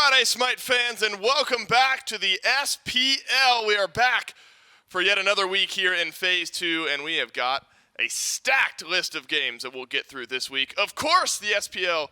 Friday, Smite fans, and welcome back to the SPL. We are back for yet another week here in Phase 2, and we have got a stacked list of games that we'll get through this week. Of course, the SPL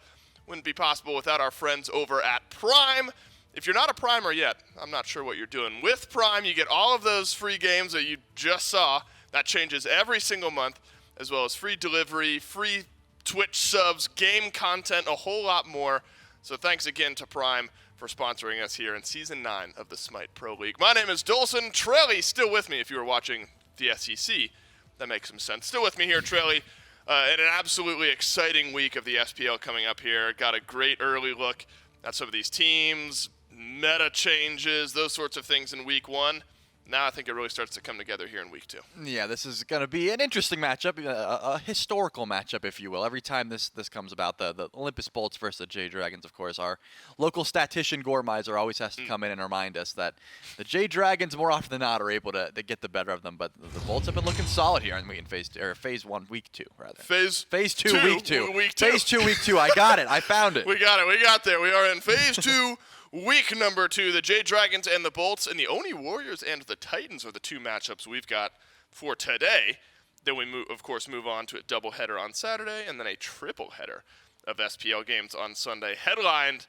wouldn't be possible without our friends over at Prime. If you're not a Primer yet, I'm not sure what you're doing. With Prime, you get all of those free games that you just saw. That changes every single month, as well as free delivery, free Twitch subs, game content, a whole lot more. So thanks again to Prime for sponsoring us here in Season 9 of the Smite Pro League. My name is Dolson. Trelly still with me if you were watching the SEC. That makes some sense. Still with me here, Trelly. And an absolutely exciting week of the SPL coming up here. Got a great early look at some of these teams, meta changes, those sorts of things in Week 1. Now I think it really starts to come together here in Week 2. Yeah, this is going to be an interesting matchup, a historical matchup, if you will. Every time this comes about, the Olympus Bolts versus the Jade Dragons, of course, our local statistician Gormizer always has to come in and remind us that the Jade Dragons, more often than not, are able to get the better of them. But the Bolts have been looking solid here in Phase 1, Week 2, rather. Phase 2, Week 2. Week 2. Phase 2, Week 2. I got it. I found it. We got it. We got there. We are in Phase 2. Week number 2, the Jade Dragons and the Bolts, and the Oni Warriors and the Titans are the two matchups we've got for today. Then we, of course, move on to a doubleheader on Saturday, and then a tripleheader of SPL games on Sunday, headlined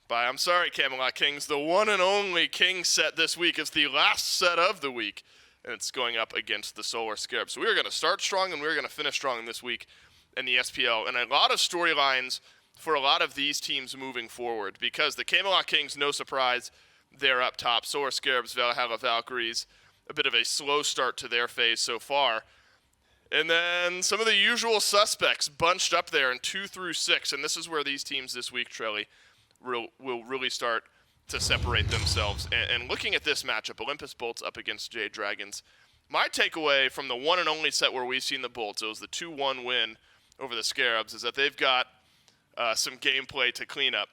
by, I'm sorry, Camelot Kings, the one and only King set this week. It's the last set of the week, and it's going up against the Solar Scarab. So we are going to start strong, and we're going to finish strong this week in the SPL, and a lot of storylines for a lot of these teams moving forward, because the Camelot Kings, no surprise, they're up top. Solar Scarabs, Valhalla Valkyries, a bit of a slow start to their phase so far. And then some of the usual suspects bunched up there in 2 through 6, and this is where these teams this week, Trelly, will really start to separate themselves. And looking at this matchup, Olympus Bolts up against Jade Dragons, my takeaway from the one and only set where we've seen the Bolts, it was the 2-1 win over the Scarabs, is that they've got some gameplay to clean up,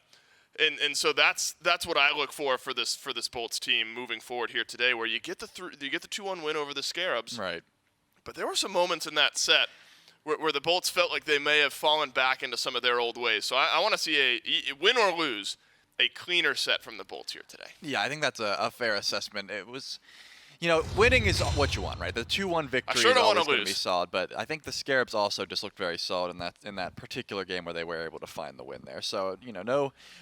and so that's what I look for this Bolts team moving forward here today, where you get the 2-1 win over the Scarabs, right? But there were some moments in that set where the Bolts felt like they may have fallen back into some of their old ways. So I want to see a win or lose, a cleaner set from the Bolts here today. Yeah, I think that's a fair assessment. It was. Winning is what you want, right? The 2-1 victory is always going to be solid, but I think the Scarabs also just looked very solid in that particular game where they were able to find the win there. So,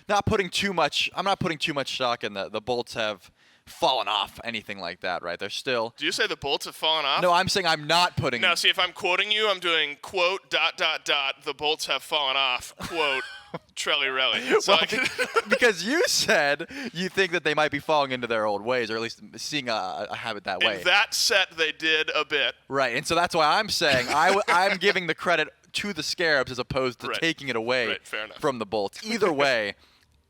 not putting too much. I'm not putting too much stock in the Bolts have fallen off, anything like that, right? They're still. Do you say the Bolts have fallen off? No, I'm saying I'm not putting. Now, see, if I'm quoting you, I'm doing quote ... The Bolts have fallen off. Quote. Trelly-relly. So because you said you think that they might be falling into their old ways, or at least seeing a habit that way. In that set, they did a bit. Right, and so that's why I'm saying I'm giving the credit to the Scarabs as opposed to taking it away from the Bolts. Either way,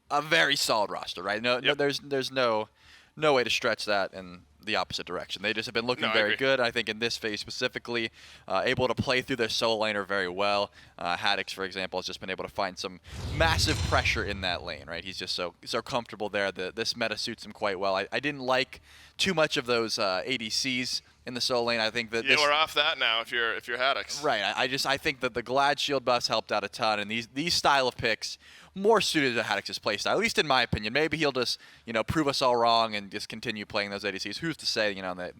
a very solid roster, right? No, there's no way to stretch that in the opposite direction. They just have been looking very good. I think in this phase specifically, able to play through their solo laner very well. Haddocks, for example, has just been able to find some massive pressure in that lane, right? He's just so comfortable there. This meta suits him quite well. I didn't like too much of those ADCs in the solo lane. I think that we're off that now if you're Haddocks. Right. I think that the Glad Shield buffs helped out a ton, and these style of picks more suited to Haddocks' playstyle, at least in my opinion. Maybe he'll just, prove us all wrong and just continue playing those ADCs. Who's to say,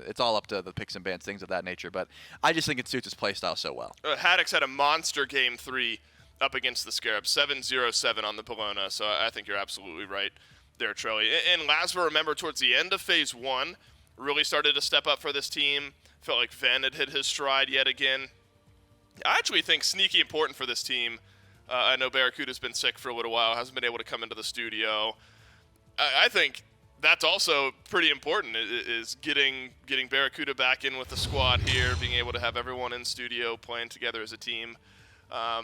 it's all up to the picks and bans, things of that nature. But I just think it suits his playstyle so well. Haddocks had a monster game 3 up against the Scarab, 7-0-7 on the Bologna, so I think you're absolutely right there, Trelly. And Lasva, remember, towards the end of Phase 1, really started to step up for this team. Felt like Van had hit his stride yet again. I actually think sneaky important for this team. I know Barracuda's been sick for a little while, hasn't been able to come into the studio. I think that's also pretty important, is getting Barracuda back in with the squad here, being able to have everyone in studio playing together as a team. I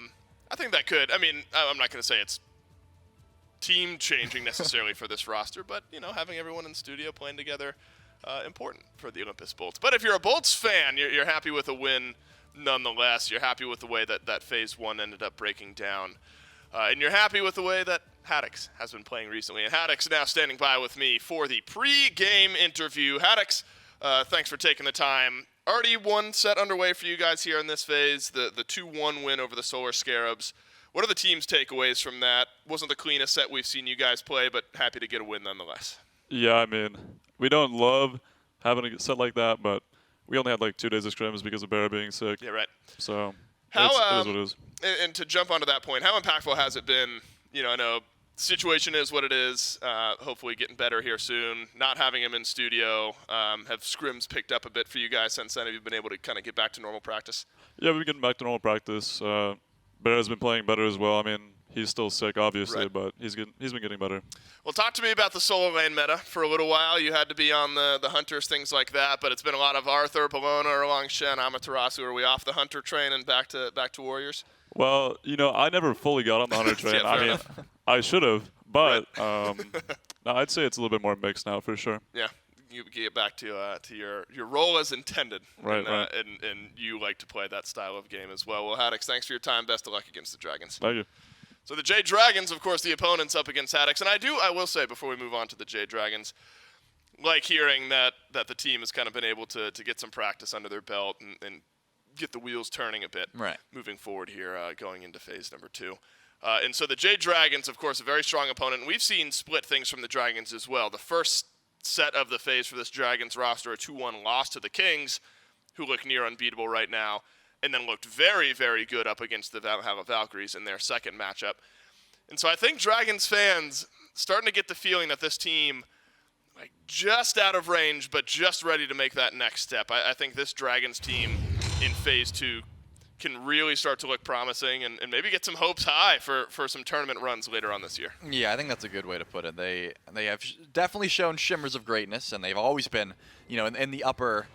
think that could, I'm not going to say it's team changing necessarily for this roster, but, having everyone in studio playing together, important for the Olympus Bolts. But if you're a Bolts fan, you're happy with a win nonetheless. You're happy with the way that Phase 1 ended up breaking down. And you're happy with the way that Haddocks has been playing recently. And Haddocks now standing by with me for the pre-game interview. Haddocks, thanks for taking the time. Already one set underway for you guys here in this phase, the 2-1 win over the Solar Scarabs. What are the team's takeaways from that? Wasn't the cleanest set we've seen you guys play, but happy to get a win nonetheless. Yeah, I mean, we don't love having a set like that, but we only had like 2 days of scrims because of Bear being sick. Yeah, right. So it is what it is. And to jump onto that point, how impactful has it been? I know situation is what it is. Hopefully getting better here soon. Not having him in studio. Have scrims picked up a bit for you guys since then? Have you been able to kind of get back to normal practice? Yeah, we've been getting back to normal practice. Bear has been playing better as well. I mean, he's still sick, obviously, right. but he's been getting better. Well, talk to me about the solo lane meta. For a little while, you had to be on the hunters, things like that, but it's been a lot of Arthur, Bologna, along Shen, Amaterasu. Are we off the hunter train and back to warriors? Well, I never fully got on the hunter train. Yeah, I mean, enough. I should have, but right. no, I'd say it's a little bit more mixed now for sure. Yeah. You get back to your role as intended, right, and you like to play that style of game as well. Well, Haddocks, thanks for your time. Best of luck against the Dragons. Thank you. So the Jade Dragons, of course, the opponents up against Haddocks, and I will say before we move on to the Jade Dragons, like hearing that the team has kind of been able to get some practice under their belt and get the wheels turning a bit, right, moving forward here, going into phase number 2. And so the Jade Dragons, of course, a very strong opponent. And we've seen split things from the Dragons as well. The first set of the phase for this Dragons roster, a 2-1 loss to the Kings, who look near unbeatable right now, and then looked very, very good up against the Valhalla Valkyries in their second matchup. And so I think Dragons fans starting to get the feeling that this team, like, just out of range, but just ready to make that next step. I think this Dragons team in phase 2 can really start to look promising and maybe get some hopes high for some tournament runs later on this year. Yeah, I think that's a good way to put it. They have definitely shown shimmers of greatness, and they've always been, in the upper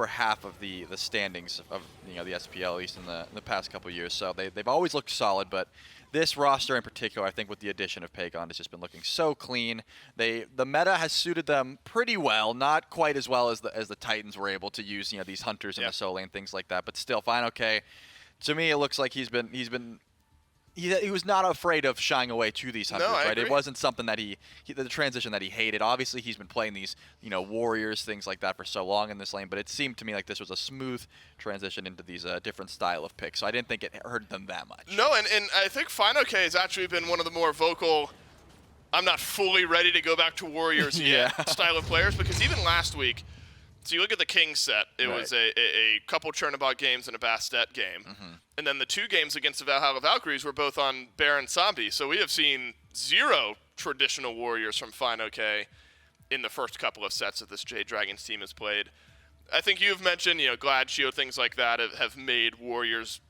half of the standings of the SPL, at least in the past couple of years. So they've always looked solid, but this roster in particular, I think with the addition of Pagon, has just been looking so clean. The meta has suited them pretty well, not quite as well as the Titans were able to use these hunters in the solo lane, things like that. But still, fine, okay. To me, it looks like he was not afraid of shying away to these hunters, right? Agree. It wasn't something that the transition that he hated. Obviously, he's been playing these, warriors, things like that for so long in this lane, but it seemed to me like this was a smooth transition into these different style of picks. So I didn't think it hurt them that much. No, and I think FinoK has actually been one of the more vocal, I'm not fully ready to go back to warriors yet style of players, because even last week, so you look at the Kings set, it was a couple Chernobog games and a Bastet game. Mm-hmm. And then the 2 games against the Valhalla Valkyries were both on Bear and Zombie. So we have seen 0 traditional warriors from FinoK in the first couple of sets that this Jade Dragons team has played. I think you've mentioned, Glad Shield, things like that have made warriors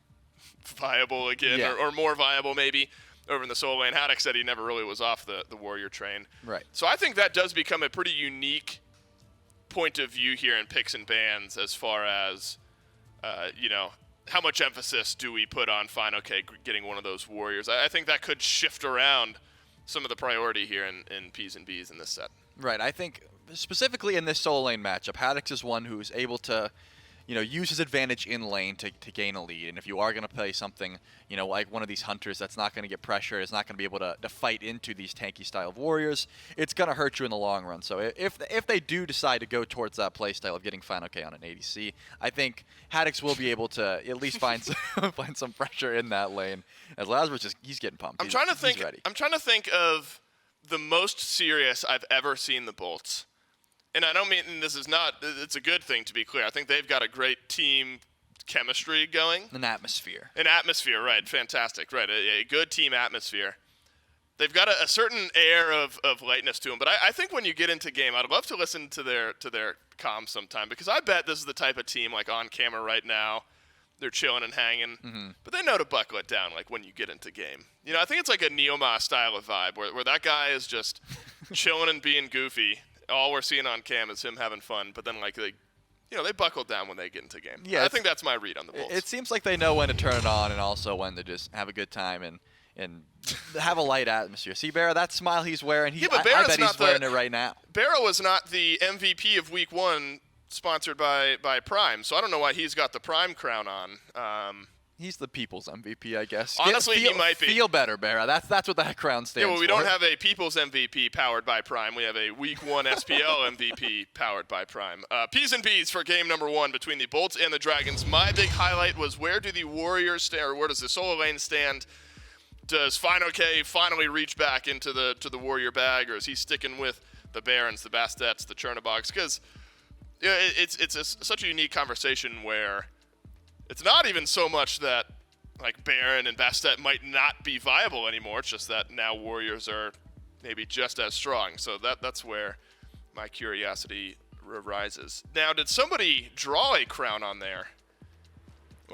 viable again, or more viable maybe, over in the solo lane. Haddocks said he never really was off the warrior train. Right. So I think that does become a pretty unique point of view here in picks and bans as far as, how much emphasis do we put on FinoK getting one of those warriors? I think that could shift around some of the priority here in P's and B's in this set. Right. I think specifically in this solo lane matchup, Haddocks is one who's able to, use his advantage in lane to gain a lead. And if you are going to play something, like one of these hunters that's not going to get pressure, is not going to be able to fight into these tanky style of warriors, it's going to hurt you in the long run. So if they do decide to go towards that play style of getting FinoK on an ADC, I think Haddocks will be able to at least find some pressure in that lane. As Lazarus, he's getting pumped. I'm trying to think of the most serious I've ever seen the Bolts. And I don't mean, and this is not, it's a good thing to be clear. I think they've got a great team chemistry going. An atmosphere. An atmosphere, right. Fantastic. Right. A good team atmosphere. They've got a certain air of lightness to them. But I think when you get into game, I'd love to listen to their comms sometime, because I bet this is the type of team, like on camera right now, they're chilling and hanging, but they know to buckle it down, like when you get into game. I think it's like a Neoma style of vibe, where that guy is just chilling and being goofy. All we're seeing on cam is him having fun, but then they buckle down when they get into game. Yeah, I think that's my read on the Bolts. It seems like they know when to turn it on and also when to just have a good time and have a light atmosphere. See, Barra, that smile he's wearing, I bet he's wearing it right now. Barra was not the MVP of Week 1 sponsored by Prime, so I don't know why he's got the Prime crown on. He's the people's MVP, I guess. Honestly, he might be. Feel better, Barra. That's what that crown stands for. Yeah, well, we don't have a people's MVP powered by Prime. We have a Week 1 SPL MVP powered by Prime. P's and B's for game number 1 between the Bolts and the Dragons. My big highlight was, where do the Warriors stand, or where does the solo lane stand Does Final K finally reach back into the Warrior bag, or is he sticking with the Barons, the Bastets, the Chernobyls? Because it's such a unique conversation where it's not even so much that like Baron and Bastet might not be viable anymore. It's just that now Warriors are maybe just as strong. So that's where my curiosity arises. Now, did somebody draw a crown on there?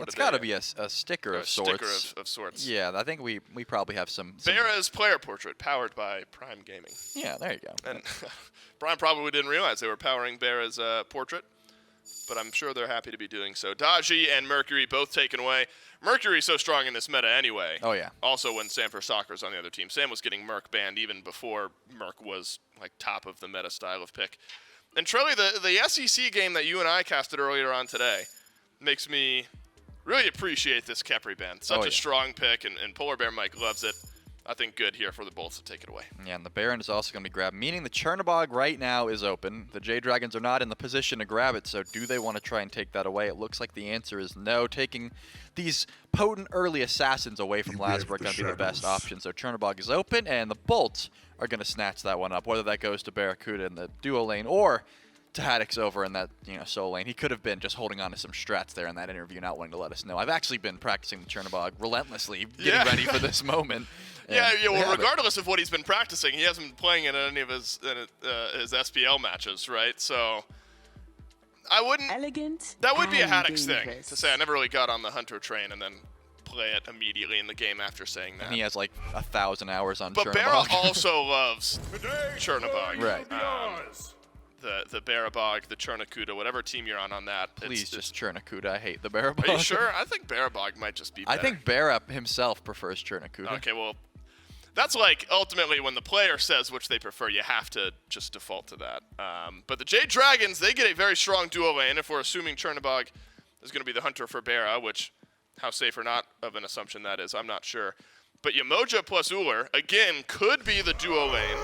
It's got to be a sticker of sorts. Sticker of sorts. Yeah, I think we probably have some. Bera's player portrait, powered by Prime Gaming. Yeah, there you go. And Prime probably didn't realize they were powering Bera's portrait, but I'm sure they're happy to be doing so. Daji and Mercury both taken away. Mercury's so strong in this meta anyway. Oh, yeah. Also, when Sam for Soccer's on the other team. Sam was getting Merc banned even before Merc was like top of the meta style of pick. And Trelly, the SEC game that you and I casted earlier on today makes me really appreciate this Khepri ban. Such a strong pick, and Polar Bear Mike loves it. I think good here for the Bolts to take it away. Yeah, and the Baron is also going to be grabbed, meaning the Chernobog right now is open. The Jade Dragons are not in the position to grab it, so do they want to try and take that away? It looks like the answer is no. Taking these potent early assassins away from Lasborough are going to be the best option. So Chernobog is open, and the Bolts are going to snatch that one up, whether that goes to Barracuda in the duo lane or to Haddocks over in that solo lane. He could have been just holding on to some strats there in that interview, not wanting to let us know. I've actually been practicing the Chernobog relentlessly, getting ready for this moment. Yeah, well, regardless of what he's been practicing, he hasn't been playing in any of his SPL matches, right? So I wouldn't. That would be a Haddocks thing to say. I never really got on the Hunter train and then play it immediately in the game after saying that. And he has like 1,000 hours on Chernobog. But Barra also loves Chernobog. Right. The Barabog, the Chernakuda, whatever team you're on that. Please just Chernakuda. I hate the Barabog. Are you sure? I think Barabog might just be better. I think Barra himself prefers Chernakuda. Okay, well, that's like ultimately when the player says which they prefer, you have to just default to that. But the Jade Dragons, they get a very strong duo lane. If we're assuming Chernobog is going to be the hunter for Barra, which how safe or not of an assumption that is, I'm not sure. But Yamoja plus Uller, again, could be the duo lane.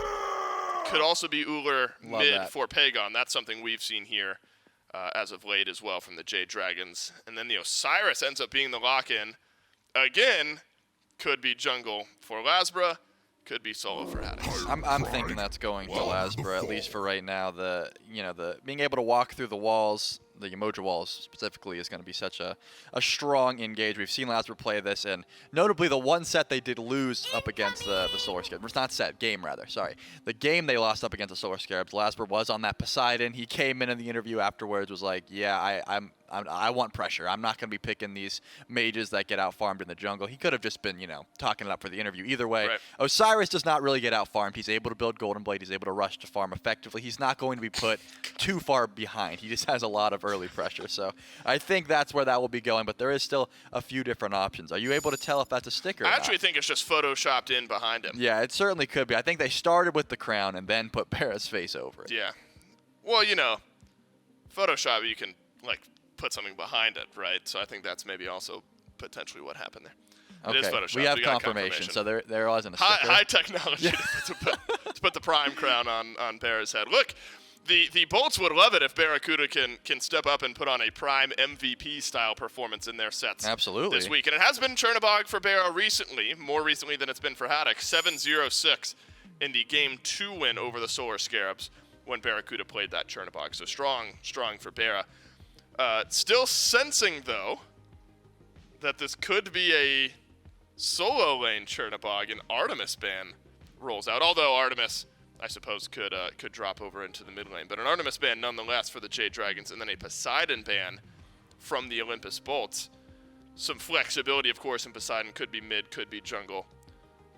Could also be Uller mid for Pagon. That's something we've seen here as of late as well from the Jade Dragons. And then the Osiris ends up being the lock-in. Again, could be jungle for Lasborough. Could be solo for Haddocks. I'm thinking that's going to Lasborough, at least for right now. The being able to walk through the walls, the Yamoja walls specifically, is going to be such a strong engage. We've seen Lasborough play this, and notably the one set they did lose up against the Solar Scarabs. It's not set, game rather, sorry. The game they lost up against the Solar Scarabs, Lasborough was on that Poseidon. He came in the interview afterwards, was like, yeah, I want pressure. I'm not going to be picking these mages that get out-farmed in the jungle. He could have just been, talking it up for the interview. Either way, right. Osiris does not really get out-farmed. He's able to build Golden Blade. He's able to rush to farm effectively. He's not going to be put too far behind. He just has a lot of early pressure. So I think that's where that will be going, but there is still a few different options. Are you able to tell if that's a sticker or I actually think it's just photoshopped in behind him. Yeah, it certainly could be. I think they started with the crown and then put Barra's face over it. Yeah. Well, Photoshop, you can, put something behind it, right? So I think that's maybe also potentially what happened there. Okay. It is Photoshop. We have confirmation, so there wasn't a sticker. High technology to put the prime crown on Barra's head. Look, the Bolts would love it if Barracuda can step up and put on a prime MVP style performance in their sets. Absolutely. This week. And it has been Chernobog for Barra recently, more recently than it's been for Haddocks. 7-0-6 in the Game 2 win over the Solar Scarabs when Barracuda played that Chernobog. So strong for Barra. Still sensing, though, that this could be a solo lane Chernobog, and Artemis ban rolls out. Although Artemis, I suppose, could drop over into the mid lane. But an Artemis ban nonetheless for the Jade Dragons, and then a Poseidon ban from the Olympus Bolts. Some flexibility, of course, in Poseidon. Could be mid, could be jungle.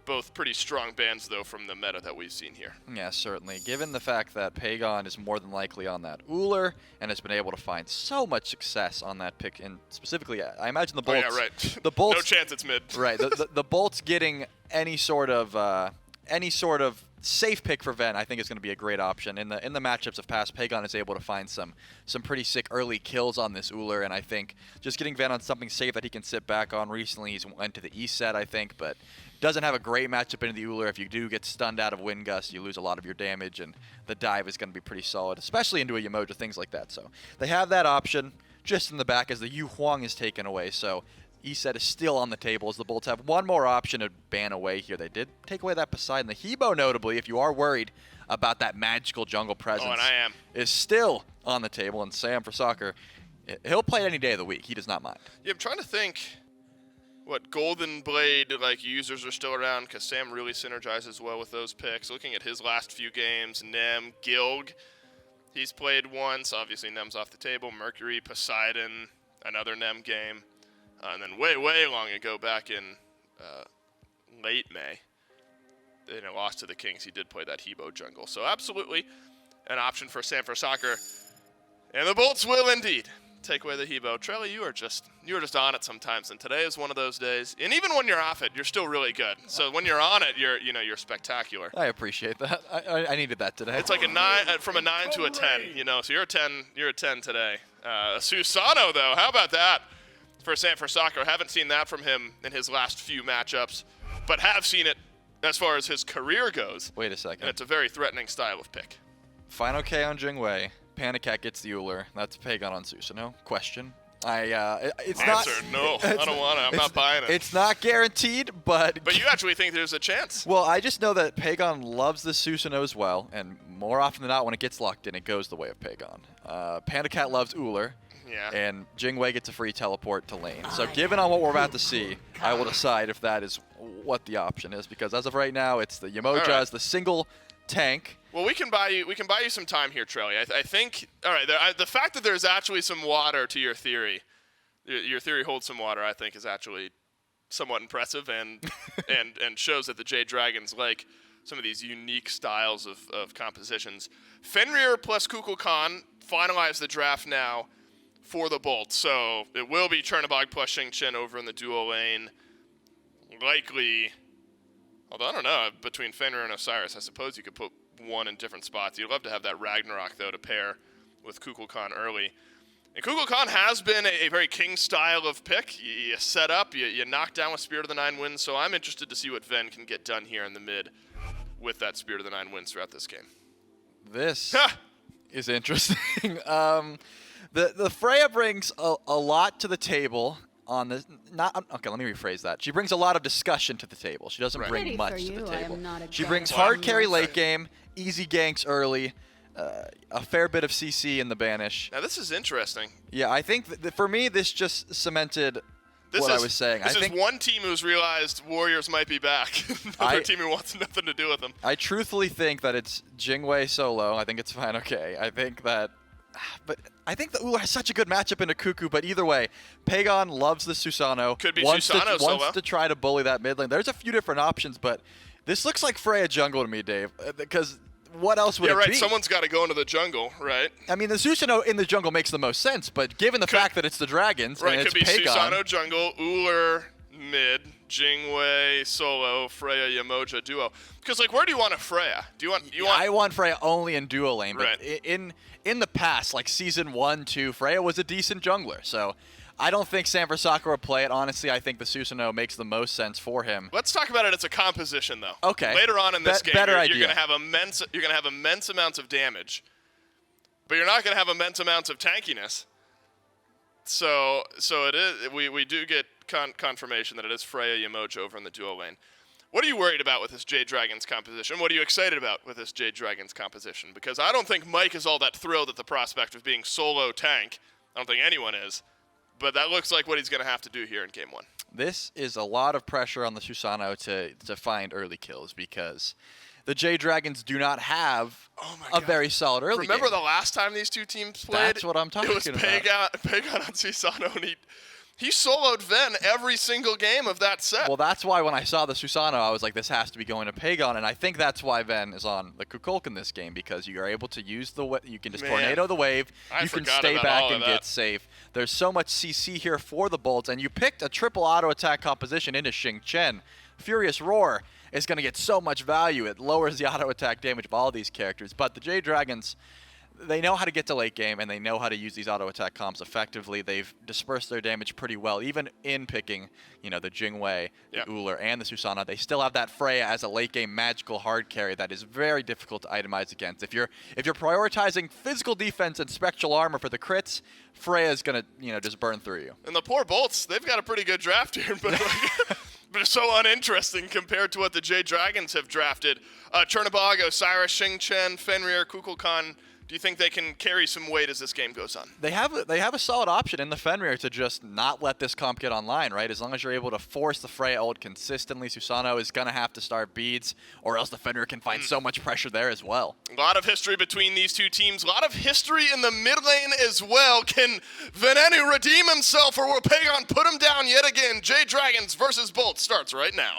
Both pretty strong bans, though, from the meta that we've seen here. Yeah, certainly. Given the fact that Pagon is more than likely on that Uller and has been able to find so much success on that pick, and specifically, I imagine the Bolts. Oh, yeah, right. The Bolts, no chance it's mid. Right. The Bolts getting any sort of safe pick for Ven, I think, is going to be a great option. In the matchups of past, Pagon is able to find some pretty sick early kills on this Uller, and I think just getting Ven on something safe that he can sit back on. Recently, he's went to the East set, I think, but doesn't have a great matchup into the Uller. If you do get stunned out of Wind Gust, you lose a lot of your damage, and the dive is going to be pretty solid, especially into a Yamoja, things like that. So they have that option just in the back as the Yu Huang is taken away. So he said is still on the table as the Bolts have one more option to ban away here. They did take away that Poseidon. The Hebo, notably, if you are worried about that magical jungle presence, and I am, is still on the table. And Sam for soccer, he'll play any day of the week. He does not mind. Yeah, I'm trying to think what Golden Blade users are still around, because Sam really synergizes well with those picks. Looking at his last few games, Nem, Gilg, he's played once. Obviously, Nem's off the table. Mercury, Poseidon, another Nem game. And then way, way long ago, back in late May, in a loss to the Kings, he did play that Hebo jungle. So absolutely an option for Sam for soccer. And the Bolts will indeed take away the Hebo. Trelly, you are just on it sometimes, and today is one of those days. And even when you're off it, you're still really good. So when you're on it, you're spectacular. I appreciate that. I needed that today. It's like a 9 from a 9 to a 10. So you're a 10. You're a 10 today. Susano though, how about that for Sam for soccer? Haven't seen that from him in his last few matchups, but have seen it as far as his career goes. Wait a second. And it's a very threatening style of pick. Final K on Jingwei. Panda Cat gets the Uller. That's Pagon on Susanoo. Question. It's Answer, not. no. I don't want to. I'm not buying it. It's not guaranteed, but. But you actually think there's a chance? Well, I just know that Pagon loves the Susanoo as well, and more often than not, when it gets locked in, it goes the way of Pagon. Panda Cat loves Uller. Yeah. And Jingwei gets a free teleport to lane. So given on what we're about to see, I will decide if that is what the option is, because as of right now, it's the Yamoja as the single tank. Well, we can buy you some time here, Trelly. I think. All right. The fact that there's actually some water to your theory holds some water. I think is actually somewhat impressive and and shows that the Jade Dragons like some of these unique styles of compositions. Fenrir plus Kukulkan finalize the draft now for the Bolts. So it will be Chernobog plus Xingqian over in the duo lane. Likely, although I don't know, between Fenrir and Osiris, I suppose you could put one in different spots. You'd love to have that Ragnarok, though, to pair with Kukulkan early. And Kukulkan has been a very King style of pick. You set up, you knock down with Spirit of the Nine Winds, so I'm interested to see what Ven can get done here in the mid with that Spirit of the Nine Winds throughout this game. This is interesting. The Freya brings a lot to the table on this. Okay, let me rephrase that. She brings a lot of discussion to the table. She doesn't bring much to the table. She brings hard carry late game, easy ganks early, a fair bit of CC in the banish. Now this is interesting. Yeah, I think that for me this just cemented what I was saying. This is one team who's realized Warriors might be back. Another team who wants nothing to do with them. I truthfully think that it's Jingwei solo. I think it's fine. Okay. But I think the Uller has such a good matchup into Cuckoo, but either way, Pagon loves the Susanoo. Could be wants Susanoo to try to bully that mid lane. There's a few different options, but this looks like Freya jungle to me, Dave, because what else would it be? Someone's got to go into the jungle, right? I mean, the Susanoo in the jungle makes the most sense, but given the fact that it's the Dragons and it's Pagon. Could be Pagon, Susanoo jungle, Uller mid, Jingwei solo, Freya Yamoja duo. Because where do you want a Freya? I want Freya only in duo lane, but right. in the past, like season 1, 2, Freya was a decent jungler. So I don't think Sam for soccer will play it. Honestly, I think the Susanoo makes the most sense for him. Let's talk about it as a composition, though. Okay. Later on in this game, you're going to have immense amounts of damage, but you're not going to have immense amounts of tankiness. So it is. We do get confirmation that it is Freya Yamoja over in the duo lane. What are you worried about with this Jade Dragons composition? What are you excited about with this Jade Dragons composition? Because I don't think Mike is all that thrilled at the prospect of being solo tank. I don't think anyone is. But that looks like what he's going to have to do here in Game 1. This is a lot of pressure on the Susanoo to find early kills because the Jade Dragons do not have a very solid early game. Remember the last time these two teams played? That's what I'm talking about. It was Pagon on Susanoo, and he soloed Ven every single game of that set. Well, that's why when I saw the Susanoo, I was like, this has to be going to Pagon, and I think that's why Ven is on the Kukulkan in this game, because you are able to use you can just tornado the wave, you can stay back and get safe. There's so much CC here for the Bolts, and you picked a triple auto attack composition into Xingqian. Furious Roar is going to get so much value. It lowers the auto attack damage of all these characters, but the Jade Dragons, they know how to get to late game, and they know how to use these auto attack comps effectively. They've dispersed their damage pretty well, even in picking, the Jingwei, the Uller, and the Susanna. They still have that Freya as a late game magical hard carry that is very difficult to itemize against. If you're prioritizing physical defense and spectral armor for the crits, Freya's gonna just burn through you. And the poor Bolts, they've got a pretty good draft here, but but it's so uninteresting compared to what the Jade Dragons have drafted. Chernobog, Osiris, Xingchen, Fenrir, Kukulkan. Do you think they can carry some weight as this game goes on? They have a solid option in the Fenrir to just not let this comp get online, right? As long as you're able to force the Freya ult consistently, Susanoo is going to have to start beads, or else the Fenrir can find so much pressure there as well. A lot of history between these two teams. A lot of history in the mid lane as well. Can Venenu redeem himself, or will Pagon put him down yet again? Jade Dragons versus Bolt starts right now.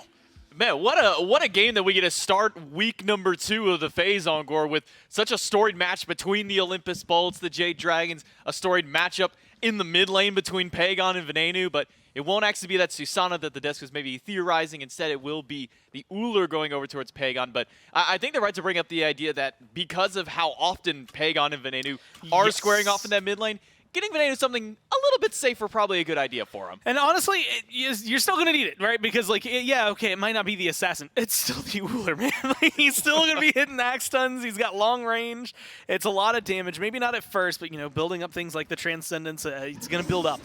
Man, what a game that we get to start week number 2 of the phase Encore with such a storied match between the Olympus Bolts, the Jade Dragons, a storied matchup in the mid lane between Pagon and Venenu, but it won't actually be that Susanoo that the desk was maybe theorizing. Instead, it will be the Uller going over towards Pagon. But I think they're right to bring up the idea that because of how often Pagon and Venenu are squaring off in that mid lane, getting Venenu something a little bit safer, probably a good idea for him. And honestly, you're still going to need it, right? Because, it might not be the assassin. It's still the Uller, man. He's still going to be hitting axe stuns. He's got long range. It's a lot of damage. Maybe not at first, but, building up things like the Transcendence, it's going to build up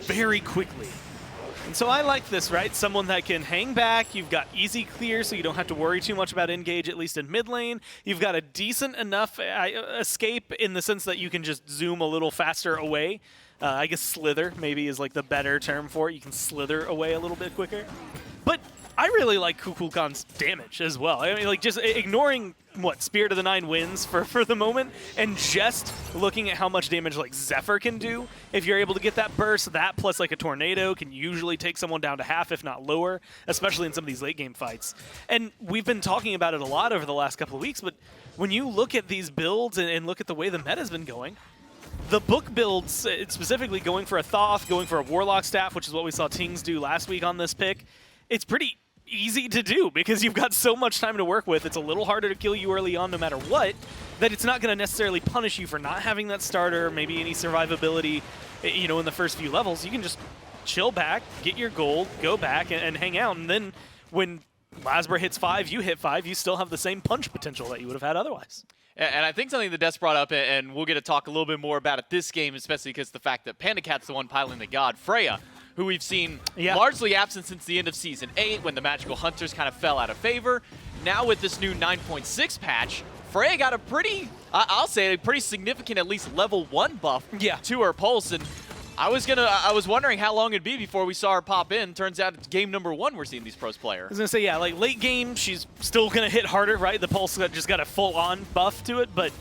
very quickly. And so I like this, right? Someone that can hang back. You've got easy clear, so you don't have to worry too much about engage, at least in mid lane. You've got a decent enough escape in the sense that you can just zoom a little faster away. I guess slither maybe is like the better term for it. You can slither away a little bit quicker. But I really like Kukulkan's damage as well. I mean, just ignoring Spirit of the Nine wins for the moment, and just looking at how much damage Zephyr can do. If you're able to get that burst, that plus a tornado can usually take someone down to half, if not lower, especially in some of these late game fights. And we've been talking about it a lot over the last couple of weeks, but when you look at these builds and look at the way the meta's been going, the book builds, specifically going for a Thoth, going for a Warlock staff, which is what we saw Tings do last week on this pick, it's pretty easy to do because you've got so much time to work with. It's a little harder to kill you early on no matter what, that it's not going to necessarily punish you for not having that starter, maybe any survivability, in the first few levels. You can just chill back, get your gold, go back, and hang out. And then when Lasbra hits 5, you hit 5, you still have the same punch potential that you would have had otherwise. And I think something that Des brought up, and we'll get to talk a little bit more about it this game, especially because the fact that Panda Cat's the one piloting the god, Freya, who we've seen largely absent since the end of Season 8 when the Magical Hunters kind of fell out of favor. Now with this new 9.6 patch, Freya got a pretty, I'll say a pretty significant, at least level 1 buff to her pulse. And I was wondering how long it'd be before we saw her pop in. Turns out it's game number 1 we're seeing these pros player. I was going to say, late game, she's still going to hit harder, right? The pulse just got a full-on buff to it, but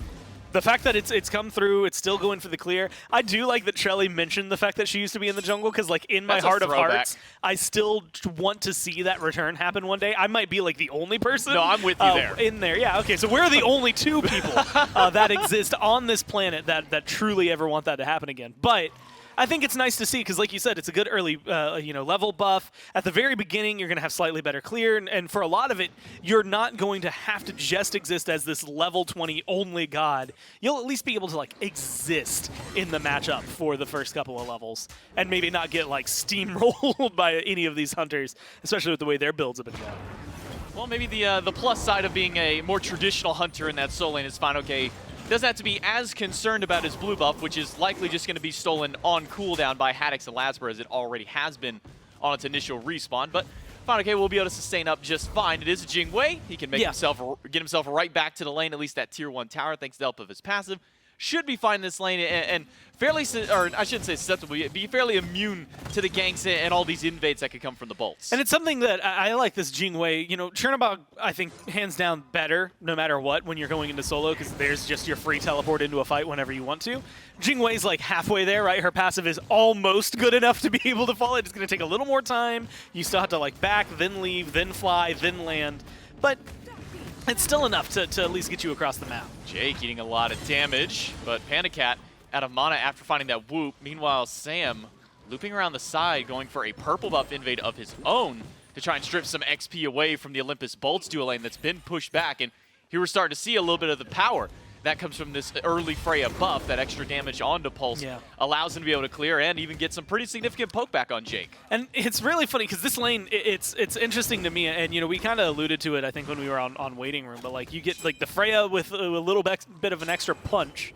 the fact that it's come through, it's still going for the clear. I do like that Trelly mentioned the fact that she used to be in the jungle, because in my heart of hearts, I still want to see that return happen one day. I might be the only person. No, I'm with you there. In there, yeah. Okay, so we're the only 2 people that exist on this planet that truly ever want that to happen again. But I think it's nice to see because, like you said, it's a good early level buff. At the very beginning, you're going to have slightly better clear, and for a lot of it, you're not going to have to just exist as this level 20 only god. You'll at least be able to exist in the matchup for the first couple of levels, and maybe not get steamrolled by any of these hunters, especially with the way their builds have been going. Well, maybe the plus side of being a more traditional hunter in that soul lane is fine. Okay, doesn't have to be as concerned about his blue buff, which is likely just going to be stolen on cooldown by Haddocks and Lasbra, as it already has been on its initial respawn. But fine, okay, we'll be able to sustain up just fine. It is a Jingwei. He can get himself right back to the lane, at least that tier 1 tower, thanks to the help of his passive. Should be fine in this lane and fairly, or I shouldn't say susceptible, be fairly immune to the ganks and all these invades that could come from the bolts. And it's something that I like this Jingwei. Chernobog, I think, hands down better no matter what when you're going into solo, because there's just your free teleport into a fight whenever you want to. Jingwei's halfway there, right? Her passive is almost good enough to be able to follow it. It's going to take a little more time. You still have to back, then leave, then fly, then land. But it's still enough to at least get you across the map. Jake eating a lot of damage, but Panda Cat out of mana after finding that whoop. Meanwhile, Sam looping around the side, going for a purple buff invade of his own to try and strip some XP away from the Olympus Bolts dual lane that's been pushed back. And here we're starting to see a little bit of the power that comes from this early Freya buff. That extra damage onto Pulse allows him to be able to clear and even get some pretty significant poke back on Jake. And it's really funny because this lane, it's interesting to me, and we kind of alluded to it, I think, when we were on waiting room, but like you get like the Freya with a little bit of an extra punch.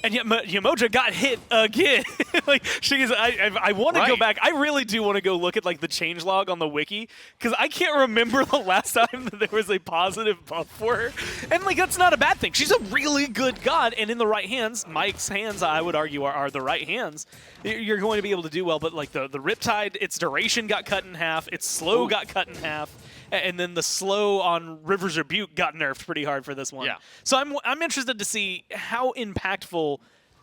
And yet Yemoja got hit again. Like I want to go back. I really do want to go look at like the changelog on the wiki because I can't remember the last time that there was a positive buff for her. And like that's not a bad thing. She's a really good god, and in the right hands, Mike's hands, I would argue, are the right hands. You're going to be able to do well. But like the Riptide, its duration got cut in half. Its slow got cut in half. And then the slow on River's Rebuke got nerfed pretty hard for this one. Yeah. So I'm interested to see how impactful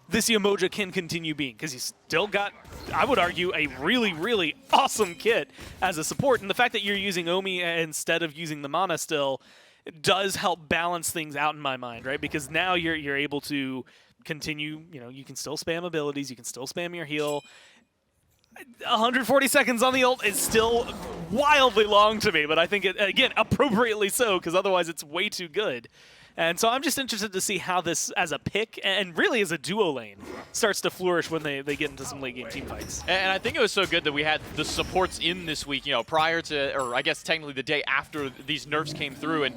this Yemoja can continue being, because he's still got, I would argue, a really, really awesome kit as a support. And the fact that you're using Omi instead of using the mana still does help balance things out in my mind, right? Because now you're able to continue, you can still spam abilities, you can still spam your heal. 140 seconds on the ult is still wildly long to me, but I think, again, appropriately so, because otherwise it's way too good. And so I'm just interested to see how this, as a pick, and really as a duo lane, starts to flourish when they get into some late-game team fights. And I think it was so good that we had the supports in this week, prior to, or I guess technically the day after these nerfs came through, and,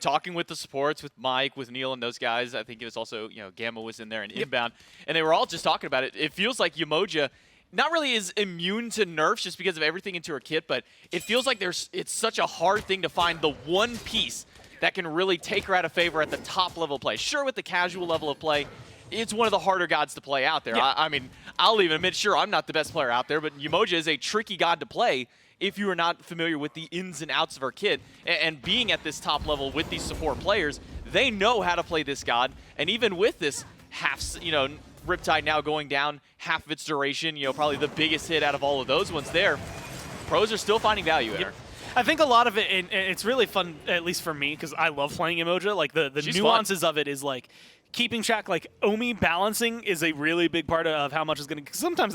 talking with the supports, with Mike, with Neil and those guys. I think it was also, Gamma was in there and Inbound, and they were all just talking about it. It feels like Yemoja not really is immune to nerfs just because of everything into her kit, but it feels like it's such a hard thing to find the one piece that can really take her out of favor at the top level of play. Sure, with the casual level of play, it's one of the harder gods to play out there. Yeah. I mean, I'll even admit, sure, I'm not the best player out there, but Yemoja is a tricky god to play if you are not familiar with the ins and outs of her kit. And being at this top level with these support players, they know how to play this god. And even with this Riptide now going down half of its duration, probably the biggest hit out of all of those ones there, pros are still finding value in her. I think a lot of it, and it's really fun, at least for me, because I love playing Yemoja. Like the nuances of it is like keeping track, like Omi balancing is a really big part of how much is going to. Sometimes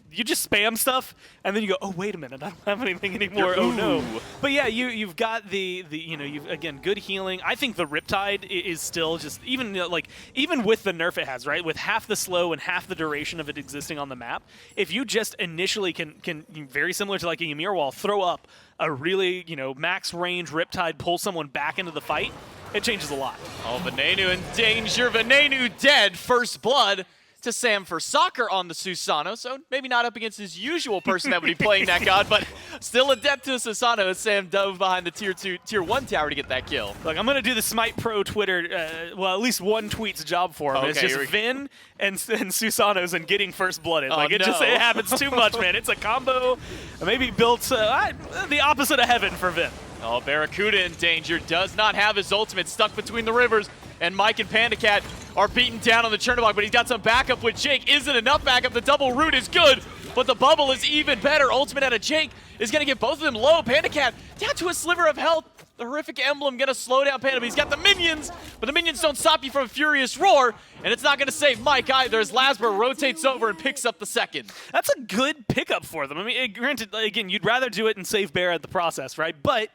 you just spam stuff and then you go, oh wait a minute, I don't have anything anymore. Oh no. But yeah, you've got you've again good healing. I think the Riptide is still just even with the nerf it has, right, with half the slow and half the duration of it existing on the map. If you just initially can very similar to like a Ymir wall, throw up a really max range Riptide, pull someone back into the fight, it changes a lot. Oh, Venenu in danger. Venenu dead. First blood to Sam for Soccer on the Susano. So maybe not up against his usual person that would be playing that god, but still a death to Susano as Sam dove behind the tier 1 tower to get that kill. Look, I'm going to do the Smite Pro Twitter, at least one tweet's job for him. Okay, it's just Vin and Susano's and getting first blooded. It happens too much, man. It's a combo maybe built the opposite of heaven for Vin. Oh, Barracuda in danger. Does not have his ultimate, stuck between the rivers. And Mike and Panda Cat are beaten down on the Chernobog, but he's got some backup with Jake. Isn't enough backup. The double root is good, but the bubble is even better. Ultimate out of Jake is going to get both of them low. Panda Cat down to a sliver of health. The horrific emblem going to slow down Panda, but he's got the minions, but the minions don't stop you from a furious roar, and it's not going to save Mike either as Lasber rotates over and picks up the second. That's a good pickup for them. I mean, granted, again, you'd rather do it and save Barra at the process, right? But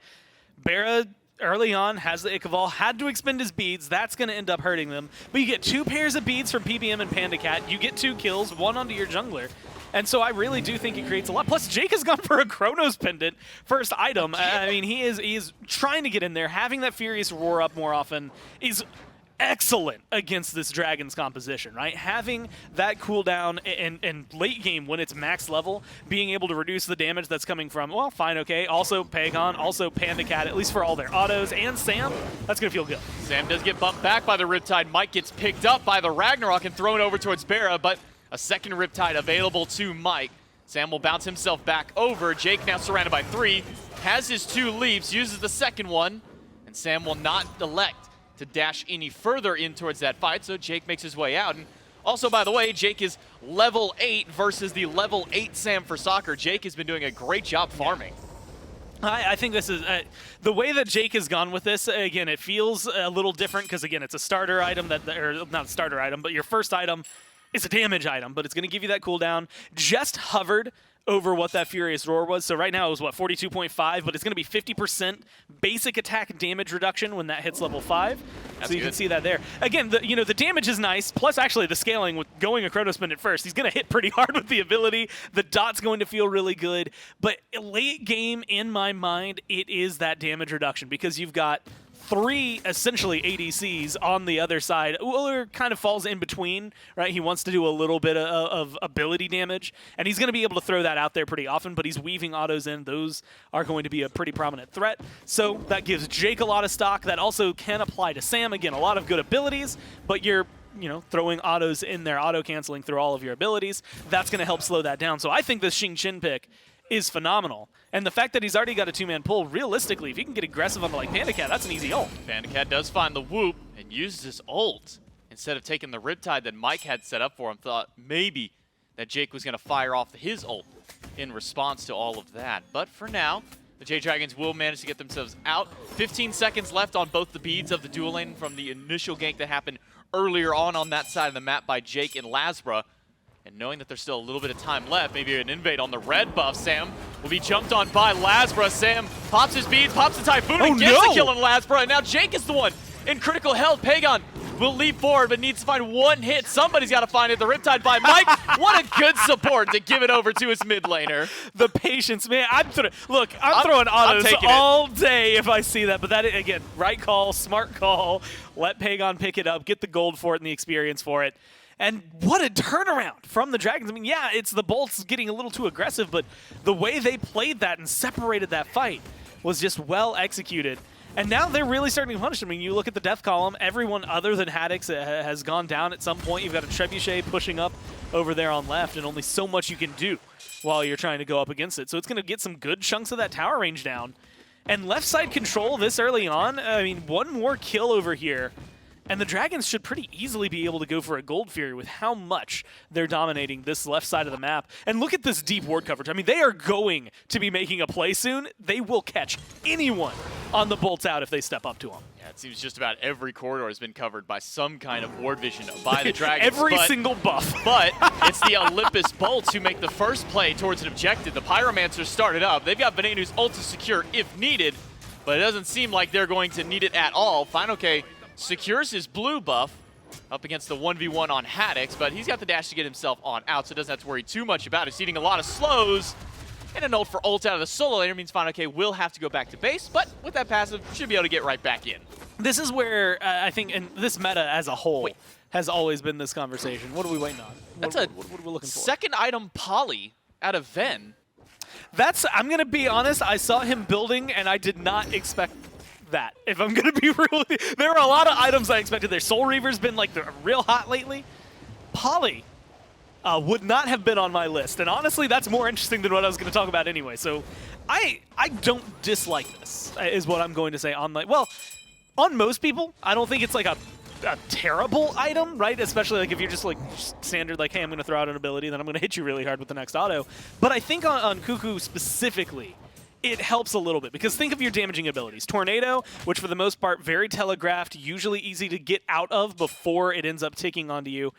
Barra early on has the Ichval, had to expend his beads. That's going to end up hurting them. But you get 2 pairs of beads from PBM and Panda Cat. You get 2 kills, 1 onto your jungler. And so I really do think it creates a lot. Plus, Jake has gone for a Chronos Pendant first item. I mean, he is trying to get in there. Having that Furious Roar up more often is excellent against this Dragon's composition, right? Having that cooldown and late game when it's max level, being able to reduce the damage that's coming from, well, fine, okay, also Pagon, also Panda Cat, at least for all their autos, and Sam, that's going to feel good. Sam does get bumped back by the Riptide. Mike gets picked up by the Ragnarok and thrown over towards Barra, but a second Riptide available to Mike. Sam will bounce himself back over. Jake now surrounded by 3, has his 2 leaps, uses the second one, and Sam will not elect to dash any further in towards that fight, so Jake makes his way out. And also, by the way, Jake is level 8 versus the level 8 Sam for Soccer. Jake has been doing a great job farming. I think this is the way that Jake has gone with this. Again, it feels a little different because, again, it's a starter item, or not a starter item, but your first item is a damage item, but it's going to give you that cooldown. Just hovered over what that Furious Roar was. So right now it was, what, 42.5, but it's going to be 50% basic attack damage reduction when that hits level 5. That's so you good. can see that there. Again, the damage is nice, plus actually the scaling with going a Chronospin at first. He's going to hit pretty hard with the ability. The dot's going to feel really good. But late game, in my mind, it is that damage reduction because you've got 3 essentially ADCs on the other side. Uller kind of falls in between, right? He wants to do a little bit of ability damage, and he's going to be able to throw that out there pretty often, but he's weaving autos in. Those are going to be a pretty prominent threat. So that gives Jake a lot of stock. That also can apply to Sam. Again, a lot of good abilities, but you're throwing autos in there, auto-canceling through all of your abilities. That's going to help slow that down. So I think this Xing Qin pick is phenomenal. And the fact that he's already got a 2-man pull, realistically, if he can get aggressive on like Panda Cat, that's an easy ult. Panda Cat does find the whoop and uses his ult. Instead of taking the Riptide that Mike had set up for him, thought maybe that Jake was going to fire off his ult in response to all of that. But for now, the Jade Dragons will manage to get themselves out. 15 seconds left on both the beads of the dual lane from the initial gank that happened earlier on that side of the map by Jake and Lasbra. And knowing that there's still a little bit of time left, maybe an invade on the red buff, Sam will be jumped on by Lasbra. Sam pops his beads, pops the Typhoon, and gets the kill on Lasbra. And now Jake is the one in critical health. Pagon will leap forward, but needs to find one hit. Somebody's got to find it. The Riptide by Mike. What a good support to give it over to his mid laner. The patience, man. I'm throwing autos all day if I see that. But that, again, right call, smart call. Let Pagon pick it up, get the gold for it and the experience for it. And what a turnaround from the Dragons. I mean, yeah, it's the Bolts getting a little too aggressive, but the way they played that and separated that fight was just well executed. And now they're really starting to punish them. I mean, you look at the death column, everyone other than Haddocks has gone down at some point. You've got a Trebuchet pushing up over there on left, and only so much you can do while you're trying to go up against it. So it's going to get some good chunks of that tower range down. And left side control this early on, I mean, one more kill over here. And the Dragons should pretty easily be able to go for a Gold Fury with how much they're dominating this left side of the map. And look at this deep ward coverage. I mean, they are going to be making a play soon. They will catch anyone on the Bolts out if they step up to them. Yeah, it seems just about every corridor has been covered by some kind of ward vision by the Dragons. Every single buff. But it's the Olympus Bolts who make the first play towards an objective. The Pyromancers started up. They've got Venenu's ult to secure if needed, but it doesn't seem like they're going to need it at all. Final K secures his blue buff up against the 1v1 on Haddocks, but he's got the dash to get himself on out, so doesn't have to worry too much about it. He's eating a lot of slows, and a note for ult out of the solo laner means Final K will have to go back to base, but with that passive, should be able to get right back in. This is where I think, and this meta as a whole has always been this conversation. What are we waiting on? That's what are we looking for? Second item Poly out of Ven. I'm going to be honest, I saw him building, and I did not expect that. If I'm going to be real, there are a lot of items I expected there. Soul Reaver's been like real hot lately. Poly would not have been on my list. And honestly, that's more interesting than what I was going to talk about anyway. So I don't dislike this, is what I'm going to say. On most people, I don't think it's like a terrible item, right? Especially like if you're just like standard, like, hey, I'm going to throw out an ability, then I'm going to hit you really hard with the next auto. But I think on Cuckoo specifically, it helps a little bit, because think of your damaging abilities. Tornado, which for the most part, very telegraphed, usually easy to get out of before it ends up ticking onto you.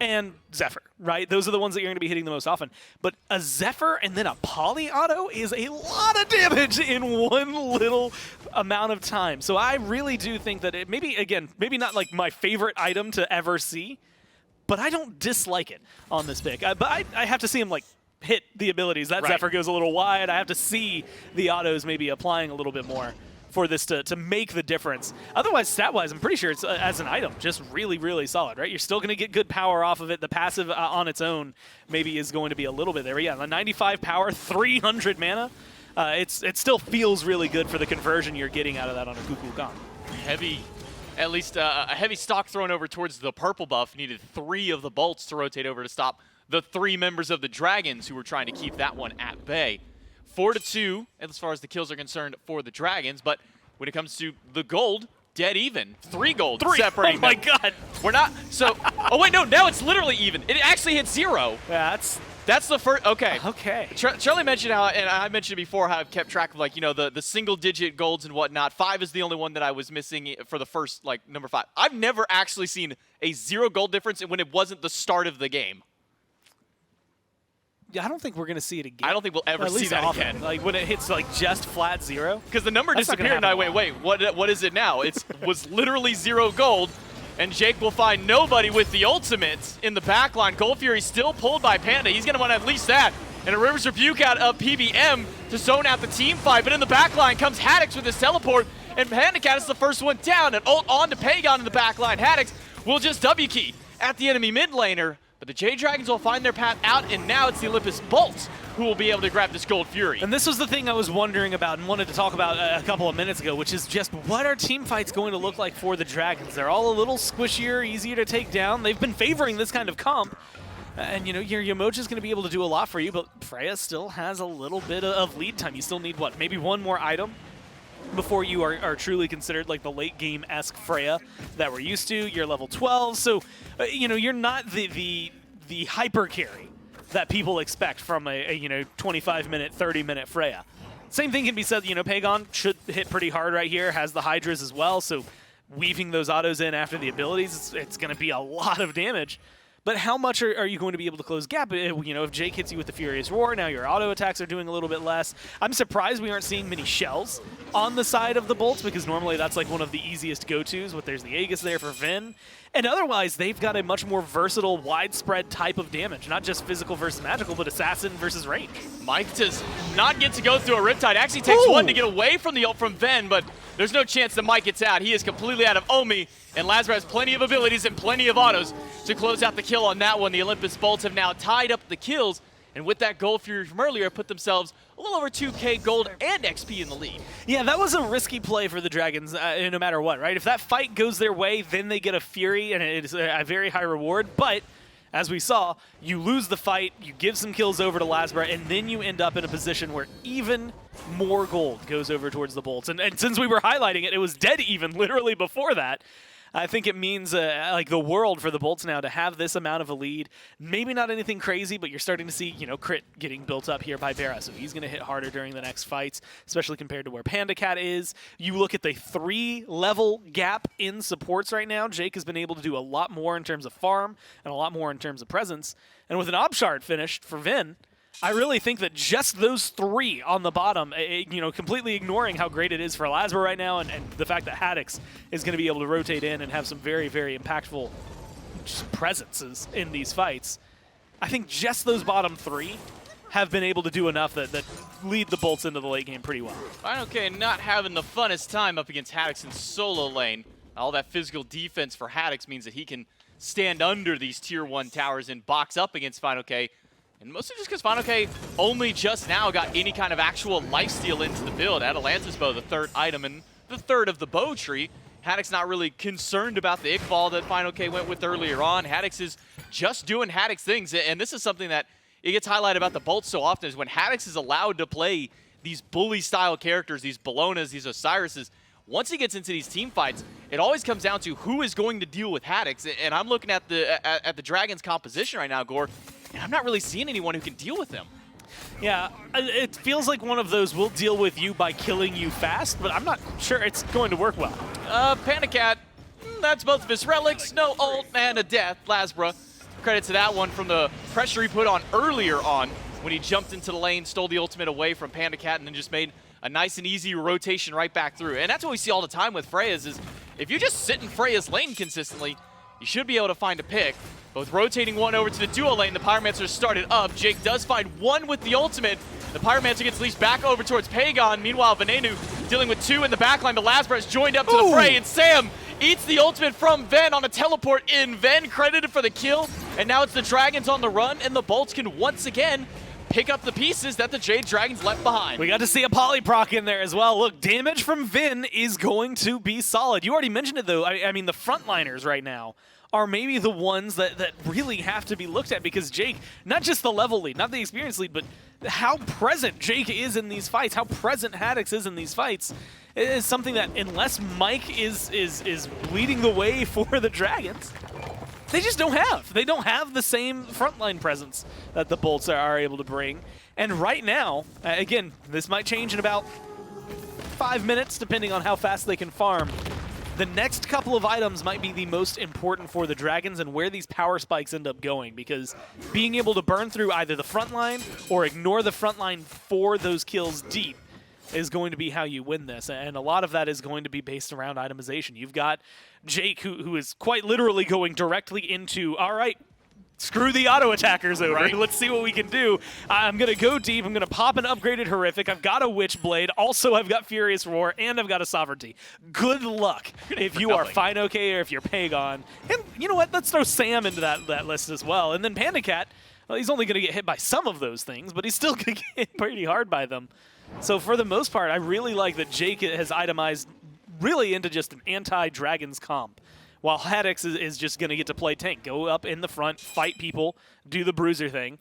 And Zephyr, right? Those are the ones that you're going to be hitting the most often. But a Zephyr and then a Poly auto is a lot of damage in one little amount of time. So I really do think that it maybe not like my favorite item to ever see, but I don't dislike it on this pick. But I have to see him like hit the abilities. That Zephyr goes a little wide. I have to see the autos maybe applying a little bit more for this to make the difference. Otherwise, stat-wise, I'm pretty sure it's, as an item, just really, really solid, right? You're still going to get good power off of it. The passive on its own maybe is going to be a little bit there. But yeah, the 95 power, 300 mana. It still feels really good for the conversion you're getting out of that on a Cuckoo Kong. Heavy. At least a heavy stock thrown over towards the purple buff. Needed 3 of the bolts to rotate over to stop the 3 members of the Dragons who were trying to keep that one at bay. 4-2 as far as the kills are concerned for the Dragons, but when it comes to the gold, dead even. 3 gold separating them. Oh my god. We're not, so, oh wait, no, now it's literally even. It actually hit 0. Yeah, that's the first, okay. Okay. Charlie mentioned how, and I mentioned before how I've kept track of, like, you know, the single digit golds and whatnot. 5 is the only one that I was missing for the first, like, number 5. I've never actually seen a 0 gold difference when it wasn't the start of the game. I don't think we're going to see it again. I don't think we'll ever see that again. Like when it hits like just flat 0. Because the number disappeared and I wait, what is it now? It was literally 0 gold. And Jake will find nobody with the ultimate in the backline. Gold Fury still pulled by Panda. He's going to want at least that. And a Rivers Rebuke out of PBM to zone out the team fight. But in the backline comes Haddocks with his teleport. And PandaCat is the first one down. And ult on to Pagon in the backline. Haddocks will just W key at the enemy mid laner. But the Jade Dragons will find their path out, and now it's the Olympus Bolts who will be able to grab this Gold Fury. And this was the thing I was wondering about and wanted to talk about a couple of minutes ago, which is just what are team fights going to look like for the Dragons? They're all a little squishier, easier to take down. They've been favoring this kind of comp. And, you know, your Yamocha's going to be able to do a lot for you, but Freya still has a little bit of lead time. You still need, what, maybe one more item before you are truly considered like the late game-esque Freya that we're used to. You're level 12, so you know, you're not the hyper carry that people expect from a you know, 25-minute, 30-minute Freya. Same thing can be said, you know, Pagon should hit pretty hard right here, has the hi-rez as well, so weaving those autos in after the abilities, it's going to be a lot of damage. But how much are you going to be able to close gap? You know, if Jake hits you with the Furious Roar, now your auto attacks are doing a little bit less. I'm surprised we aren't seeing many shells on the side of the bolts, because normally that's like one of the easiest go-tos, but there's the Aegis there for Vin. And otherwise, they've got a much more versatile, widespread type of damage, not just physical versus magical, but assassin versus range. Mike does not get to go through a Riptide. Actually takes one to get away from the ult from Ven, but there's no chance that Mike gets out. He is completely out of Omi, and Lazarus has plenty of abilities and plenty of autos to close out the kill on that one. The Olympus Bolts have now tied up the kills, and with that Gold Fury from earlier, put themselves a little over 2k gold and XP in the lead. Yeah, that was a risky play for the Dragons, no matter what, right? If that fight goes their way, then they get a Fury, and it is a very high reward, but as we saw, you lose the fight, you give some kills over to Lasbra, and then you end up in a position where even more gold goes over towards the Bolts. And since we were highlighting it, it was dead even literally before that. I think it means like the world for the Bolts now to have this amount of a lead. Maybe not anything crazy, but you're starting to see, you know, crit getting built up here by Vera, so he's going to hit harder during the next fights, especially compared to where PandaCat is. You look at the 3-level gap in supports right now. Jake has been able to do a lot more in terms of farm and a lot more in terms of presence. And with an Obshard finished for Vin, I really think that just those 3 on the bottom, you know, completely ignoring how great it is for Lasbra right now, and the fact that Haddocks is going to be able to rotate in and have some very, very impactful presences in these fights, I think just those bottom 3 have been able to do enough that lead the Bolts into the late game pretty well. Okay, not having the funnest time up against Haddocks in solo lane. All that physical defense for Haddocks means that he can stand under these tier 1 towers and box up against Final K. And mostly just because Final K only just now got any kind of actual lifesteal into the build. Atalanta's Bow, the 3rd item, and the 3rd of the bow tree. Haddocks not really concerned about the Iqbal that Final K went with earlier on. Haddocks is just doing Haddocks things, and this is something that it gets highlighted about the Bolts so often, is when Haddocks is allowed to play these bully-style characters, these Bellonas, these Osirises. Once he gets into these team fights, it always comes down to who is going to deal with Haddocks. And I'm looking at the Dragons' composition right now, Gore, and I'm not really seeing anyone who can deal with them. Yeah, it feels like one of those will deal with you by killing you fast, but I'm not sure it's going to work well. PandaCat, that's both of his relics, no ult and a death. Lasbra, credit to that one from the pressure he put on earlier on when he jumped into the lane, stole the ultimate away from PandaCat, and then just made a nice and easy rotation right back through. And that's what we see all the time with Freya's, is if you just sit in Freya's lane consistently, you should be able to find a pick. Both rotating one over to the duo lane, the Pyromancer started up. Jake does find one with the ultimate. The Pyromancer gets leashed back over towards Pagon. Meanwhile, Venenu dealing with 2 in the backline, but Lasbra has joined up to the fray, and Sam eats the ultimate from Ven on a teleport in. Ven credited for the kill, and now it's the Dragons on the run, and the Bolts can once again pick up the pieces that the Jade Dragons left behind. We got to see a polyproc in there as well. Look, damage from Vin is going to be solid. You already mentioned it, though. I mean, the frontliners right now are maybe the ones that really have to be looked at, because Jake, not just the level lead, not the experience lead, but how present Jake is in these fights, how present Haddocks is in these fights, is something that unless Mike is leading the way for the Dragons, they just don't have. They don't have the same frontline presence that the Bolts are able to bring. And right now, again, this might change in about 5 minutes, depending on how fast they can farm. the next couple of items might be the most important for the Dragons and where these power spikes end up going, because being able to burn through either the front line or ignore the front line for those kills deep is going to be how you win this, and a lot of that is going to be based around itemization. You've got Jake, who is quite literally going directly into, all right, screw the auto attackers over. Right. Let's see what we can do. I'm going to go deep. I'm going to pop an upgraded Horrific. I've got a Witch Blade. Also, I've got Furious Roar, and I've got a Sovereignty. Good luck if you are Fine OK or if you're Pagon. And you know what? Let's throw Sam into that list as well. And then Panda Cat, well, he's only going to get hit by some of those things, but he's still going to get hit pretty hard by them. So for the most part, I really like that Jake has itemized really into just an anti-Dragons comp, while Haddocks is just going to get to play tank, go up in the front, fight people, do the bruiser thing.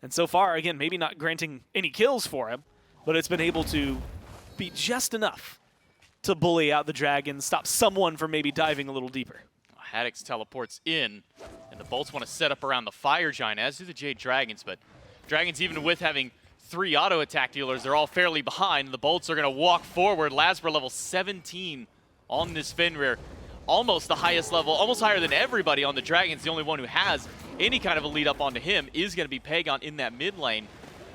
And so far, again, maybe not granting any kills for him, but it's been able to be just enough to bully out the Dragons, stop someone from maybe diving a little deeper. Haddocks teleports in, and the Bolts want to set up around the Fire Giant, as do the Jade Dragons, but Dragons, even with having 3 auto attack dealers, they're all fairly behind. The Bolts are going to walk forward. Lasper level 17 on this Fenrir. Almost the highest level, almost higher than everybody on the Dragons. The only one who has any kind of a lead up onto him is going to be Pagon in that mid lane,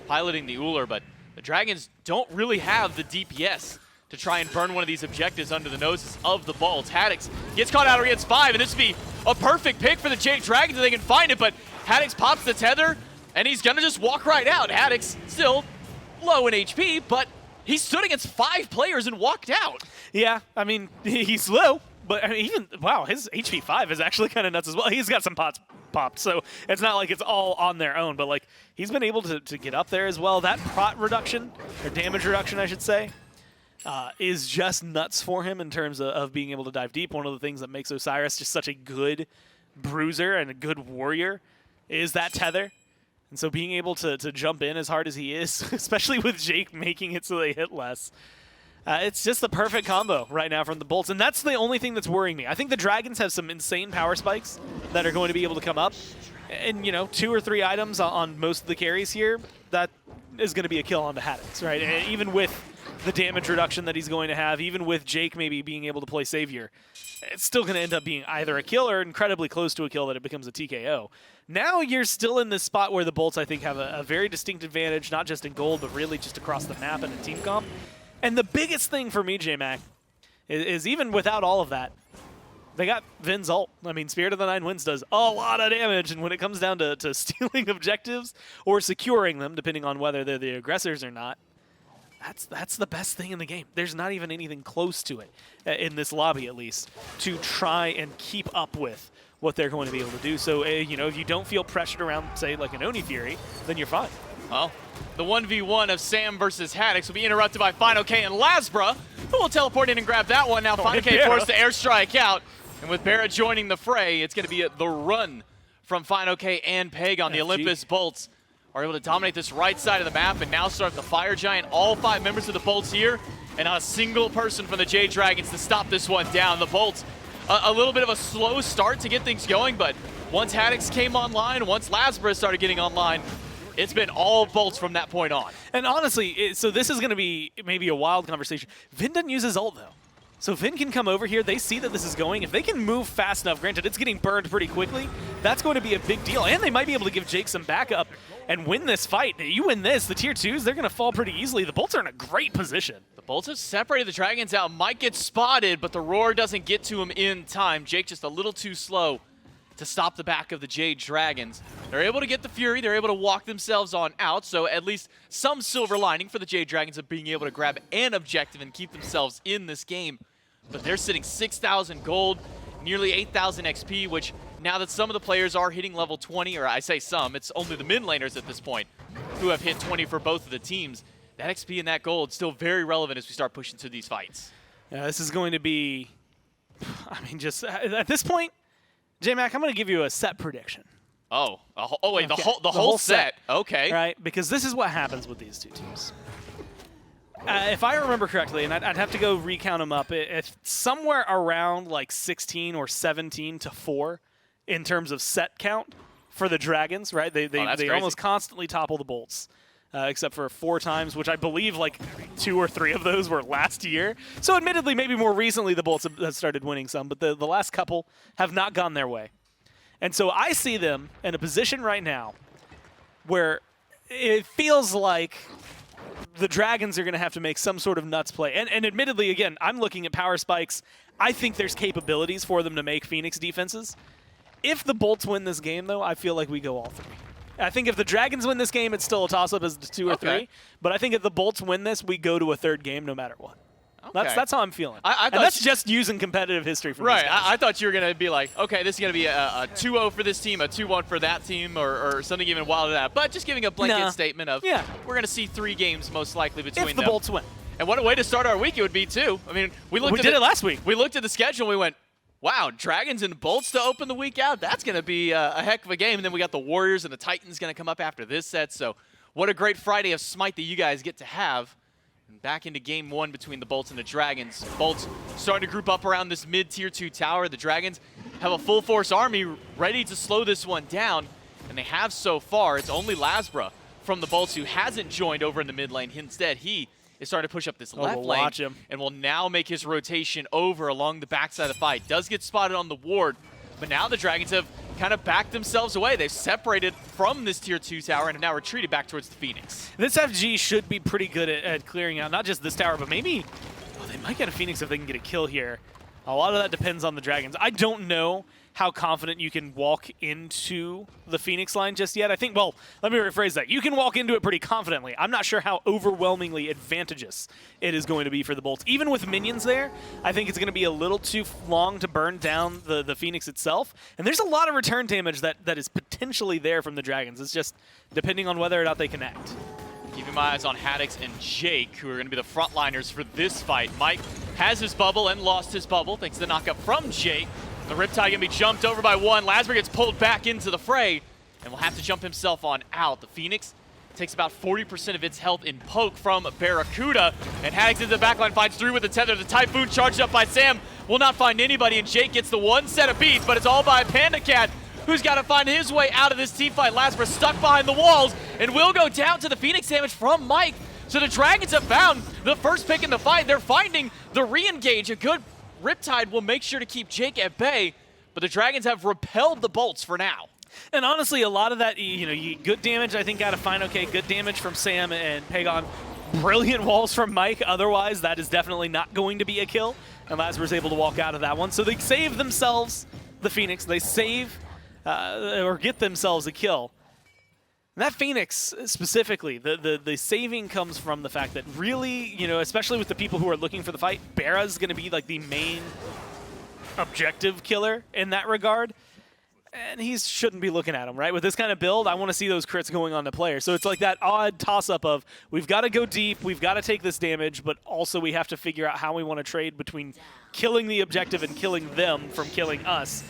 piloting the Uller, but the Dragons don't really have the DPS to try and burn one of these objectives under the noses of the Bolts. Haddocks gets caught out against 5, and this would be a perfect pick for the Jade Dragons if they can find it, but Haddocks pops the tether, and he's going to just walk right out. Haddocks still low in HP, but he stood against 5 players and walked out. Yeah, I mean, he's low, but I mean, even, wow, his HP 5 is actually kind of nuts as well. He's got some pots popped, so it's not like it's all on their own, but like he's been able to get up there as well. That prot reduction, or damage reduction, I should say, is just nuts for him in terms of being able to dive deep. One of the things that makes Osiris just such a good bruiser and a good warrior is that tether. And so being able to jump in as hard as he is, especially with Jake making it so they hit less, it's just the perfect combo right now from the Bolts. And that's the only thing that's worrying me. I think the Dragons have some insane power spikes that are going to be able to come up. And, you know, 2 or 3 items on most of the carries here, that is going to be a kill onto Haddocks, right? And even with the damage reduction that he's going to have, even with Jake maybe being able to play Savior, it's still going to end up being either a kill or incredibly close to a kill that it becomes a TKO. Now you're still in this spot where the Bolts, I think, have a very distinct advantage, not just in gold, but really just across the map and in team comp. And the biggest thing for me, J-Mac, is even without all of that, they got Vin's ult. I mean, Spirit of the Nine Winds does a lot of damage, and when it comes down to stealing objectives or securing them, depending on whether they're the aggressors or not, that's the best thing in the game. There's not even anything close to it, in this lobby at least, to try and keep up with what they're going to be able to do. So, you know, if you don't feel pressured around, say, like an Oni Fury, then you're fine. Well, the 1v1 of Sam versus Haddocks will be interrupted by Final K and Lasbra, who will teleport in and grab that one. Now Final K forced to airstrike out, and with Barrett joining the fray, it's going to be the run from Final K and Pagon. The Olympus Bolts are able to dominate this right side of the map and now start the Fire Giant. All 5 members of the Bolts here, and not a single person from the Jade Dragons to stop this one down. The Bolts, a little bit of a slow start to get things going, but once Haddocks came online, once Lasbra started getting online, it's been all Bolts from that point on. And honestly, so this is going to be maybe a wild conversation. Vin doesn't use his ult, though. So Vin can come over here. They see that this is going. If they can move fast enough, granted, it's getting burned pretty quickly, that's going to be a big deal. And they might be able to give Jake some backup and win this fight. You win this, the tier 2s, they're going to fall pretty easily. The Bolts are in a great position. The Bolts have separated the Dragons out. Might get spotted, but the Roar doesn't get to him in time. Jake just a little too slow to stop the back of the Jade Dragons. They're able to get the Fury. They're able to walk themselves on out, so at least some silver lining for the Jade Dragons of being able to grab an objective and keep themselves in this game. But they're sitting 6,000 gold, nearly 8,000 XP, which now that some of the players are hitting level 20, or I say some, it's only the mid laners at this point who have hit 20 for both of the teams. That XP and that gold still very relevant as we start pushing through these fights. Yeah, this is going to be, I mean, just at this point, J-Mac, I'm going to give you a set prediction. Oh, wait, okay. the whole set. Okay. Right, because this is what happens with these 2 teams. If I remember correctly, and I'd have to go recount them up, it's somewhere around like 16 or 17 to 4 in terms of set count for the Dragons, right? They almost constantly topple the Bolts. except for 4 times, which I believe like 2 or 3 of those were last year. So admittedly, maybe more recently the Bolts have started winning some, but the last couple have not gone their way. And so I see them in a position right now where it feels like the Dragons are going to have to make some sort of nuts play. And admittedly, again, I'm looking at power spikes. I think there's capabilities for them to make Phoenix defenses. If the Bolts win this game, though, I feel like we go all 3. I think if the Dragons win this game, it's still a toss-up as 2 or 3. But I think if the Bolts win this, we go to a 3rd game no matter what. Okay. That's how I'm feeling. And that's just using competitive history from right. these guys. I thought you were going to be like, okay, this is going to be a 2-0 for this team, a 2-1 for that team, or something even wilder than that. But just giving a blanket statement of, we're going to see 3 games most likely between them. If the Bolts win. And what a way to start our week it would be, too. I mean, we did it last week. We looked at the schedule and we went, wow, Dragons and Bolts to open the week out? That's going to be a heck of a game. And then we got the Warriors and the Titans going to come up after this set. So what a great Friday of Smite that you guys get to have. And back into game 1 between the Bolts and the Dragons. Bolts starting to group up around this mid-tier 2 tower. The Dragons have a full-force army ready to slow this one down. And they have so far. It's only Lasbra from the Bolts who hasn't joined over in the mid lane. Instead, he is starting to push up this left lane. Watch him. And will now make his rotation over along the backside of the fight. Does get spotted on the ward. But now the Dragons have kind of backed themselves away. They've separated from this tier 2 tower and have now retreated back towards the Phoenix. This FG should be pretty good at clearing out not just this tower, but maybe they might get a Phoenix if they can get a kill here. A lot of that depends on the Dragons. I don't know how confident you can walk into the Phoenix line just yet. I think, well, let me rephrase that. You can walk into it pretty confidently. I'm not sure how overwhelmingly advantageous it is going to be for the Bolts. Even with minions there, I think it's going to be a little too long to burn down the Phoenix itself. And there's a lot of return damage that is potentially there from the Dragons. It's just depending on whether or not they connect. Keeping my eyes on Haddocks and Jake, who are going to be the frontliners for this fight. Mike has his bubble and lost his bubble thanks to the knockup from Jake. The Riptide going to be jumped over by 1. Lasbra gets pulled back into the fray and will have to jump himself on out. The Phoenix takes about 40% of its health in poke from Barracuda. And Haddocks into the backline finds through with the tether. The Typhoon charged up by Sam will not find anybody, and Jake gets the 1 set of beats, but it's all by Panda Cat, who's got to find his way out of this team fight. Lasbra stuck behind the walls and will go down to the Phoenix damage from Mike. So the Dragons have found the first pick in the fight. They're finding the re-engage. A good Riptide will make sure to keep Jake at bay, but the Dragons have repelled the Bolts for now. And honestly, a lot of that, good damage, I think, out of Fine OK. Good damage from Sam and Pagon. Brilliant walls from Mike. Otherwise, that is definitely not going to be a kill. And Lasbra's able to walk out of that one. So they save themselves the Phoenix. They save or get themselves a kill. And that Phoenix specifically, the saving comes from the fact that really, especially with the people who are looking for the fight, Barra's going to be like the main objective killer in that regard. And he shouldn't be looking at him, right? With this kind of build, I want to see those crits going on to players. So it's like that odd toss-up of we've got to go deep, we've got to take this damage, but also we have to figure out how we want to trade between killing the objective and killing them from killing us.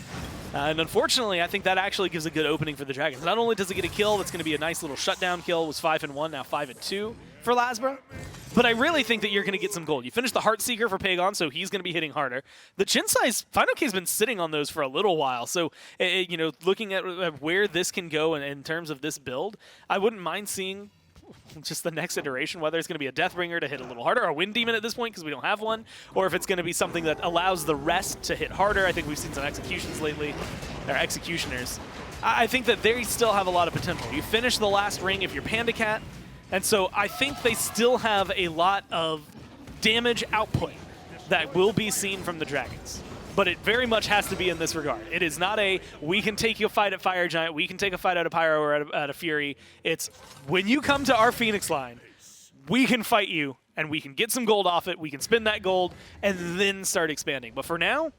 And unfortunately, I think that actually gives a good opening for the Dragons. Not only does it get a kill, that's going to be a nice little shutdown kill. It was 5-1, now 5-2 for Lasbra. But I really think that you're going to get some gold. You finish the Heartseeker for Pagon, so he's going to be hitting harder. The Chinsai's, Final K's been sitting on those for a little while. So, looking at where this can go in terms of this build, I wouldn't mind seeing just the next iteration, whether it's going to be a Deathbringer to hit a little harder, or a Wind Demon at this point because we don't have one, or if it's going to be something that allows the rest to hit harder. I think we've seen some executions lately, or executioners. I think that they still have a lot of potential. You finish the last ring if you're Panda Cat, and so I think they still have a lot of damage output that will be seen from the Dragons. But it very much has to be in this regard. It is not a, we can take a fight at Fire Giant, we can take a fight out of Pyro or out of Fury. It's, when you come to our Phoenix line, we can fight you, and we can get some gold off it, we can spend that gold, and then start expanding. But for now,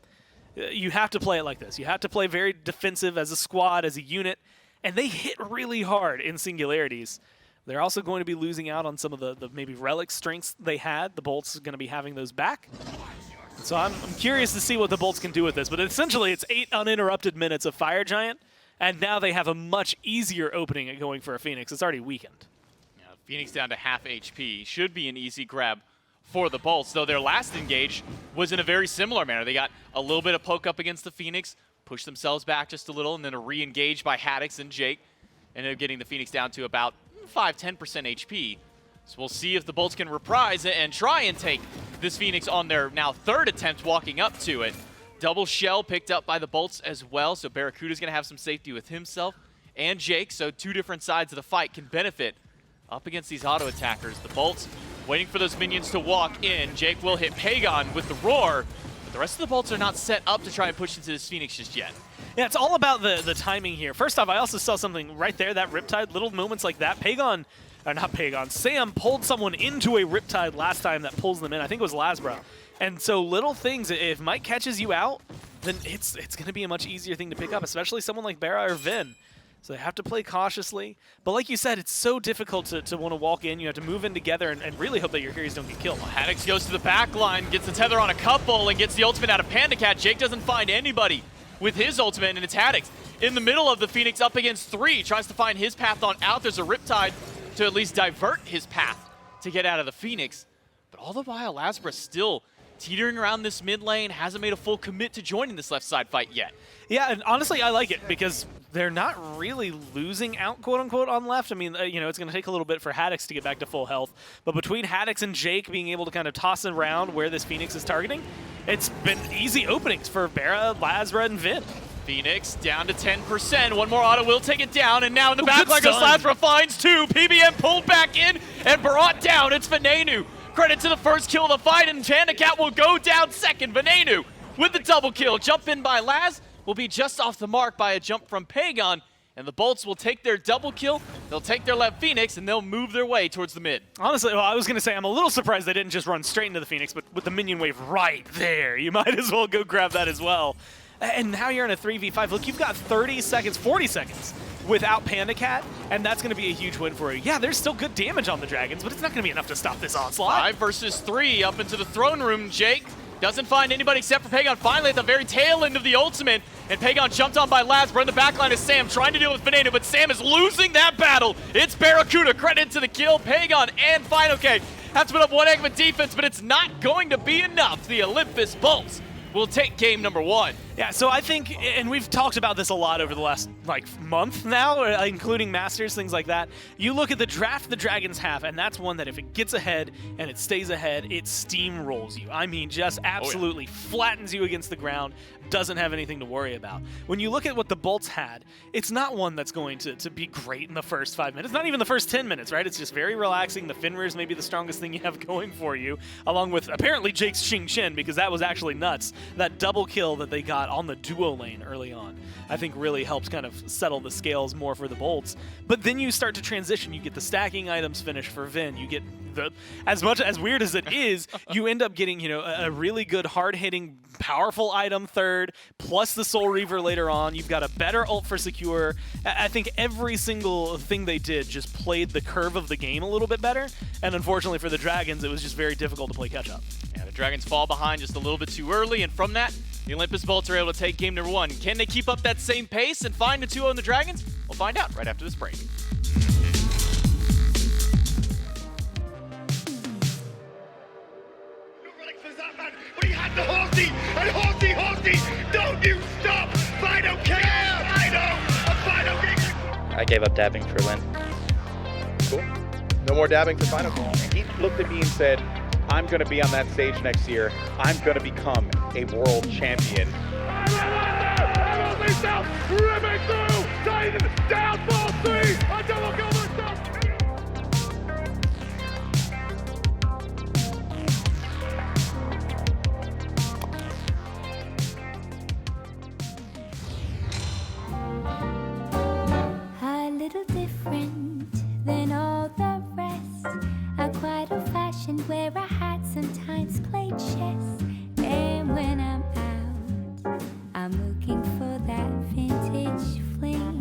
you have to play it like this. You have to play very defensive as a squad, as a unit, and they hit really hard in singularities. They're also going to be losing out on some of the maybe relic strengths they had. The Bolts are going to be having those back. So I'm curious to see what the Bolts can do with this. But essentially, it's 8 uninterrupted minutes of Fire Giant, and now they have a much easier opening at going for a Phoenix. It's already weakened. Yeah, Phoenix down to half HP. Should be an easy grab for the Bolts, though their last engage was in a very similar manner. They got a little bit of poke up against the Phoenix, pushed themselves back just a little, and then a re-engage by Haddocks and Jake. Ended up getting the Phoenix down to about 10% HP. So we'll see if the Bolts can reprise it and try and take this Phoenix on their now 3rd attempt walking up to it. Double shell picked up by the Bolts as well, so Barracuda's going to have some safety with himself and Jake, so 2 different sides of the fight can benefit up against these auto attackers. The Bolts waiting for those minions to walk in. Jake will hit Pagon with the roar, but the rest of the Bolts are not set up to try and push into this Phoenix just yet. Yeah, it's all about the timing here. First off, I also saw something right there, that Riptide, little moments like that. Sam pulled someone into a Riptide last time that pulls them in. I think it was Lasbra. And so little things, if Mike catches you out, then it's going to be a much easier thing to pick up, especially someone like Barra or Vin. So they have to play cautiously. But like you said, it's so difficult to want to walk in. You have to move in together and really hope that your Heroes don't get killed. Well, Haddocks goes to the back line, gets the tether on a couple, and gets the ultimate out of Panda Cat. Jake doesn't find anybody with his ultimate, and it's Haddocks in the middle of the Phoenix up against 3. Tries to find his path on out. There's a Riptide to at least divert his path to get out of the Phoenix. But all the while, Lasbra still teetering around this mid lane, hasn't made a full commit to joining this left side fight yet. Yeah, and honestly, I like it because they're not really losing out, quote-unquote, on left. I mean, it's going to take a little bit for Haddocks to get back to full health. But between Haddocks and Jake being able to kind of toss around where this Phoenix is targeting, it's been easy openings for Barra, Lasbra, and Vin. Phoenix down to 10%. One more auto will take it down, and now in the backline goes Lasbra, finds 2. PBM pulled back in and brought down. It's Venenu. Credit to the first kill of the fight, and Panda Cat will go down second. Venenu with the double kill. Jump in by Laz will be just off the mark by a jump from Pagon, and the Bolts will take their double kill. They'll take their left Phoenix, and they'll move their way towards the mid. Honestly, well, I was going to say, I'm a little surprised they didn't just run straight into the Phoenix, but with the minion wave right there, you might as well go grab that as well. And now you're in a 3v5. Look, you've got 30 seconds, 40 seconds without Panda Cat, and that's going to be a huge win for you. Yeah, there's still good damage on the Dragons, but it's not going to be enough to stop this onslaught. 5 versus 3 up into the throne room. Jake doesn't find anybody except for Pagon. Finally at the very tail end of the ultimate, and Pagon jumped on by Lasbra. In the backline is Sam trying to deal with Veneno, but Sam is losing that battle. It's Barracuda. Credit to the kill. Pagon and FineOK have to put up one heck of a defense, but it's not going to be enough. The Olympus Bolts will take game number 1. Yeah, so I think, and we've talked about this a lot over the last, month now, including Masters, things like that. You look at the draft the Dragons have, and that's one that if it gets ahead and it stays ahead, it steamrolls you. I mean, just absolutely flattens you against the ground, doesn't have anything to worry about. When you look at what the Bolts had, it's not one that's going to be great in the first 5 minutes, not even the first 10 minutes, right? It's just very relaxing. The Fenrir is maybe the strongest thing you have going for you, along with apparently Jake's Xing Shin, because that was actually nuts. That double kill that they got on the duo lane early on, I think really helps kind of settle the scales more for the Bolts. But then you start to transition. You get the stacking items finished for Vin. You get the, as much as weird as it is, you end up getting, a really good hard-hitting, powerful item third, plus the Soul Reaver later on. You've got a better ult for Secure. I think every single thing they did just played the curve of the game a little bit better. And unfortunately for the Dragons, it was just very difficult to play catch-up. Yeah, the Dragons fall behind just a little bit too early, and from that, the Olympus Bolts are able to take game number 1. Can they keep up that same pace and find the 2-0 in the Dragons? We'll find out right after this break. But he had the horsey, and horsey, don't you stop! FineOK, I gave up dabbing for Lynn. Cool. No more dabbing for FineOK. He looked at me and said, I'm going to be on that stage next year. I'm going to become a world champion. Ripping through, Titan, down, ball 3, a double kill myself. A little different than all the rest. I'm quite old-fashioned where I had sometimes played chess. And when I'm out, I'm looking for that vintage fling.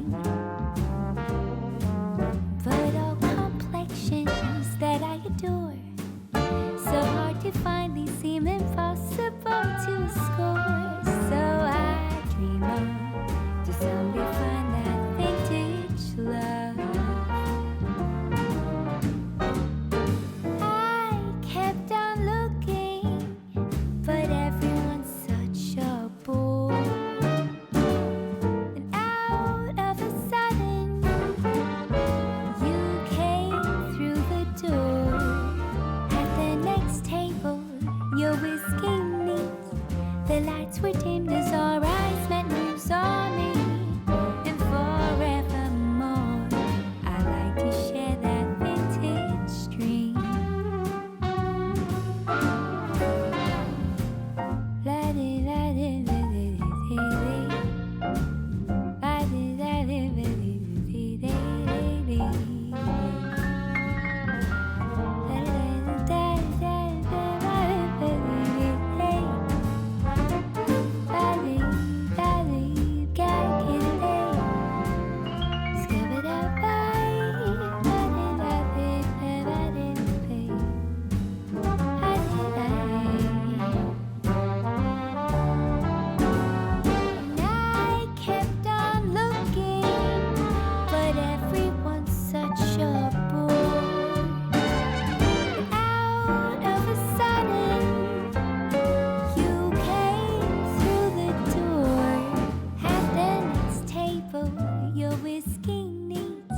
your whisking neat.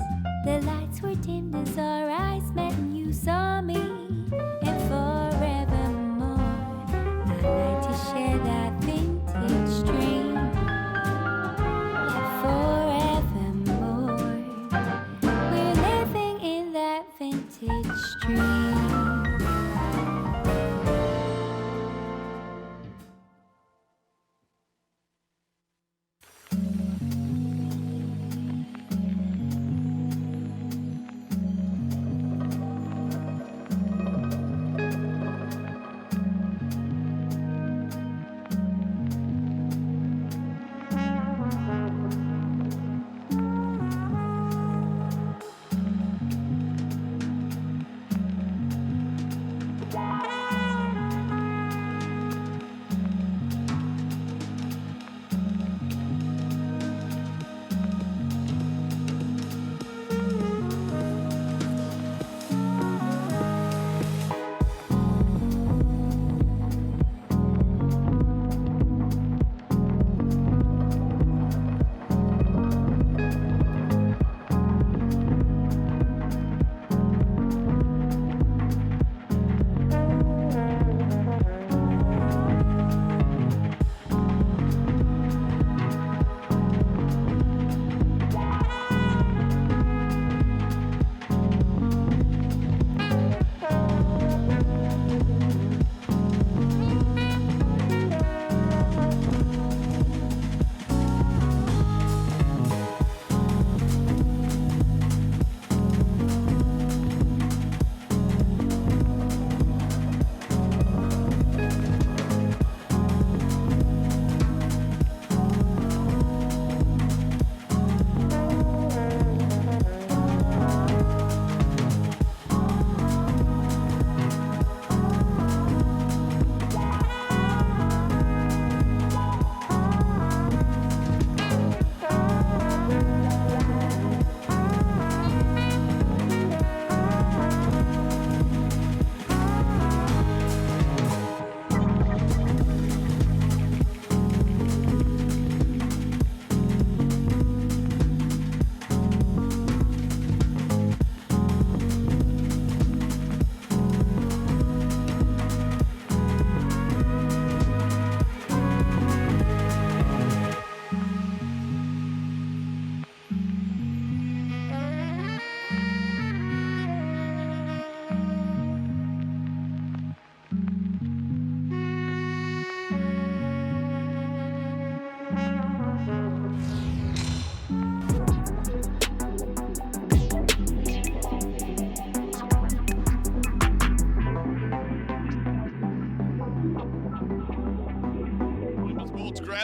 The lights were dimmed as our eyes met and you saw me. And forevermore, I'd like to share that vintage dream. And forevermore, we're living in that vintage dream.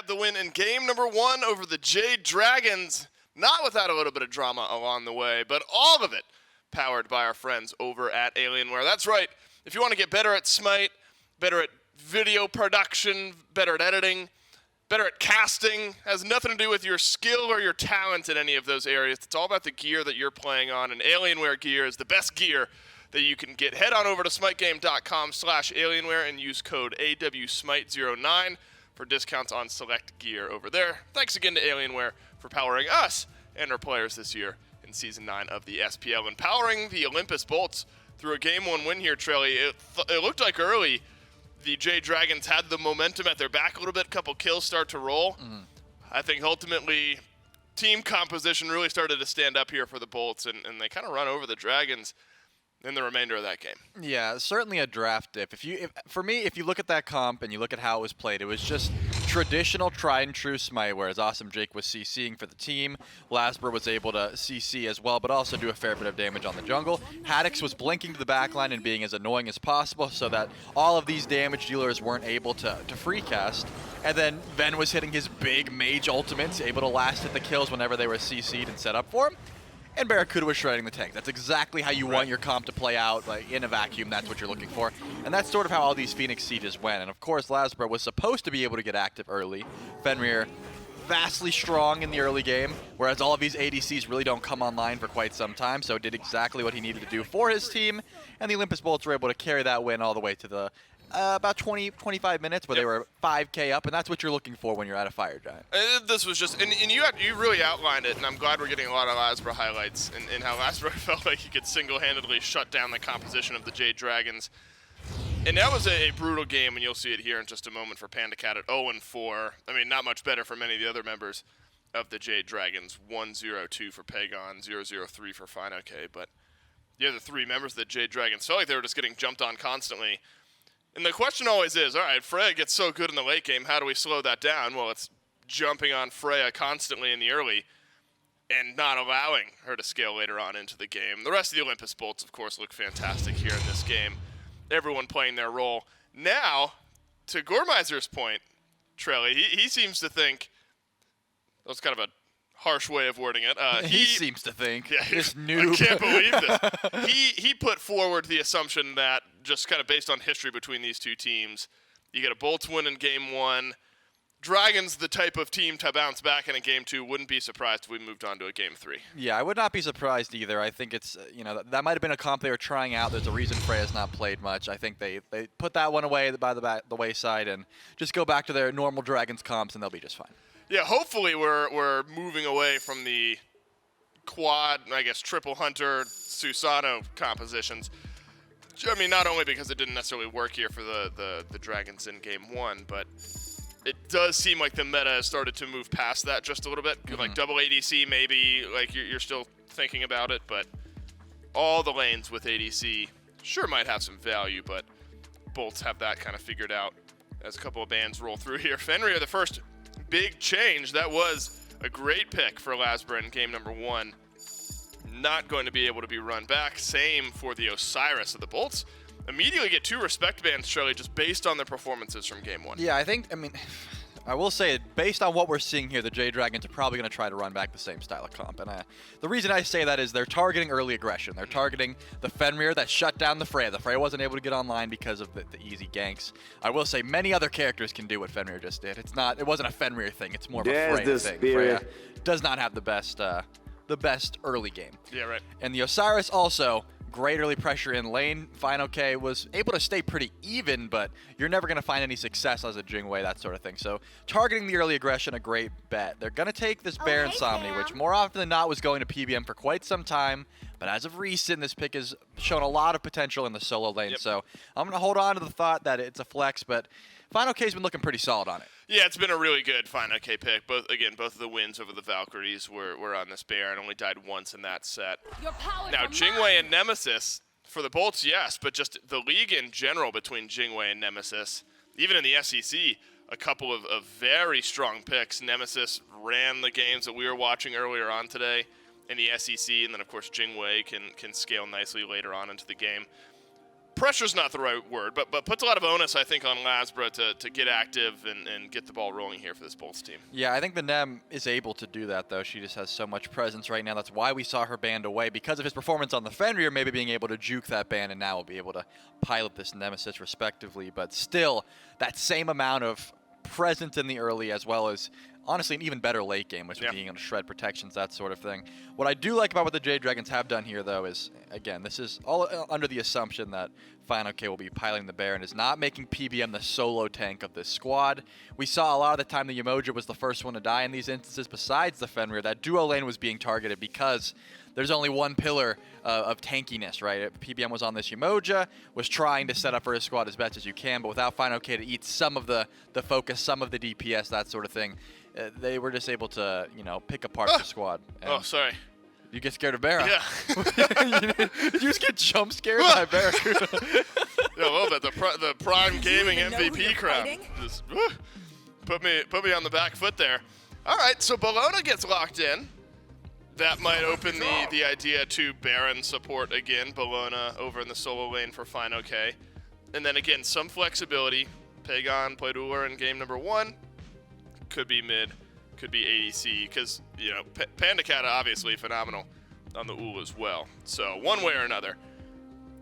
The win in game number 1 over the Jade Dragons, not without a little bit of drama along the way, but all of it powered by our friends over at Alienware. That's right, if you want to get better at Smite, better at video production, better at editing, better at casting, has nothing to do with your skill or your talent in any of those areas. It's all about the gear that you're playing on, and Alienware gear is the best gear that you can get. Head on over to smitegame.com/Alienware and use code AWSmite09 for discounts on select gear over there. Thanks again to Alienware for powering us and our players this year in Season 9 of the SPL and powering the Olympus Bolts through a Game 1 win here, Trelly. It looked like early the Jade Dragons had the momentum at their back a little bit, couple kills start to roll. I think ultimately team composition really started to stand up here for the Bolts, and they kind of run over the Dragons in the remainder of that game. Yeah, certainly a draft dip. For me, if you look at that comp and you look at how it was played, it was just traditional tried and true Smite, whereas Awesome Jake was CCing for the team. Lasper was able to CC as well, but also do a fair bit of damage on the jungle. Haddocks was blinking to the backline and being as annoying as possible so that all of these damage dealers weren't able to free cast. And then Ven was hitting his big mage ultimates, able to last hit the kills whenever they were CC'd and set up for him. And Barracuda was shredding the tank. That's exactly how you want your comp to play out, like in a vacuum. That's what you're looking for. And that's sort of how all these Phoenix Sieges went. And of course, Lasper was supposed to be able to get active early. Fenrir, vastly strong in the early game, whereas all of these ADCs really don't come online for quite some time, so did exactly what he needed to do for his team. And the Olympus Bolts were able to carry that win all the way to the About 20, 25 minutes where they were 5K up, and that's what you're looking for when you're at a Fire Giant. This was just, and you really outlined it, and I'm glad we're getting a lot of Lasbra highlights and how Lasbra felt like he could single-handedly shut down the composition of the Jade Dragons. And that was a brutal game, and you'll see it here in just a moment for Panda Cat at 0-4. I mean, not much better for many of the other members of the Jade Dragons. 1-0-2 for Pagon, 0-0-3 for FineOK, but the other three members of the Jade Dragons felt like they were just getting jumped on constantly. And the question always is, all right, Freya gets so good in the late game, how do we slow that down? Well, it's jumping on Freya constantly in the early and not allowing her to scale later on into the game. The rest of the Olympus bolts, of course, look fantastic here in this game. Everyone playing their role. Now, to Gormizer's point, Trelly, he seems to think, that was kind of a harsh way of wording it. He seems to think. Yeah, this noob. I can't believe this. He put forward the assumption that, just kind of based on history between these two teams, you get a Bolts win in Game 1. Dragons, the type of team to bounce back in a Game 2. Wouldn't be surprised if we moved on to a Game 3. Yeah, I would not be surprised either. I think it's, that might have been a comp they were trying out. There's a reason Freya's not played much. I think they put that one away by the wayside and just go back to their normal Dragons comps, and they'll be just fine. Yeah, hopefully we're moving away from the quad, I guess, triple hunter Susano compositions. I mean, not only because it didn't necessarily work here for the Dragons in Game 1, but it does seem like the meta has started to move past that just a little bit. Mm-hmm. Like double ADC, maybe, like you're still thinking about it, but all the lanes with ADC sure might have some value, but Bolts have that kind of figured out as a couple of bans roll through here. Fenrir, the first big change. That was a great pick for Lasbra in game number 1. Not going to be able to be run back. Same for the Osiris of the Bolts. Immediately get 2 respect bans, Shirley, just based on their performances from game 1. Yeah, I will say, based on what we're seeing here, the Jade Dragons are probably going to try to run back the same style of comp. And the reason I say that is they're targeting early aggression. They're targeting the Fenrir that shut down the Freya. The Freya wasn't able to get online because of the easy ganks. I will say many other characters can do what Fenrir just did. It wasn't a Fenrir thing. It's more of a Freya thing. Freya does not have the best early game. Yeah, right. And the Osiris also, great early pressure in lane. FineOK was able to stay pretty even, but you're never going to find any success as a Jingwei, that sort of thing. So targeting the early aggression, a great bet. They're going to take this Baron Somni, which more often than not was going to PBM for quite some time. But as of recent, this pick has shown a lot of potential in the solo lane. Yep. So I'm going to hold on to the thought that it's a flex, but FineOK's been looking pretty solid on it. Yeah, it's been a really good FineOK pick. Both of the wins over the Valkyries were on this Baron. Only died once in that set. Now, Jingwei and Nemesis, for the Bolts, yes, but just the league in general between Jingwei and Nemesis, even in the SEC, a couple of very strong picks. Nemesis ran the games that we were watching earlier on today in the SEC, and then, of course, Jingwei can scale nicely later on into the game. Pressure's not the right word, but puts a lot of onus, I think, on Lasbra to get active and get the ball rolling here for this Bolts team. Yeah, I think the Nem is able to do that, though. She just has so much presence right now. That's why we saw her banned away. Because of his performance on the Fenrir, maybe being able to juke that ban, and now will be able to pilot this Nemesis respectively. But still, that same amount of presence in the early, as well as, honestly, an even better late game, which would being able to shred protections, that sort of thing. What I do like about what the Jade Dragons have done here, though, is, again, this is all under the assumption that FineOK will be piloting the Baron, is not making PBM the solo tank of this squad. We saw a lot of the time the Yemoja was the first one to die in these instances, besides the Fenrir. That duo lane was being targeted because there's only one pillar of tankiness, right? PBM was on this Yemoja, was trying to set up for his squad as best as you can, but without FineOK to eat some of the focus, some of the DPS, that sort of thing, they were just able to, pick apart the squad. And sorry. You get scared of Barra. Yeah. You just get jump scared by Barra. Yeah, a little bit. The Prime Gaming MVP crowd. Just put me on the back foot there. All right, so Bologna gets locked in. That might open the idea to Baron support again. Bologna over in the solo lane for FineOK. And then again, some flexibility. Pagon played Uller in game number 1. Could be mid, could be ADC, because, Panda Cat obviously phenomenal on the Ull as well. So one way or another,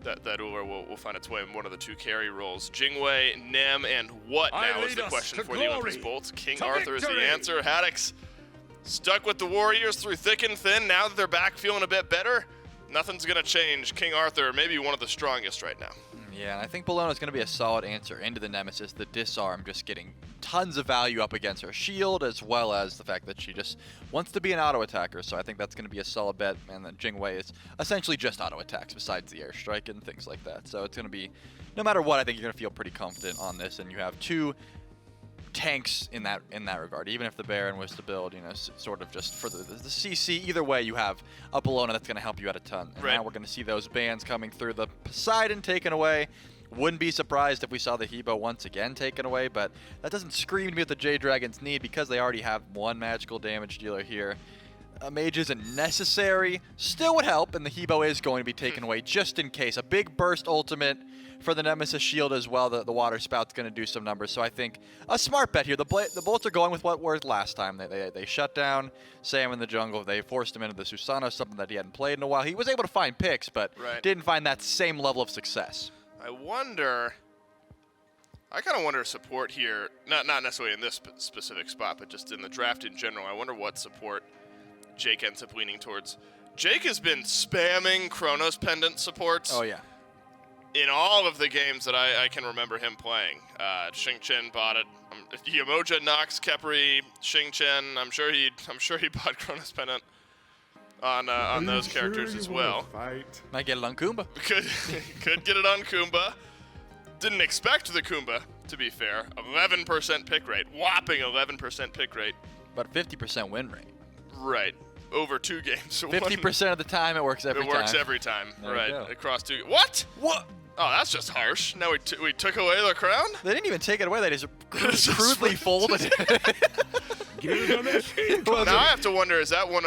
that Uller will find its way in one of the 2 carry roles. Jingwei, Nem, and what now is the question for the Olympus Bolts. King Arthur is the answer. Haddocks stuck with the Warriors through thick and thin. Now that they're back feeling a bit better, nothing's going to change. King Arthur, maybe one of the strongest right now. Yeah, and I think Bologna's going to be a solid answer into the Nemesis, the disarm, just getting tons of value up against her shield, as well as the fact that she just wants to be an auto attacker. So I think that's going to be a solid bet, and then Jingwei is essentially just auto attacks besides the airstrike and things like that. So it's going to be, no matter what, I think you're going to feel pretty confident on this, and you have two tanks in that regard. Even if the Baron was to build, sort of just for the CC, either way you have a Bologna that's going to help you out a ton. And now we're going to see those bans coming through. The Poseidon taken away. Wouldn't be surprised if we saw the Hebo once again taken away, but that doesn't scream to me what the Jade Dragons need because they already have one magical damage dealer here. A mage isn't necessary, still would help, and the Hebo is going to be taken away just in case. A big burst ultimate for the Nemesis shield as well. The water spout's going to do some numbers, so I think a smart bet here. The Bolts are going with what worked last time. They shut down Sam in the jungle. They forced him into the Susanoo, something that he hadn't played in a while. He was able to find picks, but didn't find that same level of success. I kind of wonder support here, not necessarily in this specific spot, but just in the draft in general. I wonder what support Jake ends up leaning towards. Jake has been spamming Chronos Pendant supports. Oh, yeah. In all of the games that I can remember him playing. Xingqian bought it. Yamoja, Nox, Khepri, Xingqian. I'm sure he bought Chronos Pendant on those characters as well. Might get it on Kumba. Could get it on Kumba. Didn't expect the Kumba, to be fair. 11% pick rate. Whopping 11% pick rate. But 50% win rate. Right. Over 2 games. 50% of the time, it works every time. It works every time. Right. Across 2. What? What? Oh, that's just harsh. Now we took away the crown? They didn't even take it away. They just crudely folded it. Now I have to wonder, was that one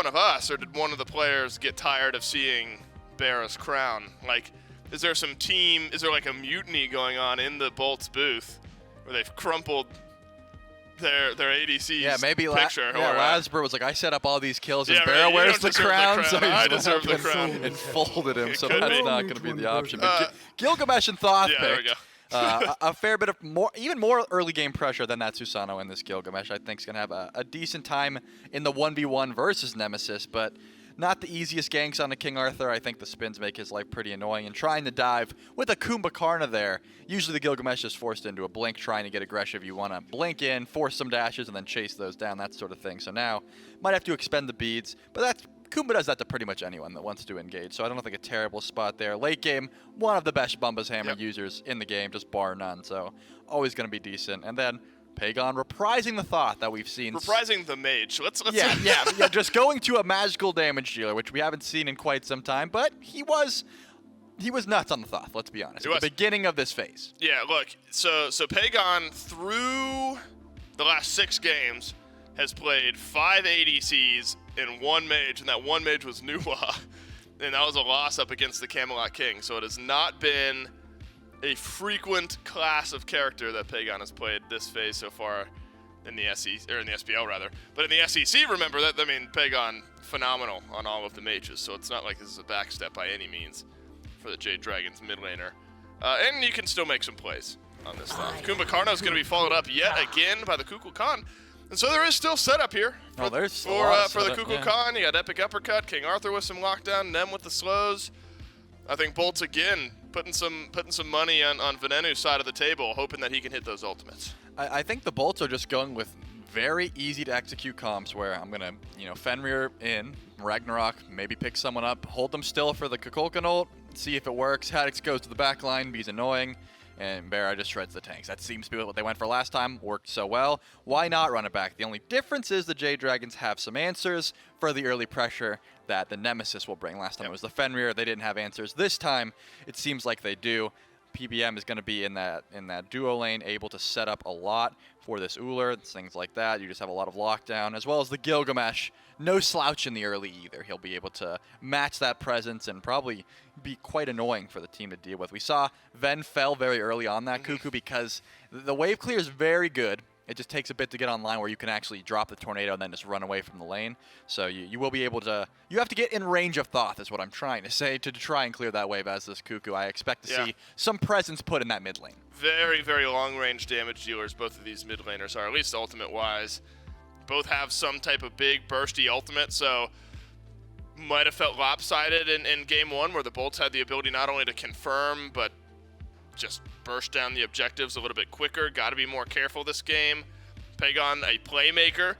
of us, or did one of the players get tired of seeing Bera's crown? Like, is there like a mutiny going on in the Bolts booth where they've crumpled their ADC's picture? Lasber was like, I set up all these kills, and Yeah, Bera right, wears the crown, so I he deserve the crown. and folded him, so that's be. not going to be the option. But Gilgamesh and Thoth there we picked. go. A fair bit of even more early game pressure than that Susanoo in this Gilgamesh. I think is going to have a decent time in the 1v1 versus Nemesis, but not the easiest ganks on a King Arthur. I think the spins make his life pretty annoying, and trying to dive with a Kumbhakarna there, usually the Gilgamesh is forced into a blink trying to get aggressive. You want to blink in, force some dashes, and then chase those down, that sort of thing. So now, might have to expend the beads, but Kumba does that to pretty much anyone that wants to engage, so I don't think a terrible spot there. Late game, one of the best Bumba's Hammer users in the game, just bar none, so always going to be decent. And then Pagon reprising the Thoth that we've seen. Reprising the mage. Let's yeah, just going to a magical damage dealer, which we haven't seen in quite some time, but he was nuts on the Thoth, let's be honest. At the beginning of this phase. Yeah, look, so Pagon through the last 6 games has played 5 ADCs and 1 mage, and that 1 mage was Nuwa, and that was a loss up against the Camelot King. So it has not been a frequent class of character that Pagon has played this phase so far in the SPL rather. But in the SEC, remember that, Pagon phenomenal on all of the mages, so it's not like this is a backstep by any means for the Jade Dragons mid laner. And you can still make some plays on this stuff. Kumbhakarna is going to be followed up yet again by the Kukulkan. And so there is still setup here for the Kukulkan. You got Epic Uppercut, King Arthur with some lockdown, Nem with the slows. I think Bolts again putting some money on Venenu's side of the table, hoping that he can hit those ultimates. I think the Bolts are just going with very easy to execute comps where I'm gonna, Fenrir in, Ragnarok, maybe pick someone up, hold them still for the Kukulkan ult, see if it works. Haddocks goes to the back line, he's annoying, and Bera just shreds the tanks. That seems to be what they went for last time, worked so well. Why not run it back? The only difference is the Jade Dragons have some answers for the early pressure that the Nemesis will bring. Last time it was the Fenrir, they didn't have answers. This time, it seems like they do. PBM is going to be in that duo lane, able to set up a lot for this Uller, things like that. You just have a lot of lockdown, as well as the Gilgamesh. No slouch in the early either. He'll be able to match that presence and probably be quite annoying for the team to deal with. We saw Ven fell very early on that Cuckoo because the wave clear is very good. It just takes a bit to get online where you can actually drop the tornado and then just run away from the lane. So you will be able to... You have to get in range of Thoth is what I'm trying to say to try and clear that wave as this Cuckoo. I expect to see some presence put in that mid lane. Very, very long-range damage dealers, both of these mid laners are, at least ultimate-wise. Both have some type of big, bursty ultimate, so might have felt lopsided in Game 1 where the Bolts had the ability not only to confirm, but just burst down the objectives a little bit quicker. Got to be more careful this game. Pagon, a playmaker,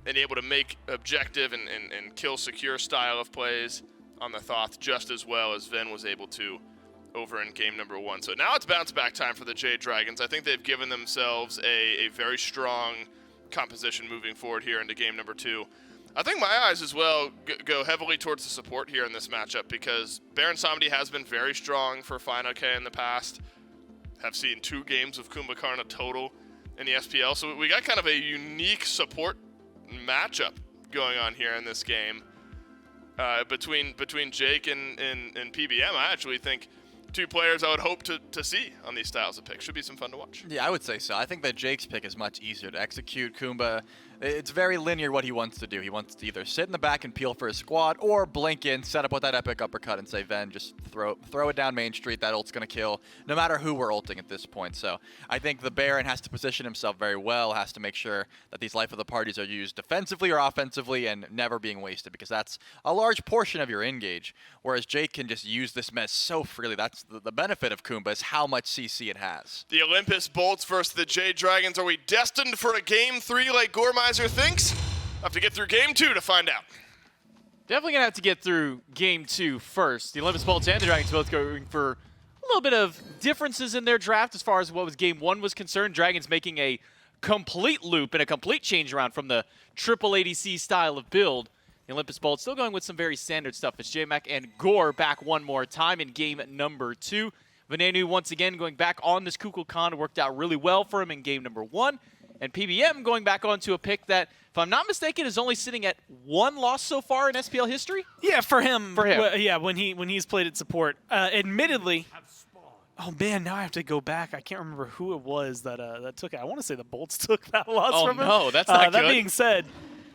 and able to make objective and kill secure style of plays on the Thoth just as well as Ven was able to over in game number 1. So now it's bounce back time for the Jade Dragons. I think they've given themselves a very strong composition moving forward here into game number 2. I think my eyes as well go heavily towards the support here in this matchup because Baron Samedi has been very strong for FineOK in the past. Have seen 2 games of Kumbhakarna total in the SPL. So we got kind of a unique support matchup going on here in this game between Jake and PBM. I actually think 2 players I would hope to see on these styles of picks. Should be some fun to watch. Yeah, I would say so. I think that Jake's pick is much easier to execute. Kumba, it's very linear what he wants to do. He wants to either sit in the back and peel for his squad or blink in, set up with that epic uppercut and say, Ven, just throw it down Main Street. That ult's going to kill no matter who we're ulting at this point. So I think the Baron has to position himself very well, has to make sure that these life of the parties are used defensively or offensively and never being wasted because that's a large portion of your engage. Whereas Jake can just use this mess so freely. That's the benefit of Kumba is how much CC it has. The Olympus Bolts versus the Jade Dragons. Are we destined for a game 3 like Gormizer thinks? I'll have to get through game 2 to find out. Definitely going to have to get through game 2 first. The Olympus Bolts and the Dragons both going for a little bit of differences in their draft as far as what was game 1 was concerned. Dragons making a complete loop and a complete change around from the triple ADC style of build. The Olympus Bolts still going with some very standard stuff. It's J-Mac and Gore back one more time in game number 2. Venenu once again going back on this Kukulkan. Worked out really well for him in game number 1. And PBM going back onto a pick that, if I'm not mistaken, is only sitting at 1 loss so far in SPL history. Yeah, for him. Well, yeah, when he's played at support. Admittedly, oh man, now I have to go back. I can't remember who it was that took it. I want to say the Bolts took that loss from him. Oh no, that's not good. That being said,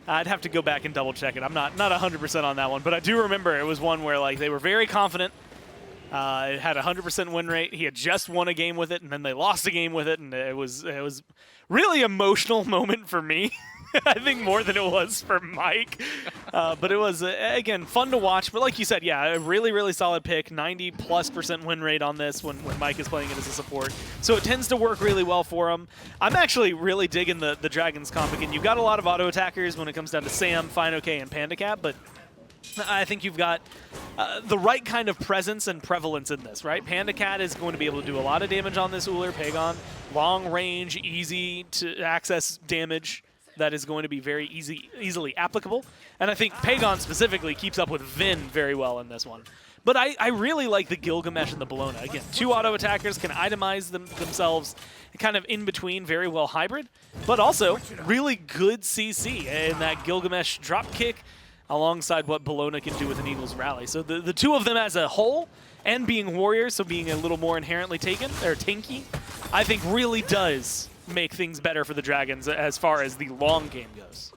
I'd have to go back and double check it. I'm not 100% on that one, but I do remember it was one where like they were very confident. It had a 100% win rate. He had just won a game with it, and then they lost a game with it, and it was really emotional moment for me. I think more than it was for Mike. But it was, again, fun to watch. But like you said, yeah, a really, really solid pick. 90+% win rate on this when Mike is playing it as a support. So it tends to work really well for him. I'm actually really digging the Dragons comp. Again, you've got a lot of auto attackers when it comes down to Sam, FineOK, and PandaCat, but I think you've got the right kind of presence and prevalence in this, right? PandaCat is going to be able to do a lot of damage on this Uller. Pagon, long range, easy to access damage that is going to be very easily applicable. And I think Pagon specifically keeps up with Vin very well in this one. But I really like the Gilgamesh and the Bologna. Again, 2 auto attackers can itemize themselves kind of in between, very well hybrid, but also really good CC. And that Gilgamesh drop kick alongside what Bologna can do with an Eagles rally. So the 2 of them as a whole, and being warriors, so being a little more inherently tanky, I think really does make things better for the Dragons as far as the long game goes.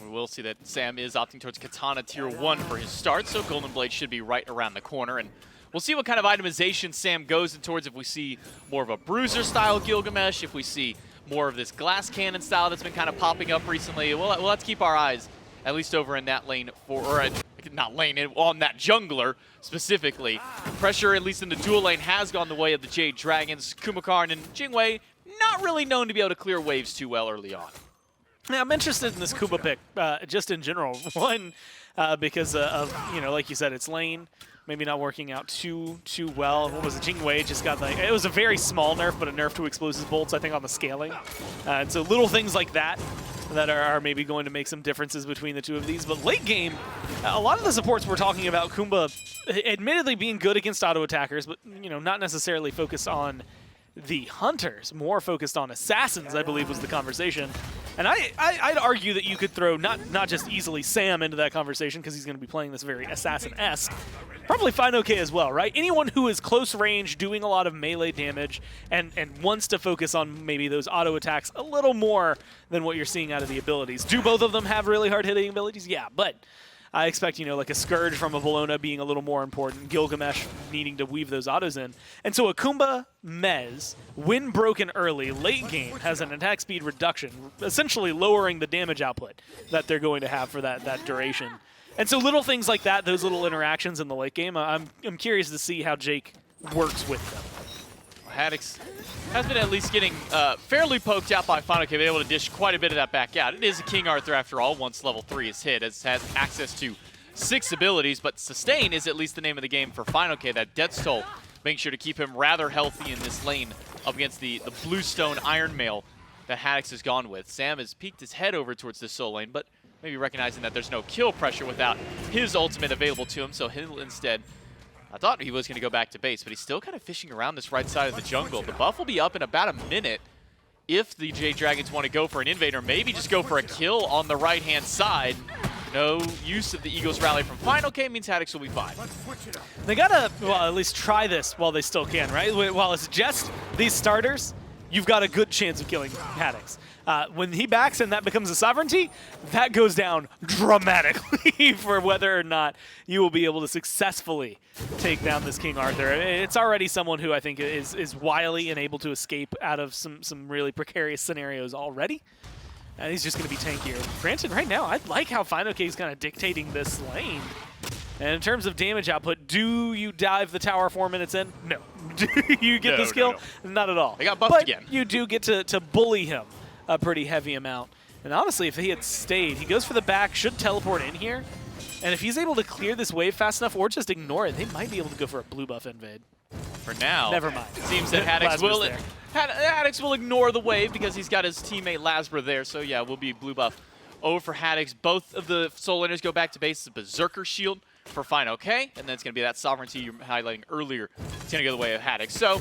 We will see that Sam is opting towards Katana Tier 1 for his start, so Golden Blade should be right around the corner. And we'll see what kind of itemization Sam goes in towards, if we see more of a Bruiser-style Gilgamesh, if we see more of this Glass Cannon style that's been kind of popping up recently. We'll have to keep our eyes at least over in that lane, on that jungler specifically. Pressure, at least in the dual lane, has gone the way of the Jade Dragons. Kumbhakarna and Jingwei, not really known to be able to clear waves too well early on. Yeah, I'm interested in this Kuba pick, just in general. One, because of, like you said, it's lane. Maybe not working out too well. What was it? Jingwei just got it was a very small nerf, but a nerf to explosive bolts, I think, on the scaling. And so little things like that are maybe going to make some differences between the 2 of these. But late game, a lot of the supports we're talking about, Kumba admittedly being good against auto attackers, but not necessarily focused on the hunters, more focused on assassins, I believe was the conversation. And I'd argue that you could throw not just easily Sam into that conversation, because he's going to be playing this very assassin-esque. Probably FineOK as well, right? Anyone who is close range, doing a lot of melee damage, and wants to focus on maybe those auto attacks a little more than what you're seeing out of the abilities. Do both of them have really hard-hitting abilities? Yeah, but I expect, like a Scourge from a Bologna being a little more important, Gilgamesh needing to weave those autos in. And so Akumba Mez, when broken early, late game, has an attack speed reduction, essentially lowering the damage output that they're going to have for that duration. And so little things like that, those little interactions in the late game, I'm curious to see how Jake works with them. Haddocks has been at least getting fairly poked out by Final K, been able to dish quite a bit of that back out. It is a King Arthur after all, once level 3 is hit, as has access to 6 abilities, but Sustain is at least the name of the game for Final K. That Death's Toll, making sure to keep him rather healthy in this lane up against the Bluestone Iron Mail that Haddocks has gone with. Sam has peeked his head over towards this Soul lane, but maybe recognizing that there's no kill pressure without his ultimate available to him, so he'll instead, I thought he was going to go back to base, but he's still kind of fishing around this right side of the jungle. The buff will be up in about a minute if the Jade Dragons want to go for an invader, maybe just go for a kill on the right-hand side. No use of the Eagles rally from Final K means Haddocks will be fine. They gotta, well, at least try this while they still can, right? While it's just these starters, you've got a good chance of killing Haddocks. When he backs and that becomes a sovereignty, that goes down dramatically for whether or not you will be able to successfully take down this King Arthur. It's already someone who I think is wily and able to escape out of some really precarious scenarios already. And he's just going to be tankier. Granted, right now, I like how Final K is kind of dictating this lane. And in terms of damage output, do you dive the tower 4 minutes in? No. Do you get this kill? No. Not at all. They got buffed but again. You do get to bully him a pretty heavy amount. And honestly, if he had stayed, he goes for the back, should teleport in here. And if he's able to clear this wave fast enough or just ignore it, they might be able to go for a blue buff invade. For now, never mind. It seems that Haddocks will ignore the wave because he's got his teammate Lasbra there. So yeah, will be blue buff over for Haddocks. Both of the Soul Laners go back to base. It's a Berserker Shield for Final K, and then it's going to be that Sovereignty you were highlighting earlier. It's going to go the way of Haddocks. So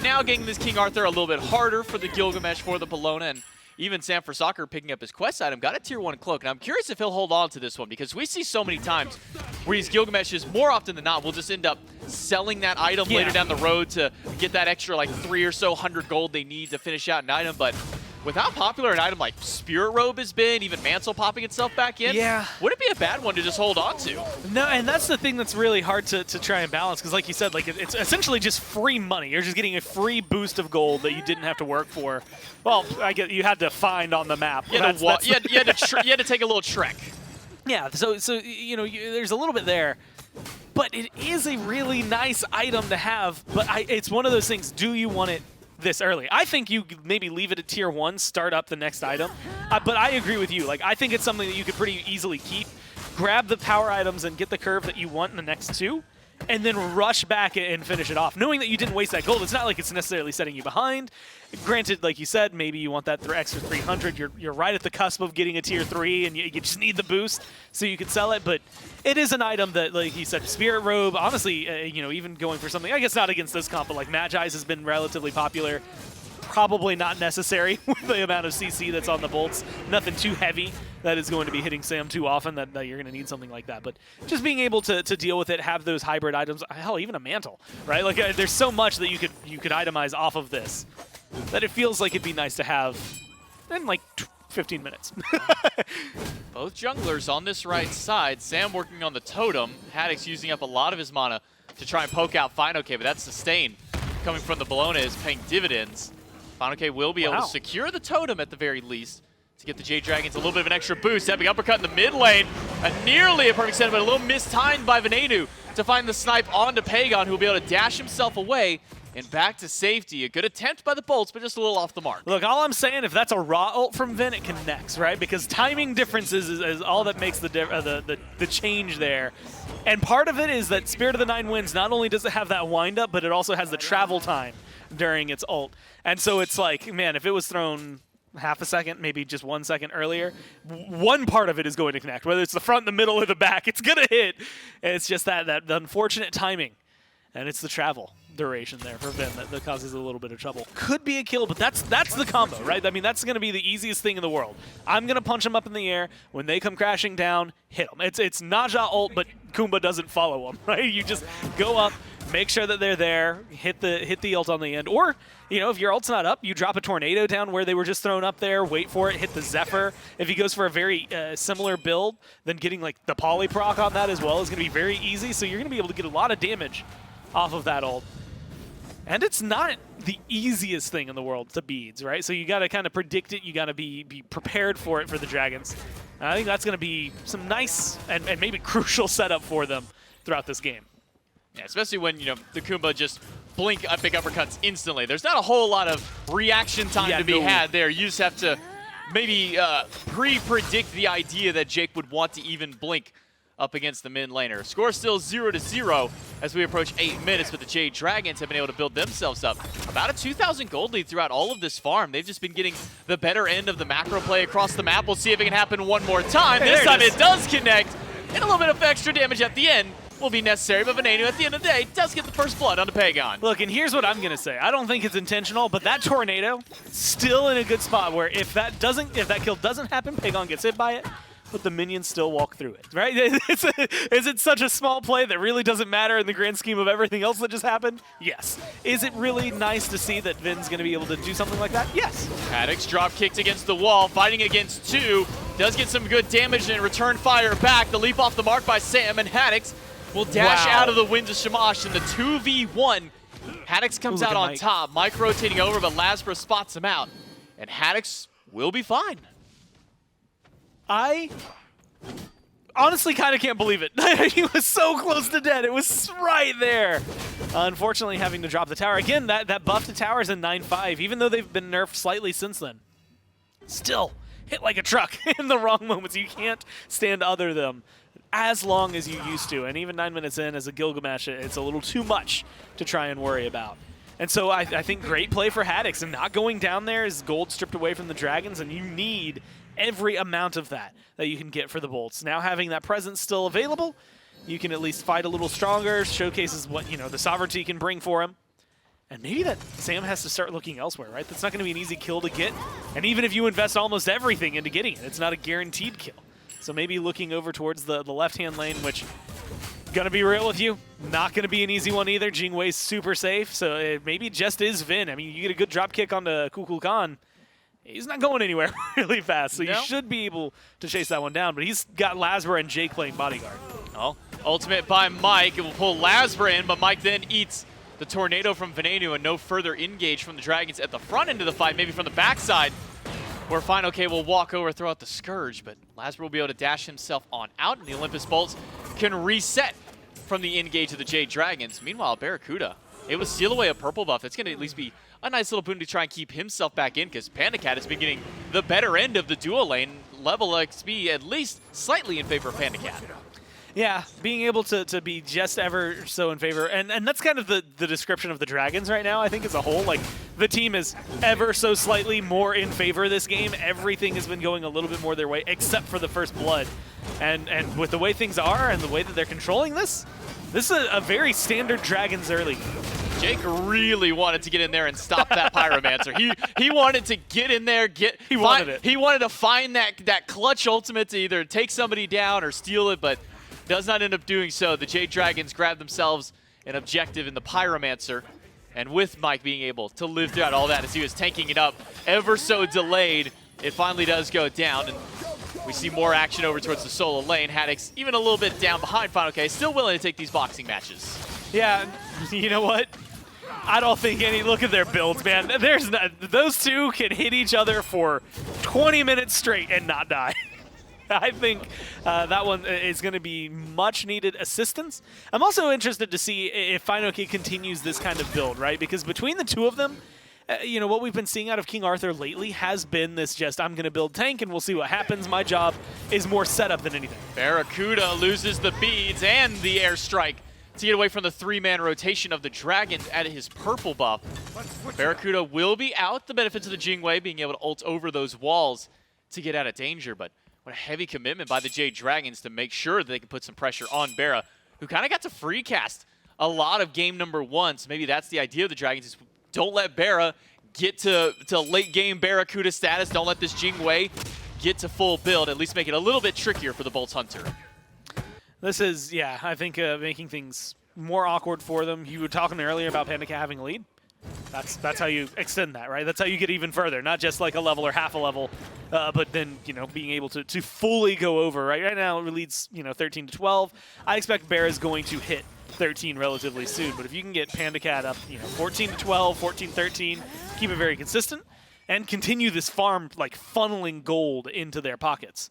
now getting this King Arthur a little bit harder for the Gilgamesh, for the Bellona, and even Sam for Soccer picking up his quest item, got a tier 1 cloak. And I'm curious if he'll hold on to this one, because we see so many times where these Gilgameshes, more often than not, will just end up selling that item later down the road to get that extra like 3 or so hundred gold they need to finish out an item. But with how popular an item like Spirit Robe has been, even Mantle popping itself back in, would it be a bad one to just hold on to? No, and that's the thing that's really hard to try and balance, because like you said, like it's essentially just free money. You're just getting a free boost of gold that you didn't have to work for. Well, I get you had to find on the map. You had to take a little trek. Yeah, so you know, there's a little bit there. But it is a really nice item to have, but it's one of those things, do you want it this early? I think you maybe leave it at tier 1, start up the next item. But I agree with you. Like, I think it's something that you could pretty easily keep, grab the power items and get the curve that you want in the next 2, and then rush back and finish it off, knowing that you didn't waste that gold. It's not like it's necessarily setting you behind. Granted, like you said, maybe you want that extra 300. You're right at the cusp of getting a tier 3, and you just need the boost so you can sell it. But it is an item that, like you said, Spirit Robe, honestly, you know, even going for something, I guess not against this comp, but like Magi's has been relatively popular. Probably not necessary with the amount of CC that's on the bolts. Nothing too heavy that is going to be hitting Sam too often that you're going to need something like that. But just being able to deal with it, have those hybrid items, hell, even a mantle, right? Like there's so much that you could itemize off of this that it feels like it'd be nice to have in like 15 minutes. Both junglers on this right side. Sam working on the totem. Haddocks using up a lot of his mana to try and poke out Final K, but that sustain coming from the Bellona is paying dividends. Final K will be able to secure the totem at the very least to get the Jade Dragons a little bit of an extra boost. Stepping uppercut in the mid lane. Nearly a perfect setup, but a little mistimed by Venenu to find the snipe onto Pagon, who will be able to dash himself away and back to safety. A good attempt by the bolts, but just a little off the mark. Look, all I'm saying, if that's a raw ult from Vin, it connects, right? Because timing differences is all that makes the change there. And part of it is that Spirit of the Nine Winds, not only does it have that wind up, but it also has the travel time during its ult. And so it's like, man, if it was thrown half a second, maybe just 1 second earlier, one part of it is going to connect. Whether it's the front, the middle, or the back, it's going to hit. And it's just that unfortunate timing. And it's the travel duration there for Vin that causes a little bit of trouble. Could be a kill, but that's the combo, right? I mean, that's going to be the easiest thing in the world. I'm going to punch them up in the air. When they come crashing down, hit them. It's Naja ult, but Kumba doesn't follow them, right? You just go up, make sure that they're there, hit the ult on the end. Or, you know, if your ult's not up, you drop a tornado down where they were just thrown up there, wait for it, hit the Zephyr. If he goes for a very similar build, then getting like the poly proc on that as well is going to be very easy. So you're going to be able to get a lot of damage off of that ult. And it's not the easiest thing in the world to beads, right? So you got to kind of predict it. You got to be prepared for it for the Dragons. And I think that's going to be some nice and maybe crucial setup for them throughout this game. Yeah, especially when, you know, the Kumba just blink big uppercuts instantly. There's not a whole lot of reaction time to be had there. You just have to maybe pre-predict the idea that Jake would want to even blink up against the mid laner. Score still 0-0 as we approach 8 minutes, but the Jade Dragons have been able to build themselves up about a 2,000 gold lead throughout all of this farm. They've just been getting the better end of the macro play across the map. We'll see if it can happen one more time. This time it does connect, and a little bit of extra damage at the end will be necessary, but Veneno at the end of the day does get the first blood on the Pagon. Look, and here's what I'm going to say. I don't think it's intentional, but that tornado still in a good spot where if that kill doesn't happen, Pagon gets hit by it, but the minions still walk through it, right? Is it such a small play that really doesn't matter in the grand scheme of everything else that just happened? Yes. Is it really nice to see that Vin's going to be able to do something like that? Yes. Haddocks drop kicked against the wall, fighting against 2. Does get some good damage and return fire back. The leap off the mark by Sam, and Haddocks will dash out of the wind to Shamash in the 2v1. Haddocks comes out on top. Mike rotating over, but Lasbra spots him out. And Haddocks will be fine. I honestly kind of can't believe it. He was so close to dead. It was right there. Unfortunately, having to drop the tower. Again, that buff to tower is a 9-5, even though they've been nerfed slightly since then. Still hit like a truck in the wrong moments. You can't stand other them as long as you used to. And even 9 minutes in as a Gilgamesh, it's a little too much to try and worry about. And so I think great play for Haddocks, and not going down there is gold stripped away from the Dragons, and you need every amount of that you can get for the Bolts. Now having that presence still available, you can at least fight a little stronger, showcases what, you know, the sovereignty can bring for him. And maybe that Sam has to start looking elsewhere, right? That's not going to be an easy kill to get. And even if you invest almost everything into getting it, it's not a guaranteed kill. So maybe looking over towards the left-hand lane, which, gonna be real with you, not gonna be an easy one either. Jingwei's super safe, so it maybe just is Vin. I mean, you get a good drop kick onto Kukulkan. He's not going anywhere really fast, so you should be able to chase that one down. But he's got Lasbra and Jake playing bodyguard. Oh, ultimate by Mike. It will pull Lasbra in, but Mike then eats the tornado from Veneno, and no further engage from the Dragons at the front end of the fight, maybe from the backside, where Final K will walk over, throw out the Scourge, but Lasbra will be able to dash himself on out, and the Olympus Bolts can reset from the engage of the Jade Dragons. Meanwhile, Barracuda able to steal away a purple buff. That's going to at least be a nice little boon to try and keep himself back in, because Panda Cat has been getting the better end of the duo lane. Level XP at least slightly in favor of Panda Cat. Yeah, being able to be just ever so in favor. And that's kind of the description of the Dragons right now, I think, as a whole. Like, the team is ever so slightly more in favor of this game. Everything has been going a little bit more their way, except for the first blood. And with the way things are and the way that they're controlling this is a very standard Dragons early. Jake really wanted to get in there and stop that Pyromancer. He wanted to get in there, He wanted to find that clutch ultimate to either take somebody down or steal it, but does not end up doing so. The Jade Dragons grab themselves an objective in the Pyromancer, and with Mike being able to live throughout all that as he was tanking it up, ever so delayed, it finally does go down, and we see more action over towards the solo lane. Haddocks even a little bit down behind Final K, still willing to take these boxing matches. Yeah, you know what? I don't think look at their builds, man. Those two can hit each other for 20 minutes straight and not die. I think that one is going to be much needed assistance. I'm also interested to see if Final K continues this kind of build, right? Because between the two of them, you know, what we've been seeing out of King Arthur lately has been this just, I'm going to build tank and we'll see what happens. My job is more setup than anything. Barracuda loses the beads and the airstrike to get away from the 3-man rotation of the Dragons at his purple buff. Barracuda will be out. The benefits of the Jingwei being able to ult over those walls to get out of danger, but what a heavy commitment by the Jade Dragons to make sure that they can put some pressure on Barra, who kind of got to free cast a lot of game number 1. So maybe that's the idea of the Dragons, is don't let Barra get to late game Barracuda status. Don't let this Jingwei get to full build. At least make it a little bit trickier for the Bolts Hunter. This is, yeah, I think making things more awkward for them. You were talking earlier about Panda Cat having a lead. That's how you extend that, right? That's how you get even further, not just like a level or half a level, but then, you know, being able to fully go over, right? Right now it leads, you know, 13-12. I expect Bear is going to hit 13 relatively soon, but if you can get Panda Cat up, you know, 14-12, 14-13, keep it very consistent, and continue this farm like funneling gold into their pockets,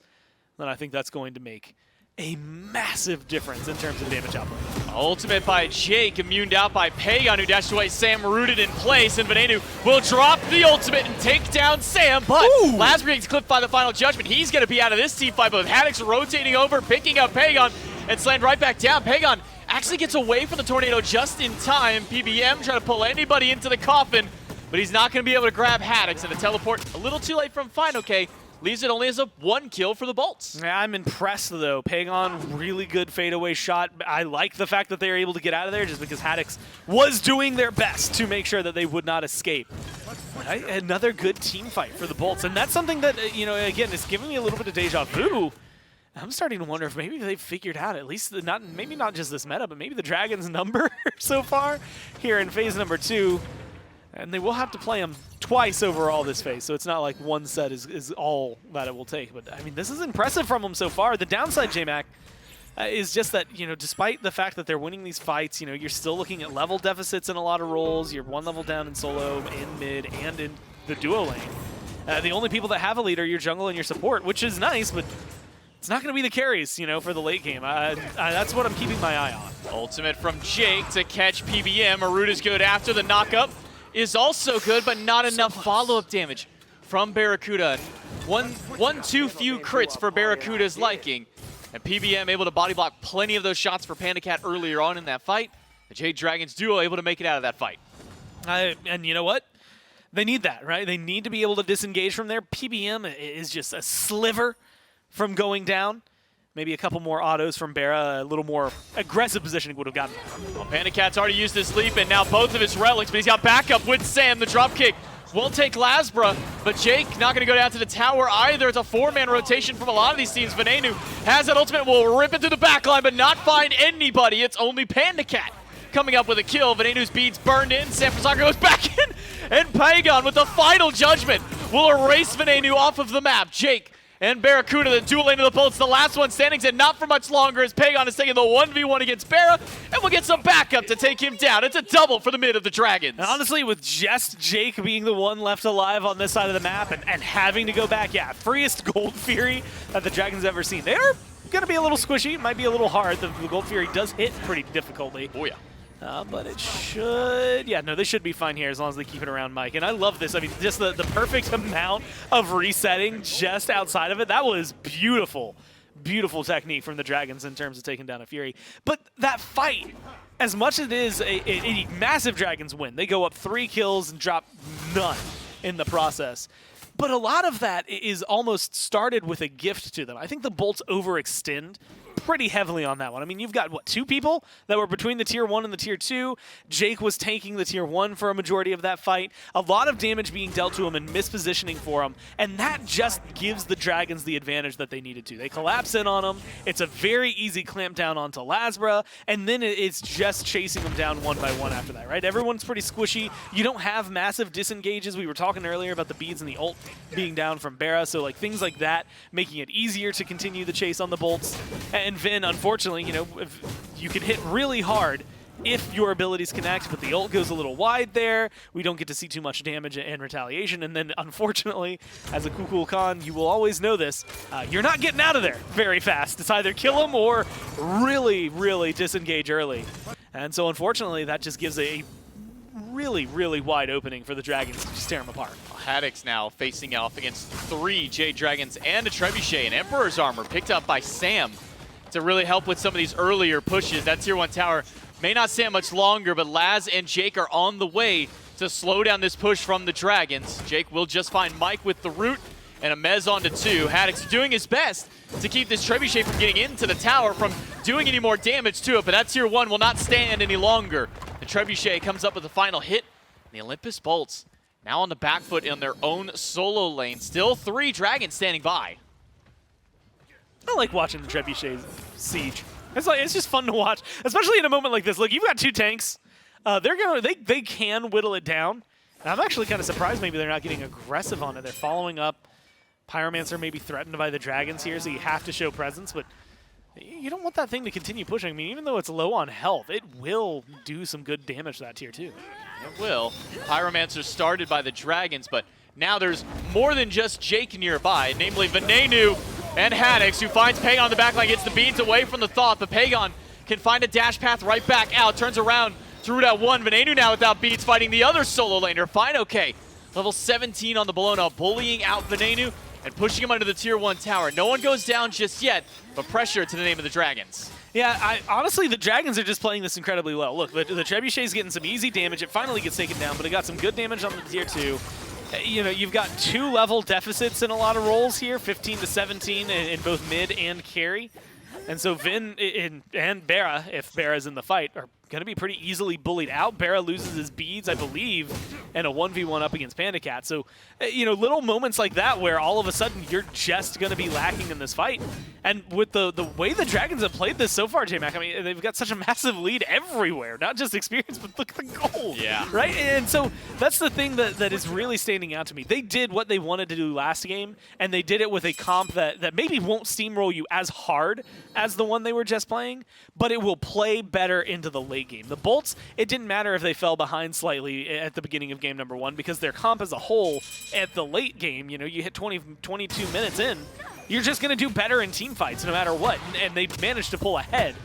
then I think that's going to make a massive difference in terms of damage output. Ultimate by Jake, immuned out by Pagan, who dashed away. Sam rooted in place, and Venenu will drop the ultimate and take down Sam, but Lazarus gets clipped by the final judgment. He's going to be out of this team fight, but with Haddocks rotating over, picking up Pagan, and slammed right back down. Pagan actually gets away from the tornado just in time. PBM trying to pull anybody into the coffin, but he's not going to be able to grab Haddocks, and the teleport a little too late from Final K. Leaves it only as a 1 kill for the Bolts. Yeah, I'm impressed, though. Pagan, really good fadeaway shot. I like the fact that they were able to get out of there just because Haddocks was doing their best to make sure that they would not escape. Right? Another good team fight for the Bolts, and that's something that, you know, again, is giving me a little bit of deja vu. I'm starting to wonder if maybe they've figured out at least maybe not just this meta, but maybe the Dragon's number so far here in phase number 2. And they will have to play them twice overall this phase, so it's not like one set is all that it will take. But, I mean, this is impressive from them so far. The downside, J-Mac, is just that, you know, despite the fact that they're winning these fights, you know, you're still looking at level deficits in a lot of roles. You're 1 level down in solo, in mid, and in the duo lane. The only people that have a lead are your jungle and your support, which is nice, but it's not going to be the carries, you know, for the late game. That's what I'm keeping my eye on. Ultimate from Jake to catch PBM. Maruta's good after the knockup. Is also good, but not enough follow-up damage from Barracuda. One too few crits for Barracuda's liking. And PBM able to body block plenty of those shots for Panda Cat earlier on in that fight. The Jade Dragons duo able to make it out of that fight. And you know what? They need that, right? They need to be able to disengage from there. PBM is just a sliver from going down. Maybe a couple more autos from Barra, a little more aggressive positioning would have gotten. Well, Panda Cat's already used his leap, and now both of his relics, but he's got backup with Sam. The dropkick won't take Lasbra, but Jake not going to go down to the tower either. It's a 4-man rotation from a lot of these teams. Venenu has that ultimate, will rip it through the backline, but not find anybody. It's only Panda Cat coming up with a kill. Venenu's beads burned in. San Francisco goes back in, and Pagan with the final judgment will erase Venenu off of the map. Jake and Barracuda, the dual lane of the Bolts, the last one standing, said not for much longer as Pagan is taking the 1v1 against Barra, and we'll get some backup to take him down. It's a double for the mid of the Dragons. And honestly, with just Jake being the one left alive on this side of the map and having to go back, yeah, freest Gold Fury that the Dragons ever seen. They're going to be a little squishy. It might be a little hard. The Gold Fury does hit pretty difficultly. Oh, yeah. But it should, yeah, no, they should be fine here as long as they keep it around Mike. And I love this. I mean, just the perfect amount of resetting just outside of it. That was beautiful, beautiful technique from the Dragons in terms of taking down a Fury. But that fight, as much as it is a massive Dragons win, they go up 3 kills and drop none in the process. But a lot of that is almost started with a gift to them. I think the Bolts overextend pretty heavily on that one. I mean, you've got, what, 2 people that were between the tier 1 and the tier 2. Jake was taking the tier 1 for a majority of that fight. A lot of damage being dealt to him and mispositioning for him, and that just gives the Dragons the advantage that they needed to. They collapse in on him. It's a very easy clamp down onto Lasbra, and then it's just chasing them down one by one after that, right? Everyone's pretty squishy. You don't have massive disengages. We were talking earlier about the beads and the ult being down from Barra, so like things like that, making it easier to continue the chase on the Bolts. And Vin, unfortunately, you know, you can hit really hard if your abilities connect, but the ult goes a little wide there. We don't get to see too much damage and retaliation. And then, unfortunately, as a Kukul Khan, you will always know this, you're not getting out of there very fast. It's either kill him or really, really disengage early. And so, unfortunately, that just gives a really, really wide opening for the Dragons to just tear them apart. Haddocks now facing off against 3 Jade Dragons and a Trebuchet, and Emperor's Armor picked up by Sam to really help with some of these earlier pushes. That tier 1 tower may not stand much longer, but Laz and Jake are on the way to slow down this push from the Dragons. Jake will just find Mike with the root and a Mez onto 2. Haddocks doing his best to keep this Trebuchet from getting into the tower, from doing any more damage to it, but that tier 1 will not stand any longer. The Trebuchet comes up with the final hit. The Olympus Bolts now on the back foot in their own solo lane. Still 3 Dragons standing by. I like watching the Trebuchet siege. It's just fun to watch, especially in a moment like this. Look, you've got 2 tanks. They can whittle it down. And I'm actually kind of surprised maybe they're not getting aggressive on it. They're following up. Pyromancer may be threatened by the Dragons here, so you have to show presence, but you don't want that thing to continue pushing. I mean, even though it's low on health, it will do some good damage to that tier 2. It will. Pyromancer started by the Dragons, but now there's more than just Jake nearby, namely Venenu And Haddocks, who finds Pagon on the back line, gets the beads away from the Thoth, but Pagon can find a dash path right back out, turns around to root out one. Venenu now without beads fighting the other solo laner. Fine, okay. Level 17 on the Bologna, bullying out Venenu and pushing him under the tier 1 tower. No one goes down just yet, but pressure to the name of the Dragons. Yeah, honestly, the Dragons are just playing this incredibly well. Look, the Trebuchet's getting some easy damage. It finally gets taken down, but it got some good damage on the tier 2. You know, you've got 2 level deficits in a lot of roles here, 15 to 17 in both mid and carry. And so Vin and Bera, if Bera's in the fight, are going to be pretty easily bullied out. Bera loses his beads, I believe, and a 1v1 up against Panda Cat. So, you know, little moments like that where all of a sudden you're just going to be lacking in this fight. And with the way the Dragons have played this so far, J-Mac, I mean, they've got such a massive lead everywhere. Not just experience, but look at the gold. Yeah. Right? And so that's the thing that is really standing out to me. They did what they wanted to do last game, and they did it with a comp that maybe won't steamroll you as hard as the one they were just playing, but it will play better into the late game. The Bolts, it didn't matter if they fell behind slightly at the beginning of game number 1 because their comp as a whole at the late game, you know, you hit 22 minutes in, you're just going to do better in team fights no matter what. And they managed to pull ahead,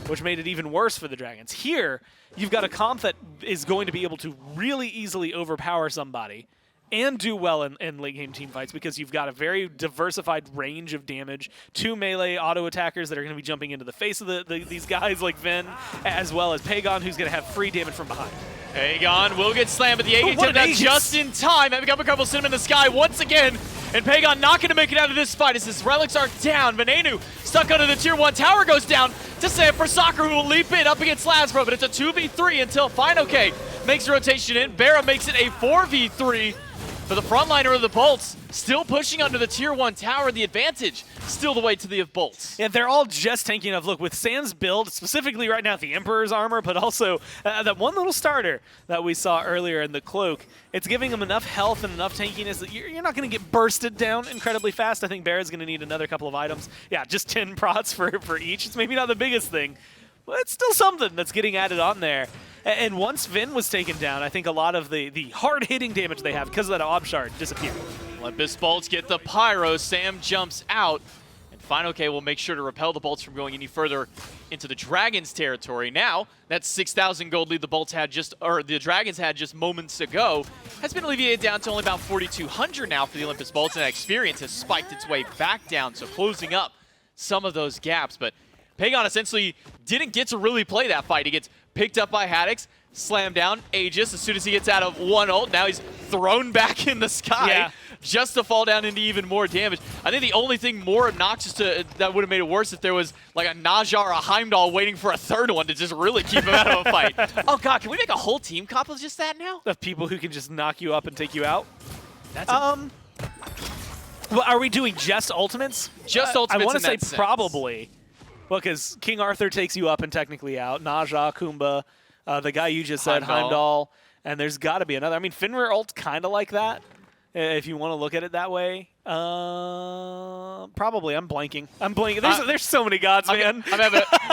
which made it even worse for the Dragons. Here, you've got a comp that is going to be able to really easily overpower somebody and do well in late game team fights because you've got a very diversified range of damage. 2 melee auto attackers that are going to be jumping into the face of these guys like Vin, as well as Pagon, who's going to have free damage from behind. Pagon will get slammed, but the A gets down just in time. Having a couple sent him in the sky once again. And Pagon not going to make it out of this fight as his relics are down. Venenu stuck under the tier 1 tower goes down to save for Soccer, who will leap in up against Lazbro, but it's a 2v3 until Fine-OK makes the rotation in. Bera makes it a 4v3 for the frontliner of the Bolts. Still pushing under the tier 1 tower, the advantage still the way to the Bolts. Yeah, they're all just tanking enough. Look, with Sam's build, specifically right now the Emperor's armor, but also that one little starter that we saw earlier in the cloak, it's giving him enough health and enough tankiness that you're not going to get bursted down incredibly fast. I think Bera's going to need another couple of items. Yeah, just 10 prots for each. It's maybe not the biggest thing, but it's still something that's getting added on there. And once Vin was taken down, I think a lot of the hard-hitting damage they have because of that Ob Shard disappeared. Olympus Bolts get the Pyro. Sam jumps out. And Fine-OK will make sure to repel the Bolts from going any further into the Dragons' territory. Now, that 6,000 gold lead the Dragons had just moments ago has been alleviated down to only about 4,200 now for the Olympus Bolts, and that experience has spiked its way back down, so closing up some of those gaps. But Pagon essentially didn't get to really play that fight. He gets picked up by Haddocks, slammed down, Aegis. As soon as he gets out of one ult, now he's thrown back in the sky just to fall down into even more damage. I think the only thing more obnoxious that would have made it worse if there was like a Naja or a Heimdall waiting for a third one to just really keep him out of a fight. Oh god, can we make a whole team comp of just that now? Of people who can just knock you up and take you out? That's well, are we doing just ultimates? Just ultimates. I want to say sense. Probably. Well, because King Arthur takes you up and technically out. Naja, Kumba, the guy you just said, Heimdall, and there's got to be another. I mean, Finrear ult's kind of like that, if you want to look at it that way. Probably. I'm blanking. There's so many gods, man.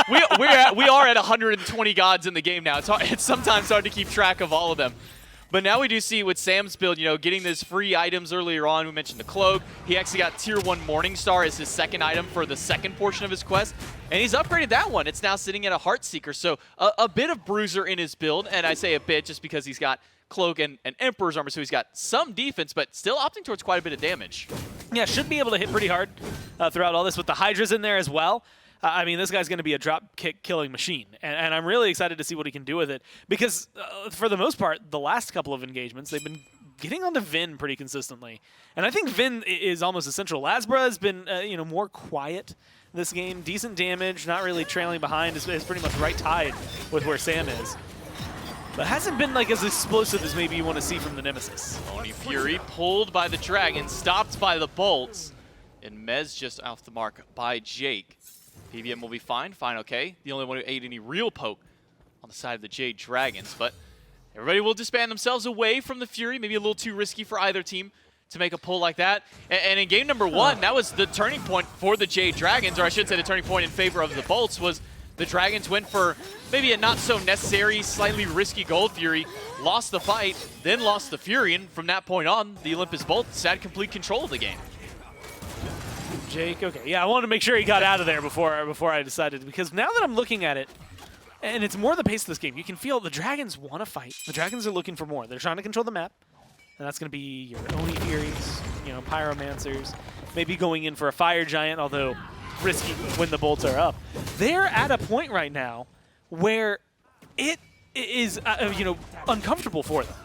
We are at 120 gods in the game now. It's sometimes hard to keep track of all of them. But now we do see with Sam's build, you know, getting those free items earlier on. We mentioned the cloak. He actually got tier 1 Morningstar as his second item for the second portion of his quest. And he's upgraded that one. It's now sitting at a Heartseeker. So a bit of Bruiser in his build. And I say a bit just because he's got cloak and Emperor's armor. So he's got some defense, but still opting towards quite a bit of damage. Yeah, should be able to hit pretty hard throughout all this with the Hydras in there as well. I mean, this guy's going to be a drop kick killing machine, and I'm really excited to see what he can do with it because, for the most part, the last couple of engagements, they've been getting onto Vin pretty consistently. And I think Vin is almost essential. Lazbra has been, more quiet this game. Decent damage, not really trailing behind. Is pretty much right tied with where Sam is. But hasn't been like as explosive as maybe you want to see from the Nemesis. Oni Fury pulled by the Dragon, stopped by the Bolts, and Mez just off the mark by Jake. PBM will be fine, okay. The only one who ate any real poke on the side of the Jade Dragons, but everybody will disband themselves away from the Fury, maybe a little too risky for either team to make a pull like that. And in game number 1, that was the turning point for the Jade Dragons, or I should say the turning point in favor of the Bolts was the Dragons went for maybe a not so necessary, slightly risky Gold Fury, lost the fight, then lost the Fury, and from that point on, the Olympus Bolts had complete control of the game. Jake. Okay, yeah, I wanted to make sure he got out of there before I decided, because now that I'm looking at it, and it's more the pace of this game, you can feel the Dragons want to fight. The Dragons are looking for more. They're trying to control the map, and that's going to be your Oni Furies, Pyromancers, maybe going in for a Fire Giant, although risky when the bolts are up. They're at a point right now where it is, uncomfortable for them.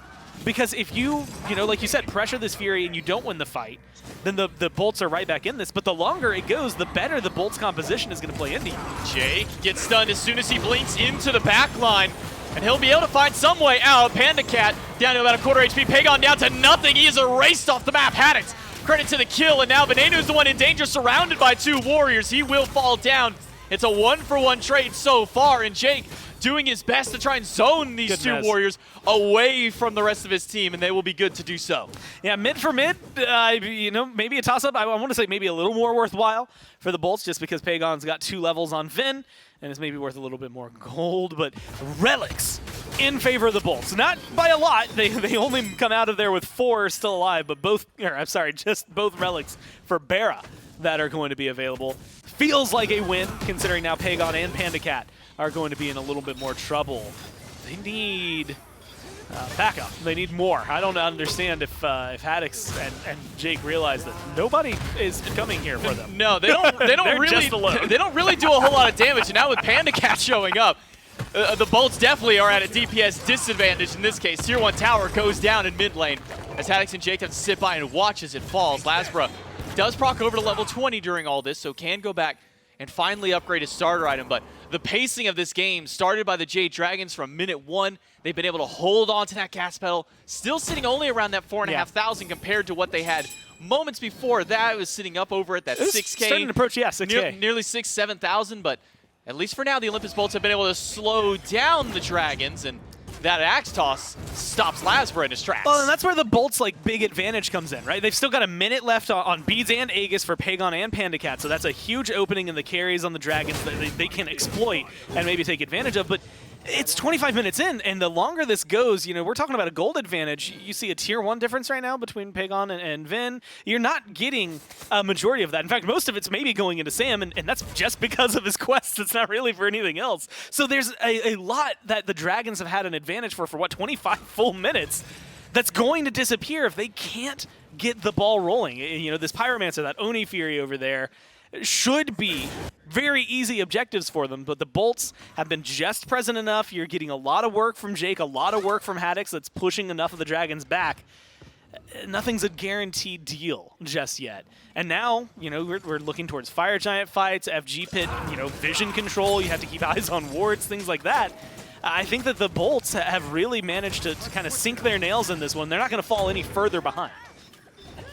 Because if you, like you said, pressure this Fury and you don't win the fight, then the bolts are right back in this. But the longer it goes, the better the bolts composition is going to play into you. Jake gets stunned as soon as he blinks into the back line, and he'll be able to find some way out. Panda Cat down to about a quarter HP. Pagon down to nothing. He is erased off the map. Haddocks, credit to the kill, and now Venenu's the one in danger, surrounded by 2 warriors. He will fall down. It's a 1-for-1 trade so far, and Jake doing his best to try and zone these 2 warriors away from the rest of his team, and they will be good to do so. Yeah, mid for mid, maybe a toss-up. I want to say maybe a little more worthwhile for the bolts, just because Pagon's got 2 levels on Vin, and it's maybe worth a little bit more gold, but relics in favor of the bolts. Not by a lot. They only come out of there with 4 still alive, but just both relics for Bera that are going to be available. Feels like a win, considering now Pagon and Panda Cat are going to be in a little bit more trouble. They need backup. They need more. I don't understand if Haddocks and Jake realize that nobody is coming here for them. No, they don't. They don't really. They don't really do a whole lot of damage. And now with Panda Cat showing up, the bolts definitely are at a DPS disadvantage in this case. Tier 1 tower goes down in mid lane as Haddocks and Jake have to sit by and watch as it falls. Lasbra does proc over to level 20 during all this, so can go back and finally upgrade his starter item. But the pacing of this game started by the Jade Dragons from minute 1. They've been able to hold on to that gas pedal, still sitting only around that 4,500 compared to what they had moments before that. It was sitting up over at that 6K. Starting to approach, 6K. Nearly 7,000, but at least for now, the Olympus Bolts have been able to slow down the Dragons, and that axe toss stops Lasbra in his tracks. Well, and that's where the Bolts' big advantage comes in, right? They've still got a minute left on Beads and Aegis for Pagon and Panda Cat, so that's a huge opening in the carries on the Dragons that they can exploit and maybe take advantage of. But it's 25 minutes in, and the longer this goes, we're talking about a gold advantage. You see a tier 1 difference right now between Pagon and Vin. You're not getting a majority of that. In fact, most of it's maybe going into Sam, and that's just because of his quests. It's not really for anything else. So there's a lot that the Dragons have had an advantage for 25 full minutes that's going to disappear if they can't get the ball rolling. This Pyromancer, that Oni Fury over there, should be very easy objectives for them, but the bolts have been just present enough. You're getting a lot of work from Jake, a lot of work from Haddocks that's pushing enough of the Dragons back. Nothing's a guaranteed deal just yet. And now, we're looking towards Fire Giant fights, FG Pit, vision control. You have to keep eyes on wards, things like that. I think that the bolts have really managed to kind of sink their nails in this one. They're not going to fall any further behind.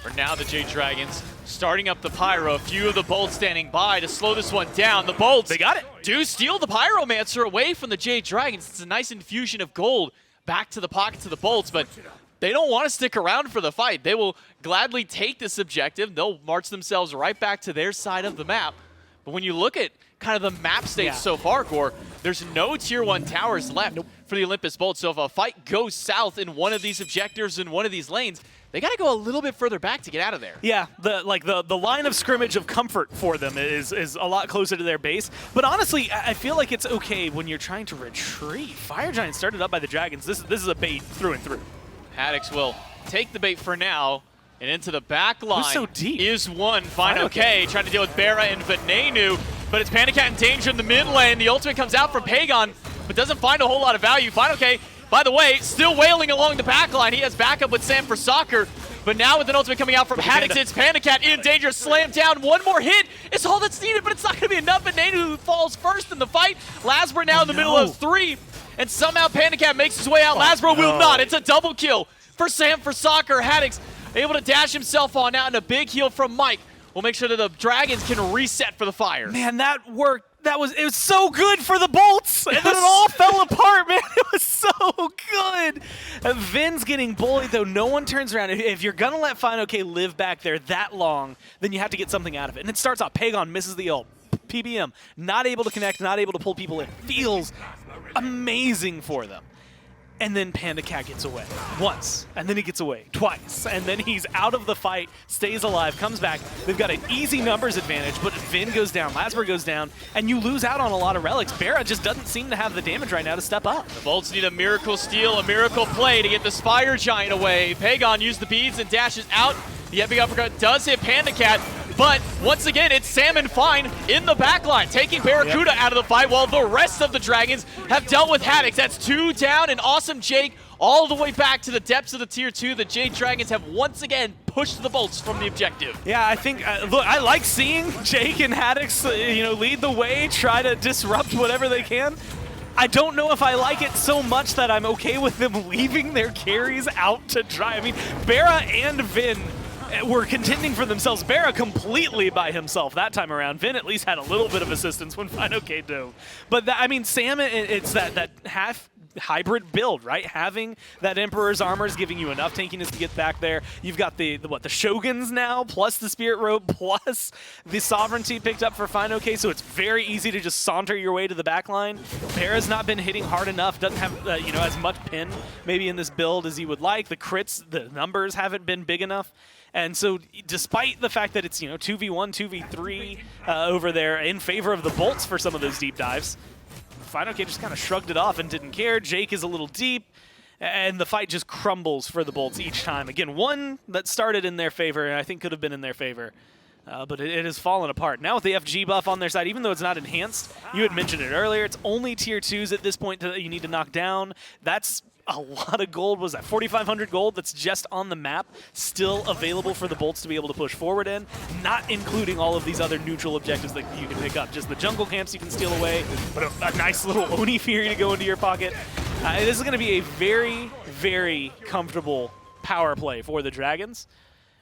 For now, the Jade Dragons starting up the Pyro. A few of the bolts standing by to slow this one down. The bolts, they got it. Do steal the Pyromancer away from the Jade Dragons. It's a nice infusion of gold back to the pockets of the bolts, but they don't want to stick around for the fight. They will gladly take this objective. They'll march themselves right back to their side of the map. But when you look at kind of the map stage so far, Gore, there's no tier 1 towers left for the Olympus Bolts. So if a fight goes south in one of these objectives in one of these lanes, they got to go a little bit further back to get out of there. Yeah, the line of scrimmage of comfort for them is a lot closer to their base. But honestly, I feel like it's okay when you're trying to retreat. Fire Giant started up by the Dragons. This is a bait through and through. Haddocks will take the bait for now. And into the back line so deep? Is one. Fine-OK trying to deal with Bera and Venenu, but it's Panda Cat in danger in the mid lane. The ultimate comes out from Pagon, but doesn't find a whole lot of value. Fine-OK, by the way, still wailing along the back line. He has backup with Sam for Soccer, but now with an ultimate coming out from Haddocks, it's Panda Cat in danger. Slammed down. One more hit is all that's needed, but it's not going to be enough. Venenu falls first in the fight. Lasbra now in the middle of 3, and somehow Panda Cat makes his way out. Lasbra will not. It's a double kill for Sam for Soccer. Haddocks able to dash himself on out, and a big heal from Mike will make sure that the Dragons can reset for the fire. Man, that worked. It was so good for the bolts, and then it all fell apart, man. It was so good. Vin's getting bullied, though. No one turns around. If you're going to let Fine-OK live back there that long, then you have to get something out of it. And it starts off, Pagon misses the ult. PBM, not able to connect, not able to pull people in. Feels amazing for them. And then Panda Cat gets away once, and then he gets away twice, and then he's out of the fight, stays alive, comes back. They've got an easy numbers advantage, but Vin goes down, Lasber goes down, and you lose out on a lot of relics. Barra just doesn't seem to have the damage right now to step up. The Bolts need a miracle steal, a miracle play to get the Spire Giant away. Pagon used the beads and dashes out. The epic uppercut does hit Panda Cat, but once again, it's Salmon Fine in the backline, taking Barracuda out of the fight while the rest of the Dragons have dealt with Haddocks. That's 2 down, and awesome Jake all the way back to the depths of the Tier 2. The Jade Dragons have once again pushed the Bolts from the objective. Yeah, I think, look, I like seeing Jake and Haddocks, lead the way, try to disrupt whatever they can. I don't know if I like it so much that I'm okay with them leaving their carries out to dry. I mean, Barra and Vin were contending for themselves. Barra completely by himself that time around. Vin at least had a little bit of assistance when Fino-K dove. But I mean, Sam, it's that half hybrid build, right? Having that Emperor's armor is giving you enough tankiness to get back there. You've got the Shoguns now, plus the Spirit Robe, plus the Sovereignty picked up for Fino-K, so it's very easy to just saunter your way to the back line. Barra's not been hitting hard enough, doesn't have as much pin maybe in this build as he would like. The crits, the numbers haven't been big enough. And so despite the fact that it's 2v1, 2v3 over there in favor of the Bolts for some of those deep dives, Fino-K just kind of shrugged it off and didn't care. Jake is a little deep, and the fight just crumbles for the Bolts each time. Again, one that started in their favor, and I think could have been in their favor, but it has fallen apart. Now with the FG buff on their side, even though it's not enhanced, you had mentioned it earlier, it's only Tier 2s at this point that you need to knock down. That's a lot of gold. Was that 4,500 gold that's just on the map, still available for the Bolts to be able to push forward in, not including all of these other neutral objectives that you can pick up. Just the jungle camps you can steal away, but a nice little Oni Fury to go into your pocket. This is going to be a very, very comfortable power play for the Dragons.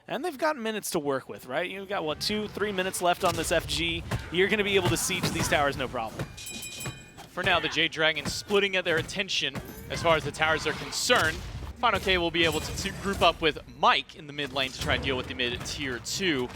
And they've got minutes to work with, right? You've got, 2-3 minutes left on this FG. You're going to be able to siege these towers no problem. For now, the Jade Dragons splitting at their attention as far as the towers are concerned. Fino-K will be able to group up with Mike in the mid lane to try and deal with the mid-Tier 2.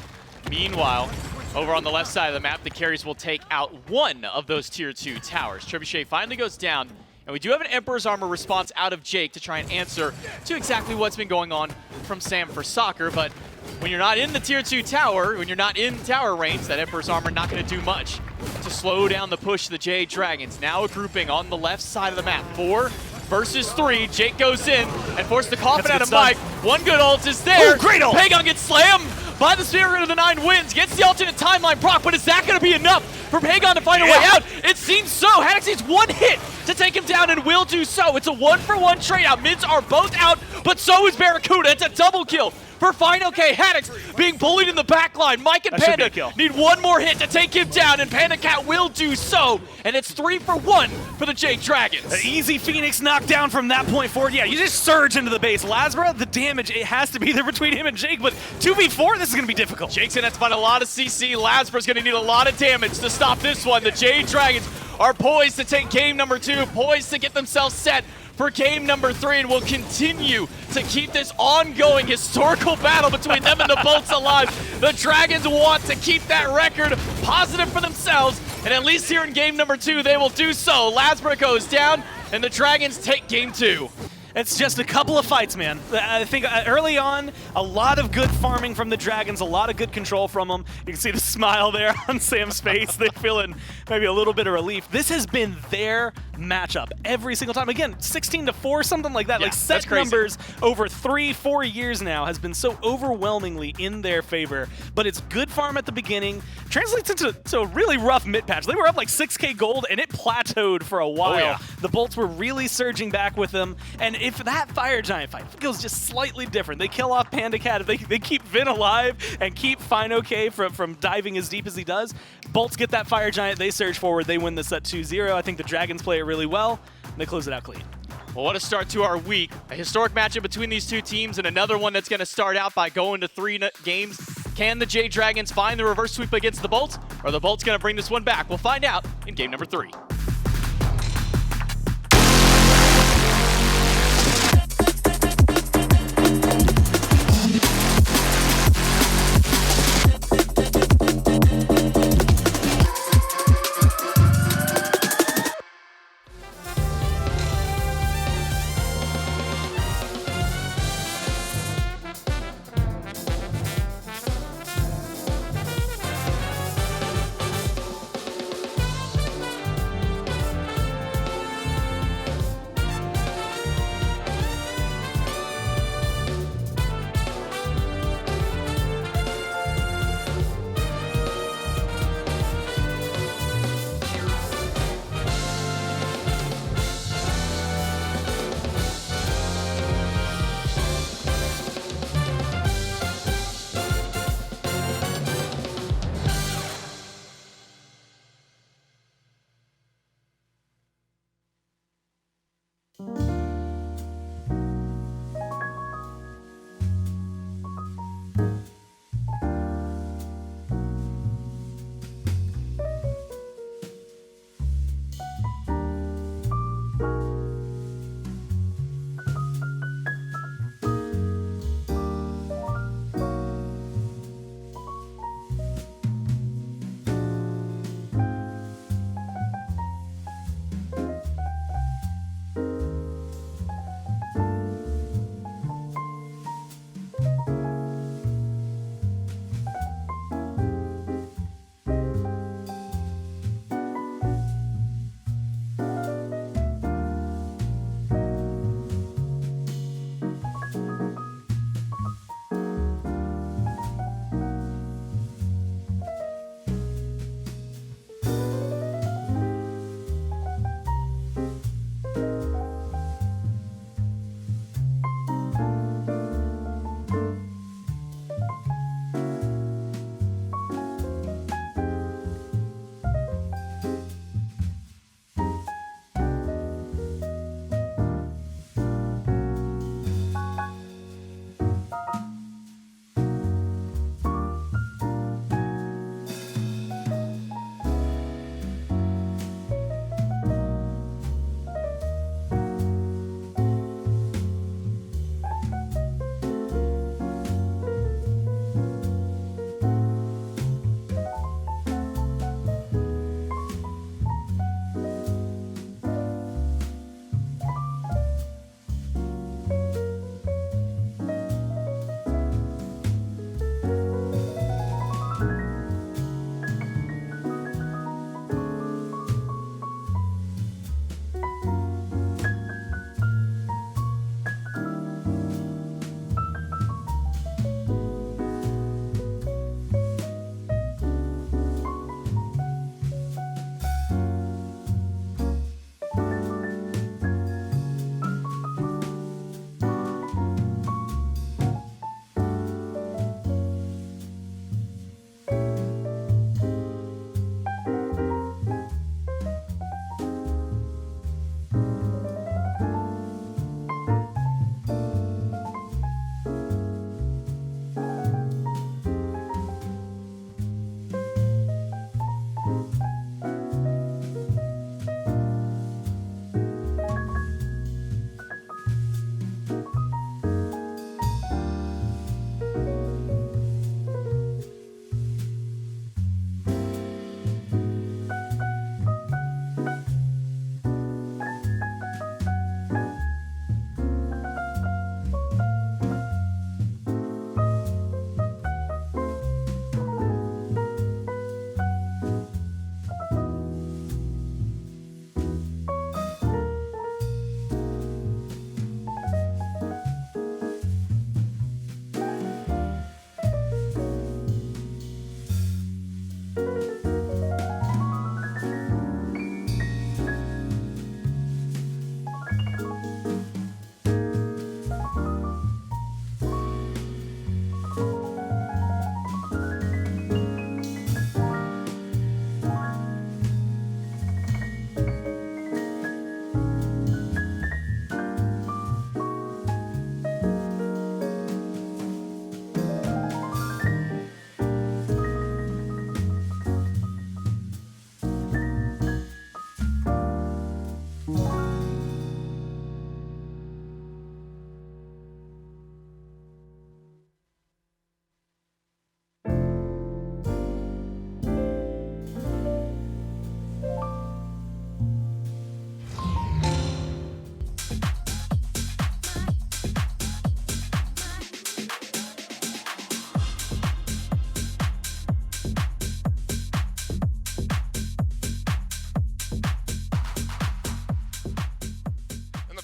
Meanwhile, over on the left side of the map, the carries will take out one of those Tier 2 towers. Trebuchet finally goes down, and we do have an Emperor's Armor response out of Jake to try and answer to exactly what's been going on from Sam for Soccer, but when you're not in the Tier 2 tower, when you're not in tower range, that Emperor's Armor not going to do much to slow down the push of the Jade Dragons. Now a grouping on the left side of the map. 4 versus 3. Jake goes in and forces the coffin out of Mike. One good ult is there. Ooh, great ult! Pagon gets slammed by the Spirit of the 9 Winds. Gets the alternate timeline proc, but is that going to be enough for Pagon to find a way out? It seems so. Haddocks needs one hit to take him down and will do so. It's a 1-for-1 trade out. Mids are both out, but so is Barracuda. It's a double kill for Fino-K. Haddocks being bullied in the back line. Mike and Panda need one more hit to take him down, and Panda Cat will do so. And it's 3-for-1 for the Jade Dragons. An easy Phoenix knockdown from that point forward. Yeah, you just surge into the base. Lasbra, the damage, it has to be there between him and Jake, but 2v4, this is going to be difficult. Jake's going to have to find a lot of CC. Lasbra's going to need a lot of damage to stop this one. The Jade Dragons are poised to take game number 2, poised to get themselves set for game number 3, and will continue to keep this ongoing historical battle between them and the Bolts alive. The Dragons want to keep that record positive for themselves, and at least here in game number 2, they will do so. Lasbra goes down, and the Dragons take game 2. It's just a couple of fights, man. I think early on, a lot of good farming from the Dragons, a lot of good control from them. You can see the smile there on Sam's face. They're feeling maybe a little bit of relief. This has been their matchup every single time. Again, 16-4, something like that. Yeah, like set numbers over 3-4 years now has been so overwhelmingly in their favor. But it's good farm at the beginning. Translates into a really rough mid patch. They were up like 6k gold, and it plateaued for a while. Oh, yeah. The Bolts were really surging back with them. And if that Fire Giant fight feels just slightly different, they kill off Panda Cat, if they keep Vin alive and keep Fino-K from diving as deep as he does, Bolts get that Fire Giant, they surge forward, they win the set 2-0. I think the Dragons play it really well, and they close it out clean. Well, what a start to our week. A historic matchup between these two teams, and another one that's going to start out by going to 3 games. Can the Jade Dragons find the reverse sweep against the Bolts, or are the Bolts going to bring this one back? We'll find out in game number 3.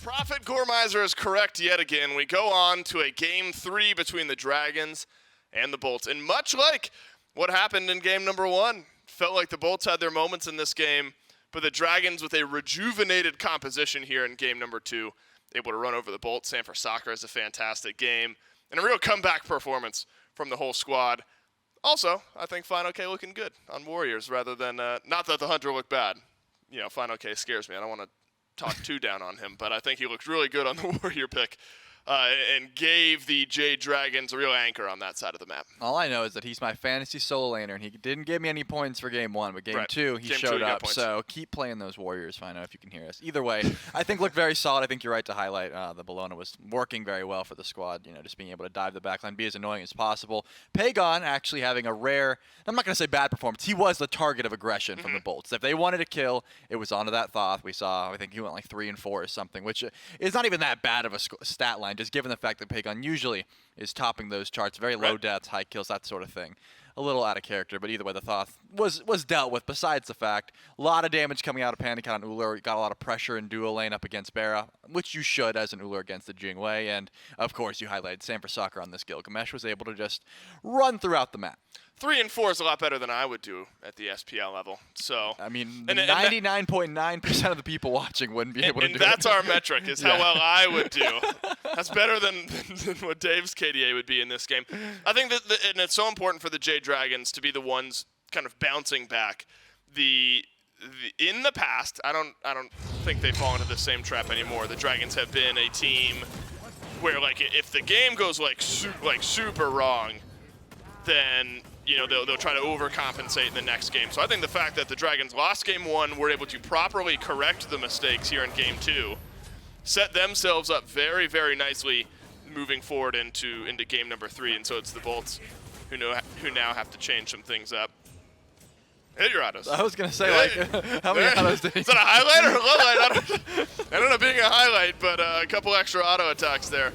Prophet Gormizer is correct yet again. We go on to a Game 3 between the Dragons and the Bolts. And much like what happened in Game number 1, felt like the Bolts had their moments in this game, but the Dragons with a rejuvenated composition here in Game number 2, able to run over the Bolts. Sanford Soccer is a fantastic game, and a real comeback performance from the whole squad. Also, I think Final K looking good on Warriors rather than, not that the Hunter looked bad. You know, Final K scares me. I don't want to talk too down on him, but I think he looked really good on the Warrior pick. And gave the Jade Dragons a real anchor on that side of the map. All I know is that he's my fantasy solo laner, and he didn't give me any points for game 1, but game 2 he showed up. So keep playing those Warriors. Find out if you can hear us. Either way, I think looked very solid. I think you're right to highlight the Bologna was working very well for the squad. Just being able to dive the backline, be as annoying as possible. Pagon actually having a rare, I'm not going to say bad performance. He was the target of aggression from the Bolts. If they wanted to kill, it was onto that Thoth. We saw, I think he went like 3 and 4 or something, which is not even that bad of a stat line. Just given the fact that Pagon usually is topping those charts, very low deaths, high kills, that sort of thing. A little out of character, but either way, the Thoth was dealt with. Besides the fact, a lot of damage coming out of Panicat on Ullr. Got a lot of pressure in duo lane up against Bara, which you should as an Ullr against the Jingwei. And of course, you highlighted Sam for Soccer on this Gilgamesh was able to just run throughout the map. 3 and 4 is a lot better than I would do at the SPL level. So I mean, 99.9% of the people watching wouldn't be able to do it. And that's our metric, is how well I would do. That's better than what Dave's KDA would be in this game. I think that, and it's so important for the Jade Dragons to be the ones kind of bouncing back. In the past, I don't think they fall into the same trap anymore. The Dragons have been a team where, like, if the game goes like super wrong, then they'll try to overcompensate in the next game. So I think the fact that the Dragons lost game 1, were able to properly correct the mistakes here in game 2, set themselves up very, very nicely moving forward into game number 3. And so it's the Bolts who now have to change some things up. Hit your autos. I was going to say, how many autos did he? Is that a highlight or a low light? I don't know being a highlight, but a couple extra auto attacks there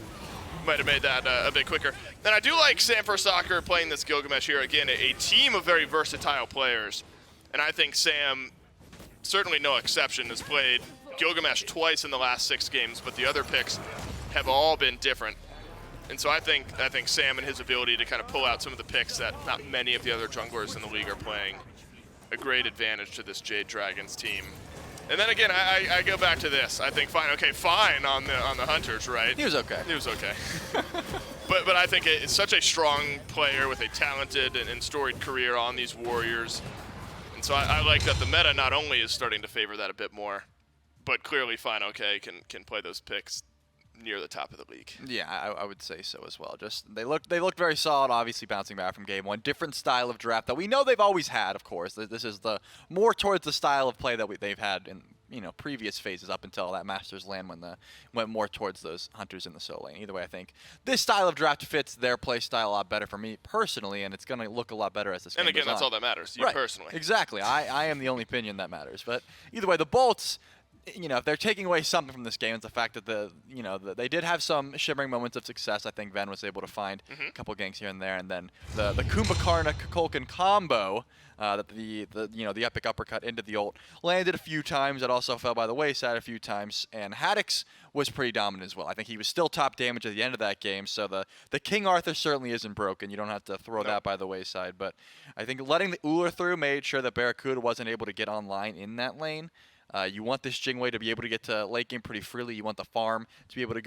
might have made that a bit quicker. And I do like Sam for Soccer playing this Gilgamesh here. Again, a team of very versatile players. And I think Sam, certainly no exception, has played Gilgamesh twice in the last 6 games, but the other picks have all been different. And so I think Sam and his ability to kind of pull out some of the picks that not many of the other junglers in the league are playing, a great advantage to this Jade Dragons team. And then again, I go back to this. I think fine on the Hunters, right? He was okay. He was okay. but I think it's such a strong player with a talented and storied career on these Warriors. And so I like that the meta not only is starting to favor that a bit more, but clearly fine can play those picks near the top of the league. Yeah, I would say so as well. Just they looked very solid, obviously bouncing back from game 1. Different style of draft that we know they've always had, of course. This is the more towards the style of play that they've had in previous phases up until that Masters LAN when went more towards those Hunters in the solo lane. Either way, I think this style of draft fits their play style a lot better for me personally, and it's going to look a lot better as this game goes on. And again, that's all that matters, you personally. Exactly. I am the only opinion that matters. But either way, the Bolts, if they're taking away something from this game, it's the fact that they did have some shimmering moments of success. I think Ven was able to find a couple ganks here and there, and then the Kumbhakarna Kukulkan combo that the epic uppercut into the ult landed a few times. It also fell by the wayside a few times, and Haddocks was pretty dominant as well. I think he was still top damage at the end of that game, so the King Arthur certainly isn't broken. You don't have to throw that by the wayside, but I think letting the Ullr through made sure that Barracuda wasn't able to get online in that lane. You want this Jingwei to be able to get to late game pretty freely. You want the farm to be able to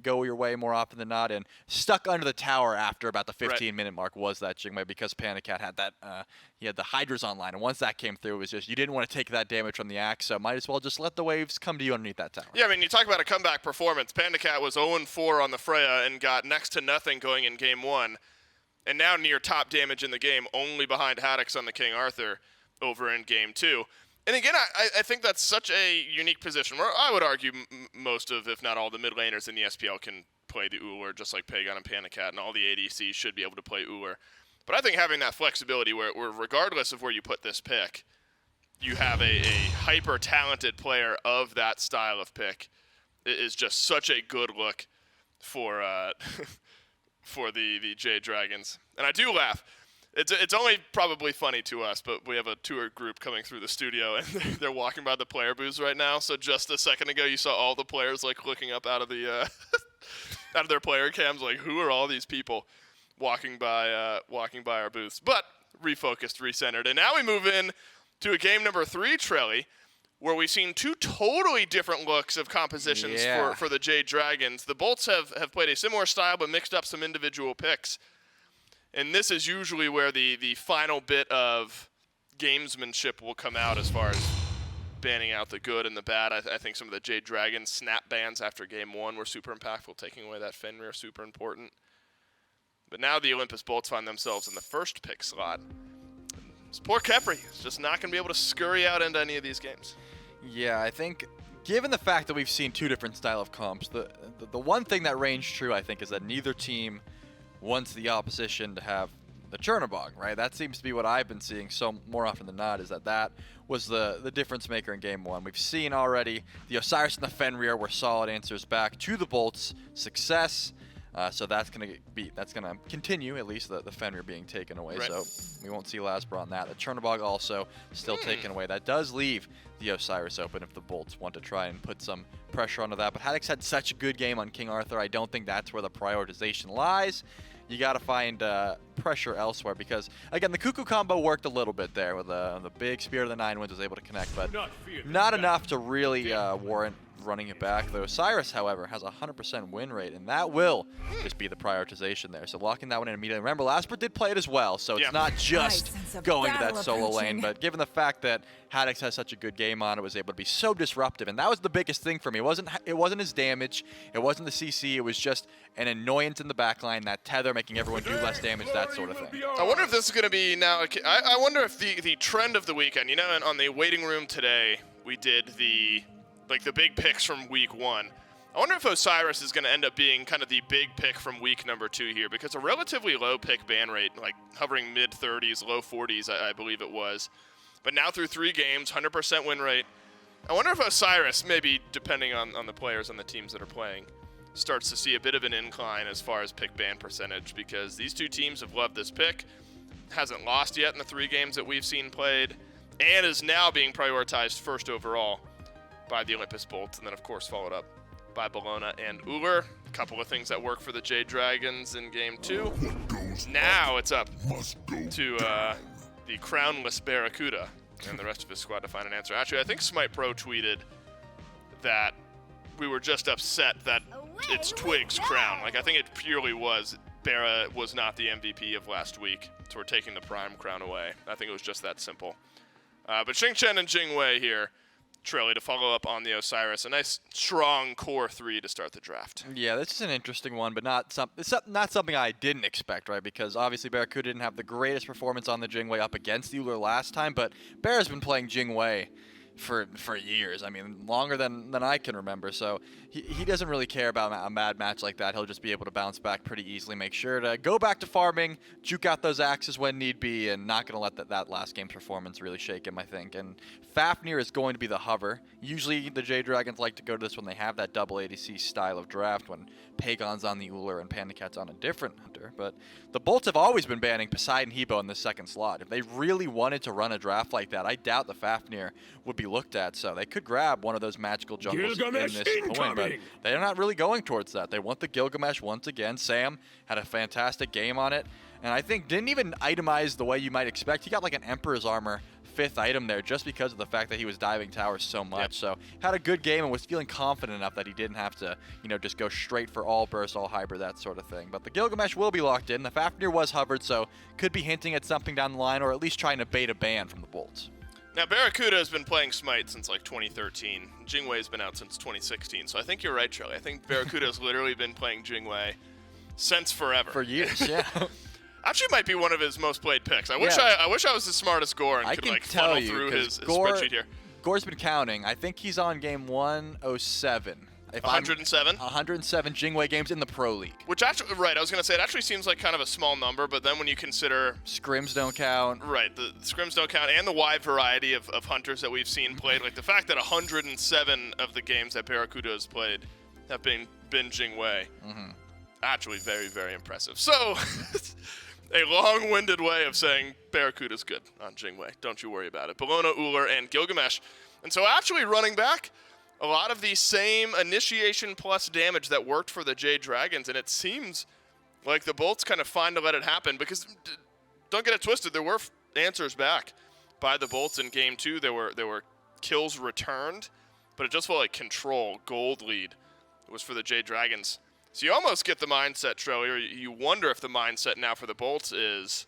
go your way more often than not. And stuck under the tower after about the 15-minute mark was that Jingwei, because Panicat had that he had the hi-rez online. And once that came through, it was just you didn't want to take that damage from the axe, so might as well just let the waves come to you underneath that tower. Yeah, I mean, you talk about a comeback performance. Panicat was 0-4 on the Freya and got next to nothing going in game 1, and now near top damage in the game, only behind Haddocks on the King Arthur over in game 2. And again, I think that's such a unique position where I would argue most of, if not all, the mid laners in the SPL can play the Ullr, just like Pagon and Panicat, and all the ADCs should be able to play Ullr. But I think having that flexibility where regardless of where you put this pick, you have a hyper-talented player of that style of pick is just such a good look for for the Jade Dragons. And I do laugh. It's only probably funny to us, but we have a tour group coming through the studio, and they're walking by the player booths right now. So just a second ago, you saw all the players like looking up out of the out of their player cams, like, who are all these people walking by our booths? But refocused, recentered, and now we move in to a game number 3, Trelly, where we've seen 2 totally different looks of compositions for the Jade Dragons. The Bolts have played a similar style, but mixed up some individual picks. And this is usually where the final bit of gamesmanship will come out as far as banning out the good and the bad. I think some of the Jade Dragon snap bans after game 1 were super impactful, taking away that Fenrir, super important. But now the Olympus Bolts find themselves in the first pick slot. This poor Khepri is just not going to be able to scurry out into any of these games. Yeah, I think given the fact that we've seen 2 different style of comps, the one thing that reigns true, I think, is that neither team wants the opposition to have the Chernobog, right? That seems to be what I've been seeing so more often than not, is that was the difference maker in game 1. We've seen already the Osiris and the Fenrir were solid answers back to the Bolts' success. So that's gonna continue, at least the Fenrir being taken away. Right. So we won't see Lasbra on that. The Chernobog also still taken away. That does leave the Osiris open if the Bolts want to try and put some pressure onto that. But Haddocks had such a good game on King Arthur. I don't think that's where the prioritization lies. You got to find pressure elsewhere because, again, the Cuckoo combo worked a little bit there with the big Spirit of the Nine Winds was able to connect, but not enough to really warrant running it back. The Osiris, however, has a 100% win rate, and that will just be the prioritization there. So locking that one in immediately. Remember, Lasbra did play it as well, so it's not just going to that solo lane, but given the fact that Haddocks has such a good game on it, was able to be so disruptive, and that was the biggest thing for me. It wasn't his damage, it wasn't the CC, it was just an annoyance in the backline, that tether making everyone do less damage, that sort of thing. I wonder if this is going to be now. I wonder if the trend of the weekend. You know, on the waiting room today, we did the big picks from week 1. I wonder if Osiris is going to end up being kind of the big pick from week number 2 here, because a relatively low pick ban rate, like hovering mid-30s, low 40s, I believe it was. But now through 3 games, 100% win rate. I wonder if Osiris, maybe depending on the players and the teams that are playing, starts to see a bit of an incline as far as pick ban percentage, because these 2 teams have loved this pick. Hasn't lost yet in the 3 games that we've seen played, and is now being prioritized first overall by the Olympus Bolts, and then of course followed up by Bologna and Uller. A couple of things that work for the Jade Dragons in game 2. Now it's up to the crownless Barracuda and the rest of his squad to find an answer. Actually, I think Smite Pro tweeted that we were just upset that it's Twig's crown. Like, I think it purely was Barra was not the MVP of last week, so we're taking the Prime crown away. I think it was just that simple. But Xing Chen and Jing Wei here, Trelly, to follow up on the Osiris. A nice, strong core 3 to start the draft. Yeah, this is an interesting one, but not something I didn't expect, right? Because obviously Barracuda didn't have the greatest performance on the Jing Wei up against the Uller last time, but Barra's been playing Jing Wei for years. I mean, longer than I can remember. So he doesn't really care about a mad match like that. He'll just be able to bounce back pretty easily, make sure to go back to farming, juke out those axes when need be, and not going to let that last game's performance really shake him, I think. And Fafnir is going to be the hover. Usually the Jade Dragons like to go to this when they have that double ADC style of draft, when Pagon's on the Uller and Panda Cat's on a different hunter. But the Bolts have always been banning Poseidon Hebo in the second slot. If they really wanted to run a draft like that, I doubt the Fafnir would be looked at. So they could grab one of those magical jungles in this point, but they're not really going towards that. They want the Gilgamesh once again. Sam had a fantastic game on it, and I think didn't even itemize the way you might expect. He got like an Emperor's Armor 5th item there just because of the fact that he was diving towers so much. Yep. So had a good game and was feeling confident enough that he didn't have to, just go straight for all burst, all hybrid, that sort of thing. But the Gilgamesh will be locked in. The Fafnir was hovered, so could be hinting at something down the line, or at least trying to bait a ban from the Bolts. Now, Barracuda has been playing Smite since like 2013. Jing Wei's been out since 2016. So I think you're right, Charlie. I think Barracuda has literally been playing Jing Wei since forever. For years, yeah. Actually, might be one of his most played picks. I wish I was as smart as Gore and could funnel through his spreadsheet here. Gore's been counting. I think he's on game 107. 107? 107 Jing Wei games in the Pro League. Which actually, right, I was going to say, it actually seems like kind of a small number, but then when you consider... Scrims don't count. Right, the scrims don't count, and the wide variety of hunters that we've seen played. Like, the fact that 107 of the games that Barracuda has played have been Jing Wei. Actually very, very impressive. So, a long-winded way of saying Barracuda's good on Jing Wei. Don't you worry about it. Bologna, Uller, and Gilgamesh. And so actually running back... a lot of the same initiation plus damage that worked for the Jade Dragons, and it seems like the Bolts kind of find to let it happen, because don't get it twisted, there were answers back by the Bolts in game 2. There were kills returned, but it just felt like control, gold lead was for the Jade Dragons. So you almost get the mindset, Trelly, or you wonder if the mindset now for the Bolts is,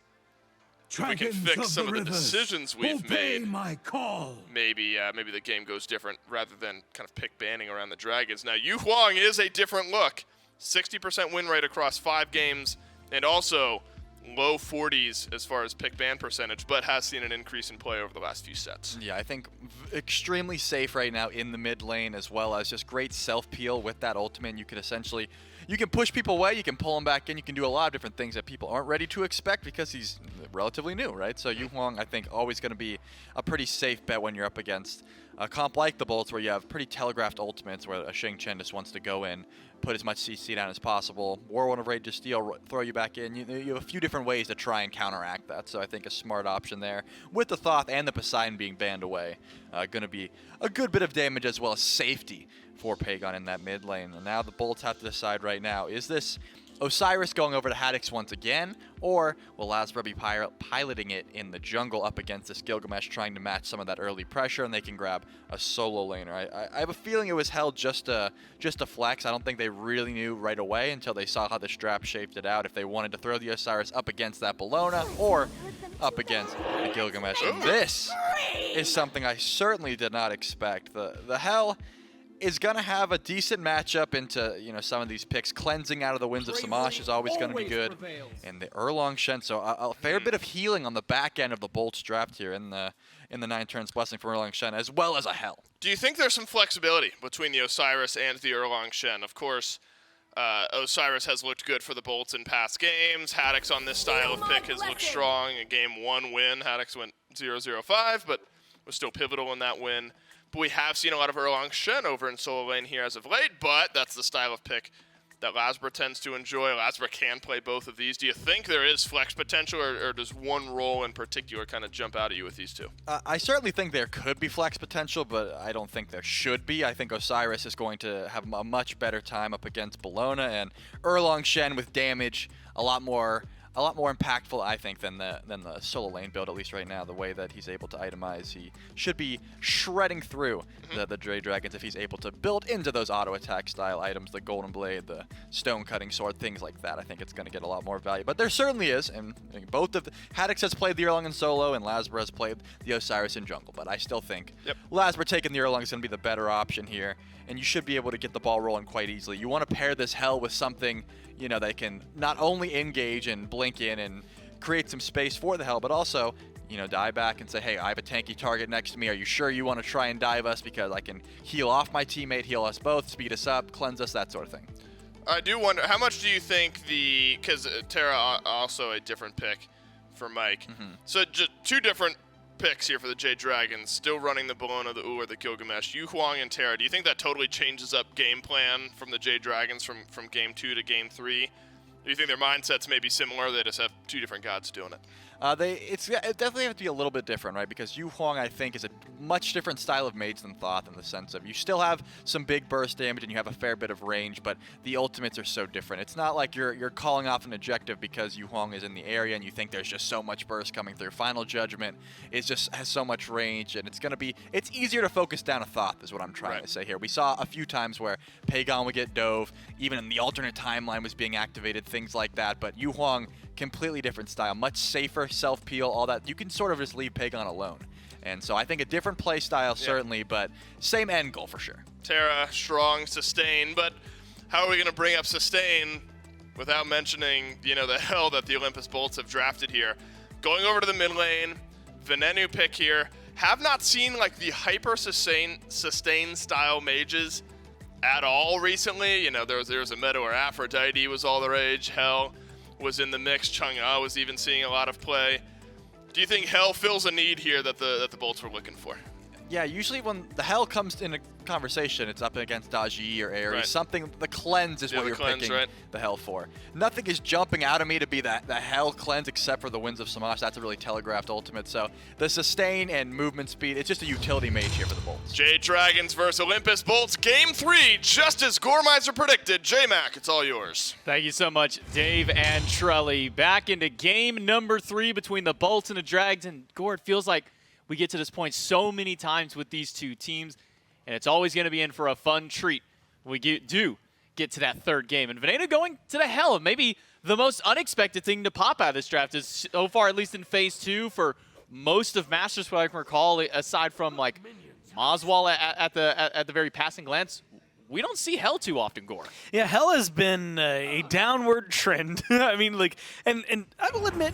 if we can fix some of the decisions we've made, my call. maybe the game goes different rather than kind of pick banning around the Dragons. Now, Yu Huang is a different look. 60% win rate across 5 games, and also low 40s as far as pick ban percentage, but has seen an increase in play over the last few sets. Yeah, I think extremely safe right now in the mid lane, as well as just great self-peel with that ultimate. You can essentially, you can push people away, you can pull them back in, you can do a lot of different things that people aren't ready to expect because he's relatively new, right? So Yu Huang, I think, always going to be a pretty safe bet when you're up against a comp like the Bolts, where you have pretty telegraphed ultimates, where a Xing Chen just wants to go in, put as much CC down as possible, Whirlwind of Rage to steal, throw you back in. You have a few different ways to try and counteract that, so I think a smart option there. With the Thoth and the Poseidon being banned away, going to be a good bit of damage as well as safety for Pagon in that mid lane. And now the Bolts have to decide right now, is this Osiris going over to Haddocks once again, or will Lasbra be piloting it in the jungle up against this Gilgamesh, trying to match some of that early pressure, and they can grab a solo laner? I have a feeling it was held just a flex. I don't think they really knew right away until they saw how the strap shaped it out, if they wanted to throw the Osiris up against that Bellona or up against the Gilgamesh. And this is something I certainly did not expect. The Hell is going to have a decent matchup into, some of these picks. Cleansing out of the Winds of Samash is always going to be good. And the Erlong Shen, so a fair bit of healing on the back end of the Bolts draft here in the 9 turns blessing from Erlong Shen, as well as a Hell. Do you think there's some flexibility between the Osiris and the Erlong Shen? Of course, Osiris has looked good for the Bolts in past games. Haddocks on this style of pick has looked strong. A game 1 win, Haddocks went 0-0-5, but was still pivotal in that win. But we have seen a lot of Erlong Shen over in solo lane here as of late, but that's the style of pick that Lasbra tends to enjoy. Lasbra can play both of these. Do you think there is flex potential, or does one role in particular kind of jump out at you with these two? I certainly think there could be flex potential, but I don't think there should be. I think Osiris is going to have a much better time up against Bellona, and Erlong Shen with damage a lot more impactful, I think, than the solo lane build, at least right now. The way that he's able to itemize, he should be shredding through the Jade Dragons if he's able to build into those auto attack style items, the Golden Blade, the Stone Cutting Sword, things like that. I think it's going to get a lot more value. But there certainly is, and both of Haddocks has played the Erlong in solo, and Lasbra has played the Osiris in jungle. But I still think Lasbra taking the Erlong is going to be the better option here, and you should be able to get the ball rolling quite easily. You want to pair this Hell with something that can not only engage and blink in and create some space for the Hell, but also, die back and say, hey, I have a tanky target next to me. Are you sure you want to try and dive us? Because I can heal off my teammate, heal us both, speed us up, cleanse us, that sort of thing. I do wonder, how much do you think because Terra also a different pick for Mike. So just 2 different picks here for the Jade Dragons, still running the Bellona, the Ullr, the Gilgamesh. Yu Huang and Terra, do you think that totally changes up game plan from the Jade Dragons from game 2 to game 3? Do you think their mindsets may be similar? They just have 2 different gods doing it. It definitely have to be a little bit different, right? Because Yu Huang, I think, is a much different style of mage than Thoth, in the sense of you still have some big burst damage and you have a fair bit of range, but the ultimates are so different. It's not like you're calling off an objective because Yu Huang is in the area and you think there's just so much burst coming through. Final Judgment has so much range, and it's easier to focus down a Thoth, is what I'm trying to say here. We saw a few times where Pagon would get dove, even in the alternate timeline was being activated, things like that, but Yu Huang, completely different style, much safer, self-peel, all that. You can sort of just leave Pagon alone. And so I think a different play style, certainly, but same end goal for sure. Terra, strong, sustain, but how are we going to bring up sustain without mentioning, the Hell that the Olympus Bolts have drafted here? Going over to the mid lane, Venenu pick here. Have not seen the hyper sustain style mages at all recently. There was a meta where Aphrodite was all the rage, Hell was in the mix, Chang'e was even seeing a lot of play. Do you think Hell fills a need here that the Bolts were looking for? Yeah, usually when the Hell comes in a conversation, it's up against Daji or Ares. Something, the cleanse is what you're picking the Hell for. Nothing is jumping out of me to be the Hell cleanse except for the Winds of Samash. That's a really telegraphed ultimate. So the sustain and movement speed, it's just a utility mage here for the Bolts. Jade Dragons versus Olympus Bolts, game 3, just as Gormizer predicted. J-Mac, it's all yours. Thank you so much, Dave and Trelly. Back into game number 3 between the Bolts and the Drags. And Gore, it feels like we get to this point so many times with these 2 teams, and it's always going to be in for a fun treat when we do get to that 3rd game. And Venenu going to the Hell, maybe the most unexpected thing to pop out of this draft is so far, at least in phase 2, for most of Masters, what I can recall, aside from like Moswall at the very passing glance, we don't see Hell too often, Gore. Yeah, Hell has been a downward trend. I mean, like, and I will admit,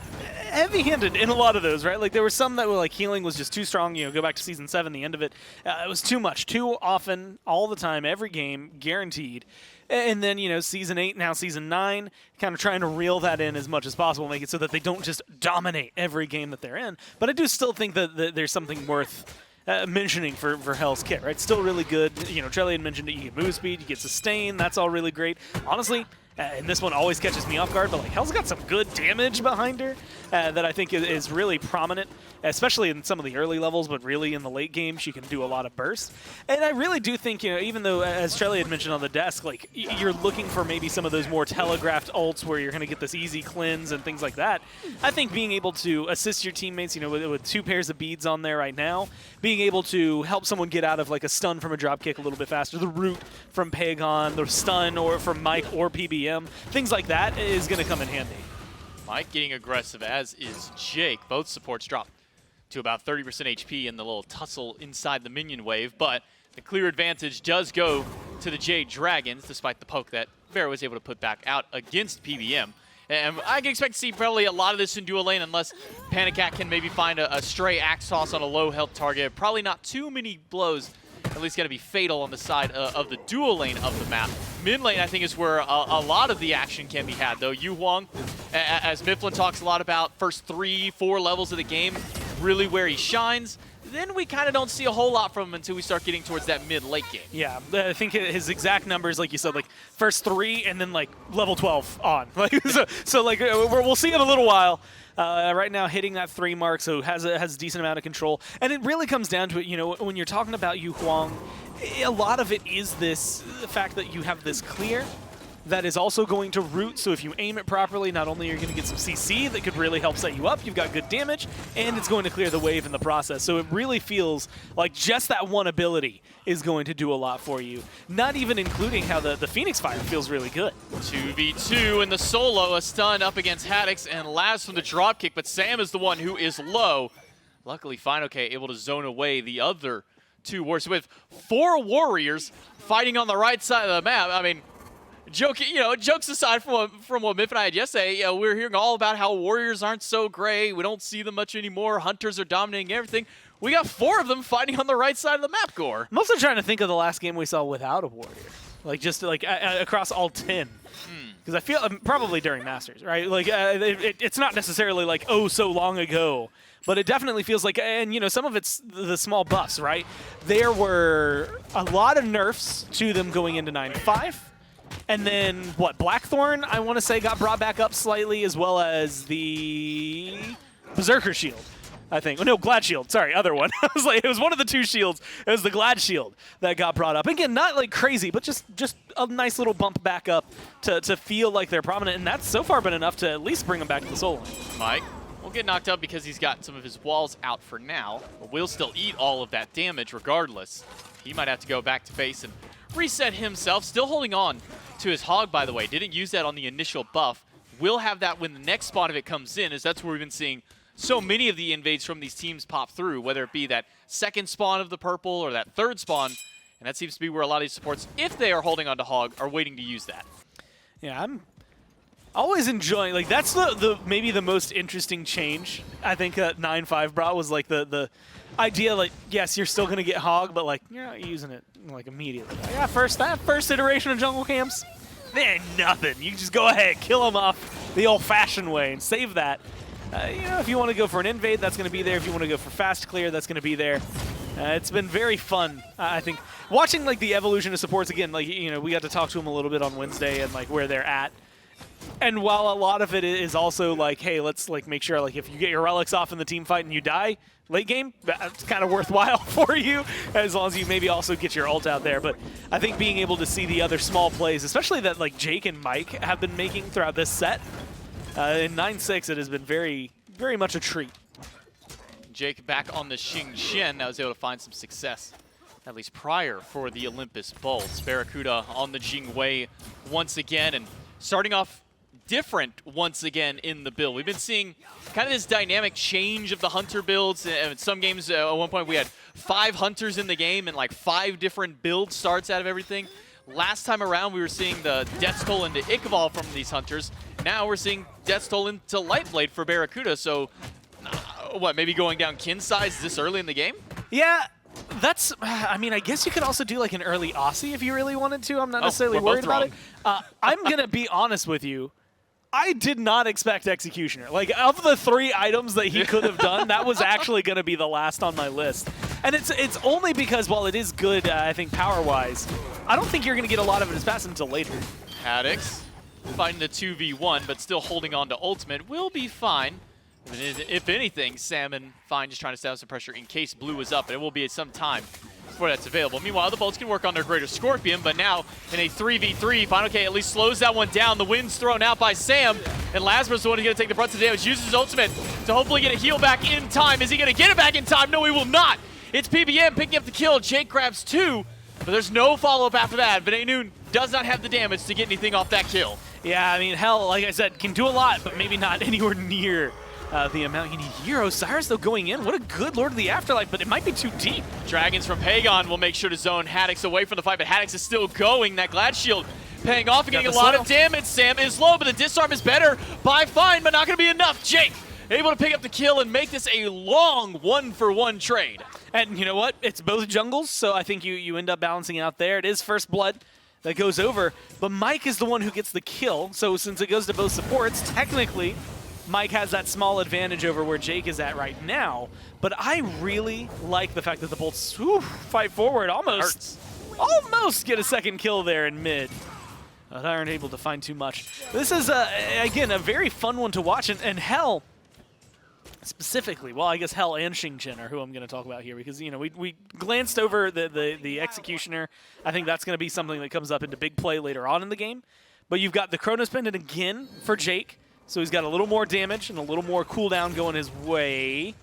heavy-handed in a lot of those, right? Like, there were some that were like healing was just too strong. You know, go back to Season 7, the end of it. It was too much, too often, all the time, every game, guaranteed. And then, you know, Season 8, now Season 9, kind of trying to reel that in as much as possible, make it so that they don't just dominate every game that they're in. But I do still think that there's something worth mentioning for Hell's kit, right? Still really good. You know, Trellian mentioned it. You get move speed, you get sustain. That's all really great. Honestly, and this one always catches me off guard, but like Hell's got some good damage behind her that I think is really prominent, especially in some of the early levels, but really in the late game, she can do a lot of bursts. And I really do think, you know, even though, as Trellian had mentioned on the desk, like you're looking for maybe some of those more telegraphed ults where you're going to get this easy cleanse and things like that. I think being able to assist your teammates, you know, with 2 pairs of beads on there right now, being able to help someone get out of like a stun from a drop kick a little bit faster, the root from Pagon, the stun or from Mike or PBM, things like that is going to come in handy. Mike getting aggressive, as is Jake. Both supports drop to about 30% HP in the little tussle inside the minion wave, but the clear advantage does go to the Jade Dragons, despite the poke that Vera was able to put back out against PBM. And I can expect to see probably a lot of this in dual lane unless Panic Cat can maybe find a stray axe toss on a low health target. Probably not too many blows, at least going to be fatal on the side of the dual lane of the map. Mid lane, I think, is where a lot of the action can be had, though. Yu Huang, as Mifflin talks a lot about, first 3-4 levels of the game, really where he shines. Then we kind of don't see a whole lot from him until we start getting towards that mid-late game. Yeah, I think his exact numbers, like you said, like first 3 and then like level 12 on. Like so like we'll see him a little while. Right now hitting that 3 mark, so has a decent amount of control. And it really comes down to it, you know, when you're talking about Yu Huang, a lot of it is the fact that you have this clear that is also going to root, so if you aim it properly, not only are you going to get some CC that could really help set you up, you've got good damage, and it's going to clear the wave in the process. So it really feels like just that one ability is going to do a lot for you, not even including how the Phoenix Fire feels really good. 2v2 in the solo, a stun up against Haddocks and Laz from the dropkick, but Sam is the one who is low. Luckily, FineOK able to zone away the other 2 warriors with 4 warriors fighting on the right side of the map. I mean, jokes aside from what Miff and I had yesterday, we were hearing all about how warriors aren't so great. We don't see them much anymore. Hunters are dominating everything. We got 4 of them fighting on the right side of the map, Gore. I'm also trying to think of the last game we saw without a warrior, like just like across all 10. Because I feel probably during Masters, right? Like it's not necessarily like so long ago, but it definitely feels like, and you know, some of it's the small buffs, right? There were a lot of nerfs to them going into 9.5. And then, what, Blackthorn, I want to say, got brought back up slightly, as well as the Berserker Shield, I think. Oh, no, Glad Shield. Sorry, other one. I was like, it was one of the 2 shields. It was the Glad Shield that got brought up. Again, not like crazy, but just a nice little bump back up to feel like they're prominent. And that's so far been enough to at least bring them back to the solo lane. Mike will get knocked up because he's got some of his walls out for now, but will still eat all of that damage regardless. He might have to go back to base and reset himself. Still holding on to his hog, by the way. Didn't use that on the initial buff. Will have that when the next spawn of it comes in, as that's where we've been seeing so many of the invades from these teams pop through, whether it be that second spawn of the purple or that third spawn. And that seems to be where a lot of these supports, if they are holding on to hog, are waiting to use that. Yeah, I'm always enjoying, like, that's the maybe the most interesting change I think 9.5 brought, was like the idea, like, yes, you're still going to get hog, but like you're not using it like immediately. Like, yeah, that first iteration of jungle camps, they ain't nothing. You can just go ahead, kill them off the old-fashioned way and save that. You know, if you want to go for an invade, that's going to be there. If you want to go for fast clear, that's going to be there. It's been very fun, I think, watching like the evolution of supports again. Like, you know, we got to talk to them a little bit on Wednesday and like where they're at. And while a lot of it is also like, hey, let's like make sure like if you get your relics off in the team fight and you die late game, that's kind of worthwhile for you, as long as you maybe also get your ult out there. But I think being able to see the other small plays, especially that like Jake and Mike have been making throughout this set, in 9.6, it has been very, very much a treat. Jake back on the Xing Shen. I was able to find some success, at least prior, for the Olympus Bolts. Barracuda on the Jing Wei once again, and starting off different once again in the build. We've been seeing kind of this dynamic change of the hunter builds. In some games, at one point, we had 5 hunters in the game and like 5 different build starts out of everything. Last time around, we were seeing the Death's Toll into Iqbal from these hunters. Now we're seeing Death's Toll into Lightblade for Barracuda. So, what, maybe going down kin size this early in the game? Yeah. That's, I mean, I guess you could also do like an early Aussie if you really wanted to. I'm not necessarily worried about it. I'm going to be honest with you. I did not expect Executioner. Like, of the 3 items that he could have done, that was actually going to be the last on my list. And it's only because, while it is good, I think, power-wise, I don't think you're going to get a lot of it as fast until later. Haddocks fighting the 2v1, but still holding on to ultimate. Will be fine. If anything, Salmon fine, just trying to establish some pressure in case blue is up, and it will be some time before that's available. Meanwhile, the Bolts can work on their Greater Scorpion, but now in a 3v3, Final K at least slows that one down. The wind's thrown out by Sam, and Lazarus is the one who's going to take the brunt of the damage, uses his ultimate to hopefully get a heal back in time. Is he going to get it back in time? No, he will not. It's PBM picking up the kill. Jake grabs 2, but there's no follow-up after that. Venenu does not have the damage to get anything off that kill. Yeah, I mean, hell, like I said, can do a lot, but maybe not anywhere near the amount you need here. Osiris, though, going in. What a good Lord of the Afterlife, but it might be too deep. Dragons from Pagon will make sure to zone Haddocks away from the fight, but Haddocks is still going. That Glad Shield paying off and getting a lot of damage. Sam is low, but the disarm is better by fine, but not going to be enough. Jake able to pick up the kill and make this a long 1-for-1 trade. And you know what? It's both jungles, so I think you end up balancing out there. It is first blood that goes over, but Mike is the one who gets the kill, so since it goes to both supports, technically Mike has that small advantage over where Jake is at right now, but I really like the fact that the Bolts fight forward, almost get a second kill there in mid. They aren't able to find too much. This is, again, a very fun one to watch, and Hell, specifically, well, I guess Hell and Xingqian are who I'm going to talk about here, because, you know, we glanced over the Executioner. I think that's going to be something that comes up into big play later on in the game, but you've got the Chronos Pendant again for Jake. So he's got a little more damage and a little more cooldown going his way.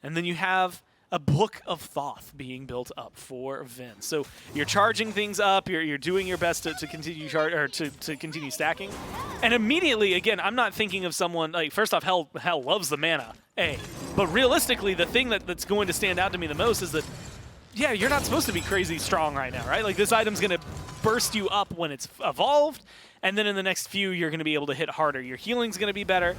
And then you have a Book of Thoth being built up for Vin. So you're charging things up, you're doing your best to continue to continue stacking. And immediately, again, I'm not thinking of someone, like, first off, Hell loves the mana, A. But realistically, the thing that's going to stand out to me the most is that, yeah, you're not supposed to be crazy strong right now, right? Like, this item's going to burst you up when it's evolved, and then in the next few, you're going to be able to hit harder. Your healing's going to be better,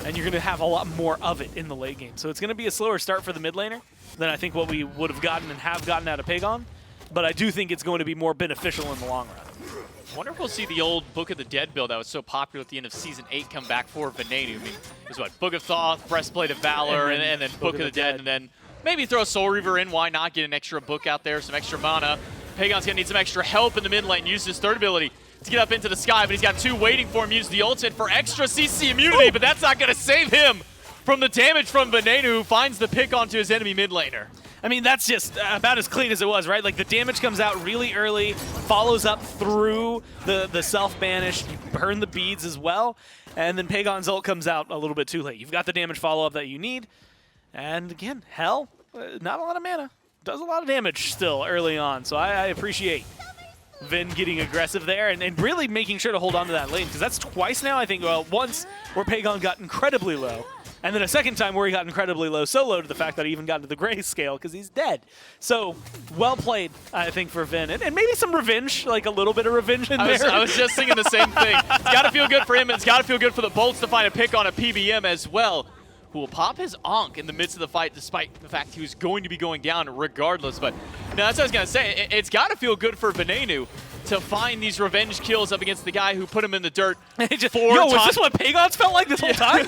and you're going to have a lot more of it in the late game. So it's going to be a slower start for the mid laner than I think what we would have gotten and have gotten out of Pagon, but I do think it's going to be more beneficial in the long run. I wonder if we'll see the old Book of the Dead build that was so popular at the end of Season 8 come back for Venenu. I mean, it was what, Book of Thoth, Breastplate of Valor, and then Book of the Dead, and then maybe throw a Soul Reaver in. Why not? Get an extra book out there, some extra mana. Pagon's going to need some extra help in the mid lane. Use his third ability to get up into the sky, but he's got 2 waiting for him. Use the ultimate for extra CC immunity, but that's not going to save him from the damage from Venenu, who finds the pick onto his enemy mid laner. I mean, that's just about as clean as it was, right? Like, the damage comes out really early, follows up through the self-banish, you burn the beads as well, and then Pagon's ult comes out a little bit too late. You've got the damage follow-up that you need, and again, Hell, not a lot of mana. Does a lot of damage still early on, so I appreciate Vin getting aggressive there and really making sure to hold on to that lane, because that's twice now, I think. Well, once where Pagon got incredibly low, and then a second time where he got incredibly low solo to the fact that he even got into the grayscale because he's dead. So, well played, I think, for Vin. And maybe some revenge, like a little bit of revenge in there. I was just thinking the same thing. It's got to feel good for him, and it's got to feel good for the Bolts to find a pick on a PBM as well, who will pop his Ankh in the midst of the fight despite the fact he was going to be going down regardless. But no, that's what I was going to say. It's got to feel good for Venenu to find these revenge kills up against the guy who put him in the dirt 4 times. Was this what Pagon's felt like this whole time?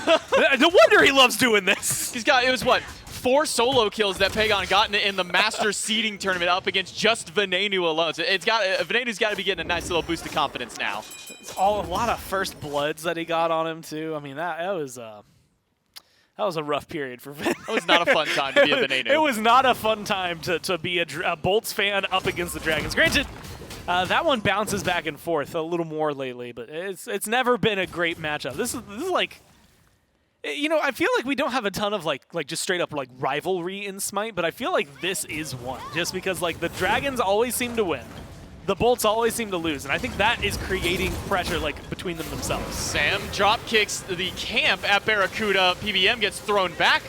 No wonder he loves doing this. He's got, it was what, 4 solo kills that Pagon got in the Masters seeding tournament up against just Venenu alone. So Venenu's got to be getting a nice little boost of confidence now. It's a lot of first bloods that he got on him too. I mean, that was a rough period for Vin. It was not a fun time to be a Venenu. It was not a fun time to be a Bolts fan up against the Dragons. Granted, that one bounces back and forth a little more lately, but it's never been a great matchup. This is like, you know, I feel like we don't have a ton of like just straight up like rivalry in Smite, but I feel like this is one, just because like the Dragons always seem to win. the Bolts always seem to lose, and I think that is creating pressure like between them themselves. Sam drop kicks the camp at Barracuda. PBM gets thrown back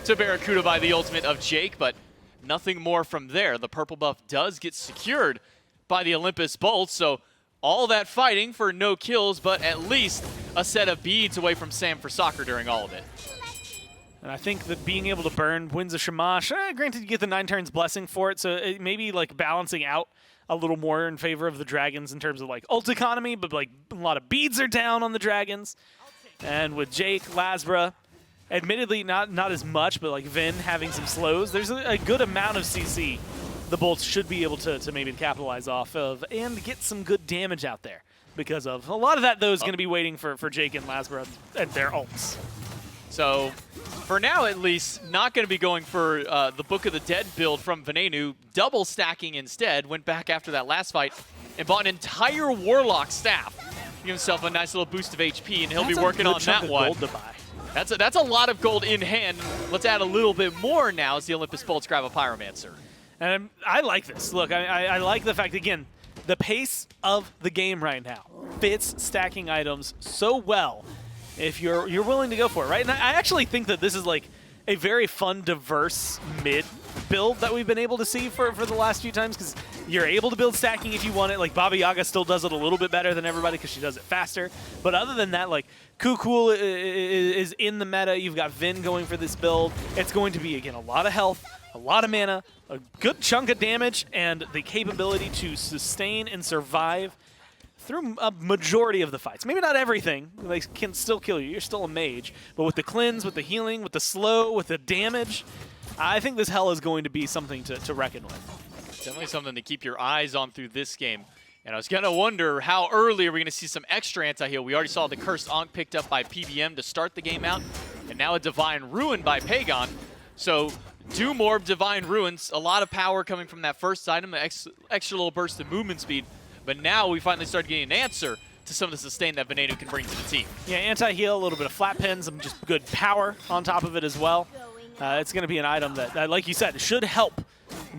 to Barracuda by the ultimate of Jake, but nothing more from there. The purple buff does get secured by the Olympus Bolts, so all that fighting for no kills, but at least a set of beads away from Sam for soccer during all of it. And I think that being able to burn Winds of Shamash, granted you get the 9 turns blessing for it, so it may be like balancing out a little more in favor of the Dragons in terms of like ult economy, but like a lot of beads are down on the Dragons. And with Jake, Lasbra, admittedly not as much, but like Vin having some slows, there's a good amount of CC the Bolts should be able to maybe capitalize off of and get some good damage out there because of. A lot of that, though, is going to be waiting for Jake and Lasbra and their ults. So, for now at least, not going to be going for the Book of the Dead build from Venenu, double stacking instead, went back after that last fight and bought an entire Warlock staff. Give himself a nice little boost of HP, and he'll be working on that one. Gold to buy. That's a lot of gold in hand. Let's add a little bit more now as the Olympus Bolts grab a Pyromancer. And I like this. Look, I like the fact, again, the pace of the game right now fits stacking items so well if you're willing to go for it, right? And I actually think that this is like a very fun, diverse mid build that we've been able to see for the last few times because you're able to build stacking if you want it. Like Baba Yaga still does it a little bit better than everybody because she does it faster. But other than that, like Kukul is in the meta. You've got Vin going for this build. It's going to be, again, a lot of health, a lot of mana, a good chunk of damage, and the capability to sustain and survive through a majority of the fights. Maybe not everything. They can still kill you. You're still a mage. But with the cleanse, with the healing, with the slow, with the damage, I think this hell is going to be something to reckon with. Definitely something to keep your eyes on through this game. And I was going to wonder how early are we going to see some extra anti-heal. We already saw the Cursed Ankh picked up by PBM to start the game out, and now a Divine Ruin by Pagon. So do more Divine Ruins. A lot of power coming from that first item, an extra little burst of movement speed. But now we finally started getting an answer to some of the sustain that Venenu can bring to the team. Yeah, anti-heal, a little bit of flat pins, some just good power on top of it as well. It's going to be an item that, like you said, should help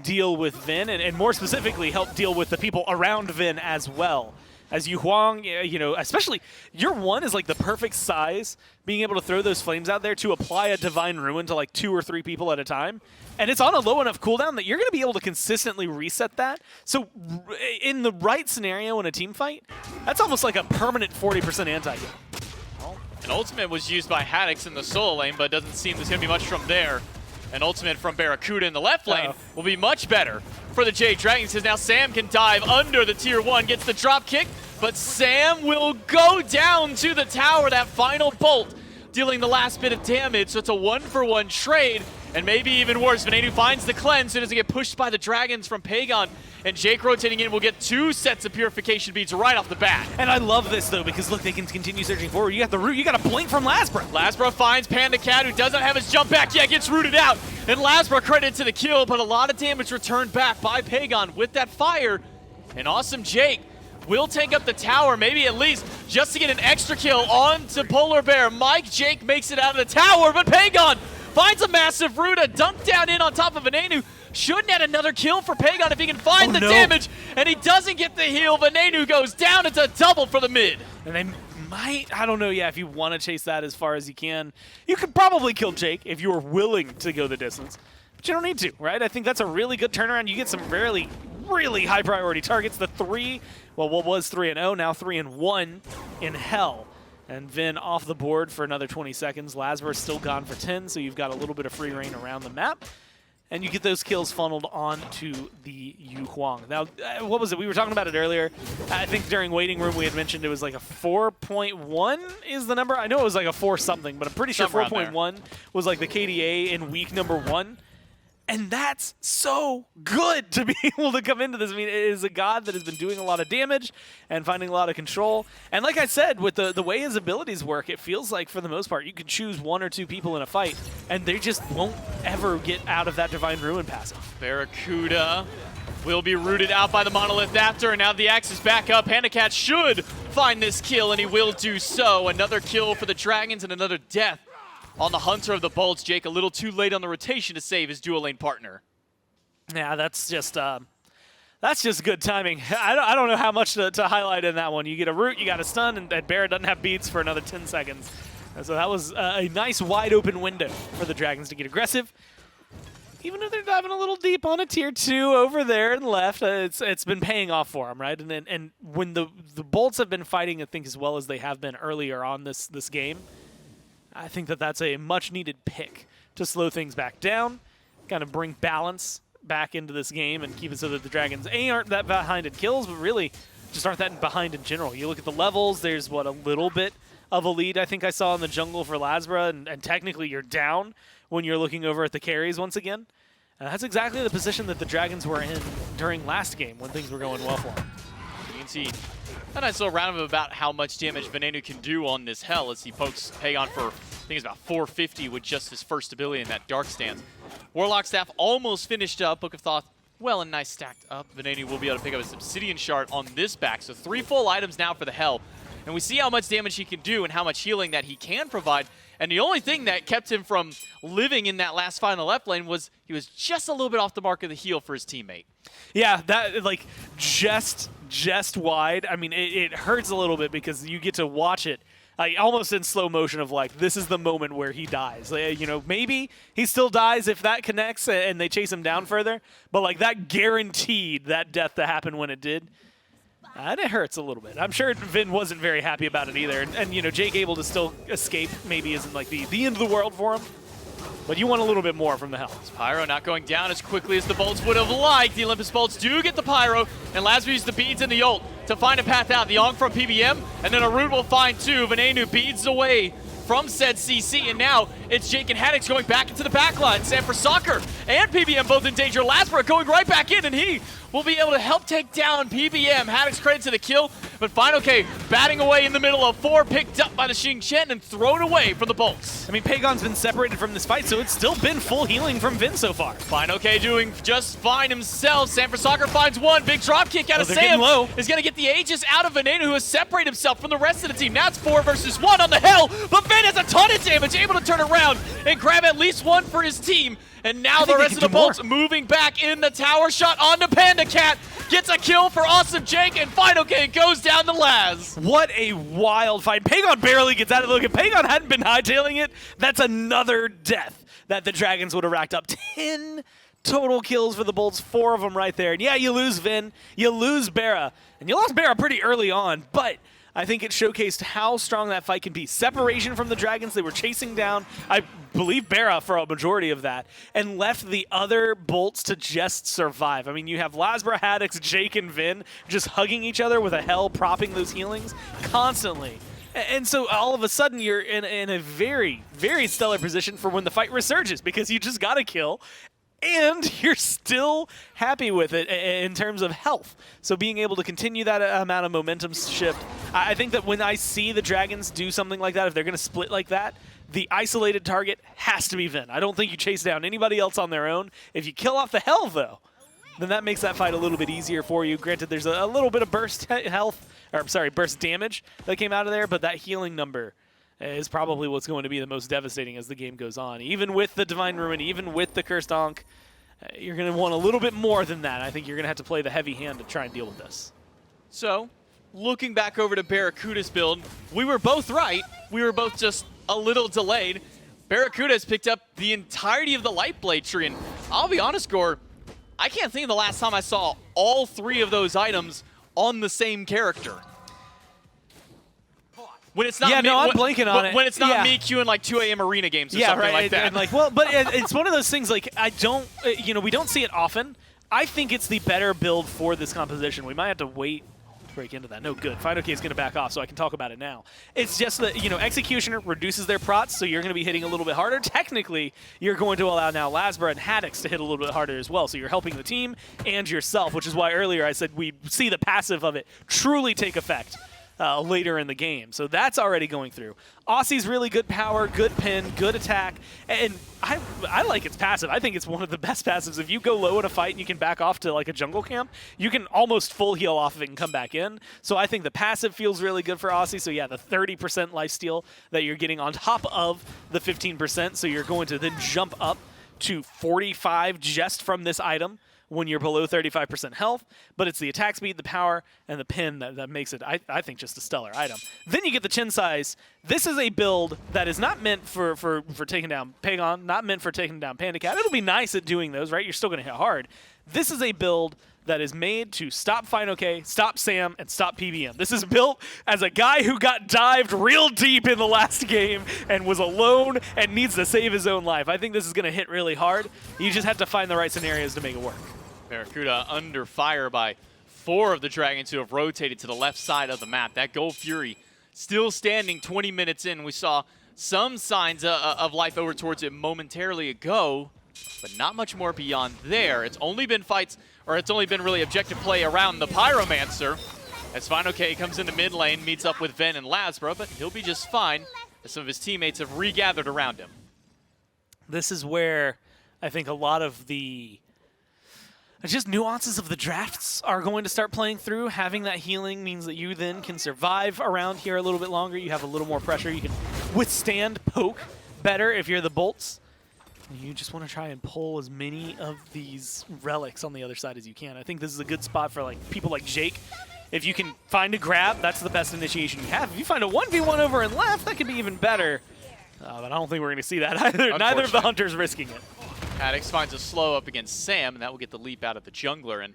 deal with Vin, and more specifically help deal with the people around Vin as well. As Yu Huang, you know, especially your 1 is like the perfect size, being able to throw those flames out there to apply a Divine Ruin to like 2 or 3 people at a time. And it's on a low enough cooldown that you're going to be able to consistently reset that. So in the right scenario in a team fight, that's almost like a permanent 40% anti-heal. Well, an ultimate was used by Haddocks in the solo lane, but it doesn't seem there's going to be much from there. An ultimate from Barracuda in the left lane will be much better for the Jade Dragons, because now Sam can dive under the tier 1, gets the drop kick, but Sam will go down to the tower, that final bolt, dealing the last bit of damage, so it's a 1-for-1 trade, and maybe even worse, Venenu finds the cleanse, so doesn't get pushed by the Dragons from Pagon, and Jake rotating in will get 2 sets of purification beads right off the bat. And I love this, though, because look, they can continue searching forward. You got the root, you got a blink from Lasbra. Lasbra finds Panda Cat, who doesn't have his jump back yet, gets rooted out, and Lasbra credited to the kill, but a lot of damage returned back by Pagon with that fire, and awesome Jake will take up the tower, maybe at least just to get an extra kill onto Polar Bear. Mike Jake makes it out of the tower, but Pagon finds a massive root, a dunk down in on top of Venenu. Shouldn't add another kill for Pagon if he can find the damage, and he doesn't get the heal. Venenu goes down. It's a double for the mid. And they might, I don't know, yeah, if you want to chase that as far as you can, you could probably kill Jake if you were willing to go the distance. But you don't need to, right? I think that's a really good turnaround. You get some really high priority targets. The 3, well, what was 3-0, now 3-1 in hell. And Vin off the board for another 20 seconds. Lasber's still gone for 10, so you've got a little bit of free reign around the map. And you get those kills funneled onto the Yu Huang. Now, what was it? We were talking about it earlier. I think during Waiting Room we had mentioned it was like a 4.1 is the number. I know it was like a 4 something, but I'm pretty sure 4.1 was like the KDA in week number 1. And that's so good to be able to come into this. I mean, it is a god that has been doing a lot of damage and finding a lot of control. And like I said, with the way his abilities work, it feels like, for the most part, you can choose 1 or 2 people in a fight, and they just won't ever get out of that Divine Ruin passive. Barracuda will be rooted out by the Monolith after, and now the axe is back up. Handicat should find this kill, and he will do so. Another kill for the Dragons and another death on the Hunter of the Bolts. Jake a little too late on the rotation to save his dual lane partner. Yeah, that's just That's just good timing. I don't know how much to highlight in that one. You get a root, you got a stun, and Barrett doesn't have beats for another 10 seconds. So that was a nice wide open window for the Dragons to get aggressive. Even if they're diving a little deep on a tier 2 over there and left, it's been paying off for them, right? And when the Bolts have been fighting, I think, as well as they have been earlier on this game, I think that's a much-needed pick to slow things back down, kind of bring balance back into this game and keep it so that the Dragons aren't that behind in kills, but really just aren't that behind in general. You look at the levels, there's, a little bit of a lead I think I saw in the jungle for Lasbra, and technically you're down when you're looking over at the carries once again. That's exactly the position that the Dragons were in during last game when things were going well for them. You can see a nice little round of about how much damage Veneno can do on this Hell as he pokes Pagon for, I think it's about 450 with just his first ability in that Dark Stance. Warlock Staff almost finished up. Book of Thoth well and nice stacked up. Veneno will be able to pick up his Obsidian Shard on this back. So 3 full items now for the Hell. And we see how much damage he can do and how much healing that he can provide. And the only thing that kept him from living in that last final left lane was he was just a little bit off the mark of the heal for his teammate. Yeah, that just wide. I mean, it hurts a little bit because you get to watch it almost in slow motion of this is the moment where he dies. Maybe he still dies if that connects and they chase him down further. But that guaranteed that death to happen when it did. And it hurts a little bit. I'm sure Vin wasn't very happy about it either. And Jake able to still escape maybe isn't the end of the world for him. But you want a little bit more from the Hell. Pyro not going down as quickly as the Bolts would have liked. The Olympus Bolts do get the Pyro, and Lasbra uses the beads and the ult to find a path out. The Ong from PBM, and then a root will find 2. Veneno beads away from said CC, and now it's Jake and Haddocks going back into the backline. Sanford Soccer and PBM both in danger. Lasbra going right back in, and he will be able to help take down PBM. Haddocks credit to the kill, but Final K batting away in the middle of 4, picked up by the Xing Chen and thrown away from the Bolts. I mean, Pagon's been separated from this fight, so it's still been full healing from Vin so far. Final K doing just fine himself. Sanford Soccer finds 1. Big drop kick out of Sam. Is going to get the Aegis out of Veneno, who has separated himself from the rest of the team. Now it's 4 versus 1 on the Hell, but Vin has a ton of damage, able to turn around and grab at least 1 for his team. And now the rest of the Bolts moving back in. The tower shot onto Panda Cat. Gets a kill for Awesome Jake, and Final K goes down to Laz. What a wild fight. Pagon barely gets out of the look. If Pagon hadn't been hightailing it, that's another death that the Dragons would have racked up. 10 total kills for the Bolts, 4 of them right there. And yeah, you lose Vin, you lose Barra, and you lost Barra pretty early on, but I think it showcased how strong that fight can be. Separation from the Dragons. They were chasing down, I believe, Barra for a majority of that, and left the other Bolts to just survive. I mean, you have Lasbra, Haddocks, Jake, and Vin just hugging each other with a Hell propping those healings constantly. And so all of a sudden you're in a very, very stellar position for when the fight resurges, because you just got a kill and you're still happy with it in terms of health. So being able to continue that amount of momentum shift, I think that when I see the Dragons do something like that, if they're going to split like that, the isolated target has to be Vin. I don't think you chase down anybody else on their own. If you kill off the Hell, though, then that makes that fight a little bit easier for you. Granted, there's a little bit of burst damage that came out of there, but that healing number is probably what's going to be the most devastating as the game goes on. Even with the Divine Ruin, even with the Cursed Ankh, you're going to want a little bit more than that. I think you're going to have to play the heavy hand to try and deal with this. So, looking back over to Barracuda's build, we were both right. We were both just a little delayed. Barracuda has picked up the entirety of the Lightblade tree, and I'll be honest, Gore, I can't think of the last time I saw all 3 of those items on the same character. When it's not I'm blanking on it. When it's not me queuing 2 a.m. arena games or something like that. But it's one of those things, we don't see it often. I think it's the better build for this composition. We might have to wait to break into that. No good. Final K is going to back off, so I can talk about it now. It's just that, Executioner reduces their prots, so you're going to be hitting a little bit harder. Technically, you're going to allow now Lasbra and Haddocks to hit a little bit harder as well, so you're helping the team and yourself, which is why earlier I said we see the passive of it truly take effect later in the game. So that's already going through. Aussie's really good power, good pin, good attack, and I like its passive. I think it's one of the best passives. If you go low in a fight and you can back off to a jungle camp, you can almost full heal off of it and come back in. So I think the passive feels really good for Aussie. So yeah, the 30% lifesteal that you're getting on top of the 15%, so you're going to then jump up to 45 just from this item, when you're below 35% health, but it's the attack speed, the power, and the pin that makes it, I think, just a stellar item. Then you get the chin size. This is a build that is not meant for taking down Pagon, not meant for taking down Panda Cat. It'll be nice at doing those, right? You're still going to hit hard. This is a build that is made to stop FineOK, stop Sam, and stop PBM. This is built as a guy who got dived real deep in the last game and was alone and needs to save his own life. I think this is going to hit really hard. You just have to find the right scenarios to make it work. Barracuda under fire by 4 of the Dragons who have rotated to the left side of the map. That Gold Fury still standing 20 minutes in. We saw some signs of life over towards it momentarily ago, but not much more beyond there. It's only been fights, or it's only been really objective play around the Pyromancer. As FineOK comes into mid lane, meets up with Ven and Lazbra, but he'll be just fine as some of his teammates have regathered around him. This is where I think a lot of the just nuances of the drafts are going to start playing through. Having that healing means that you then can survive around here a little bit longer. You have a little more pressure. You can withstand poke better if you're the bolts. You just want to try and pull as many of these relics on the other side as you can. I think this is a good spot for people like Jake. If you can find a grab, that's the best initiation you have. If you find a 1v1 over and left, that could be even better. But I don't think we're going to see that either. Neither of the hunters risking it. Haddocks finds a slow up against Sam, and that will get the leap out of the jungler. And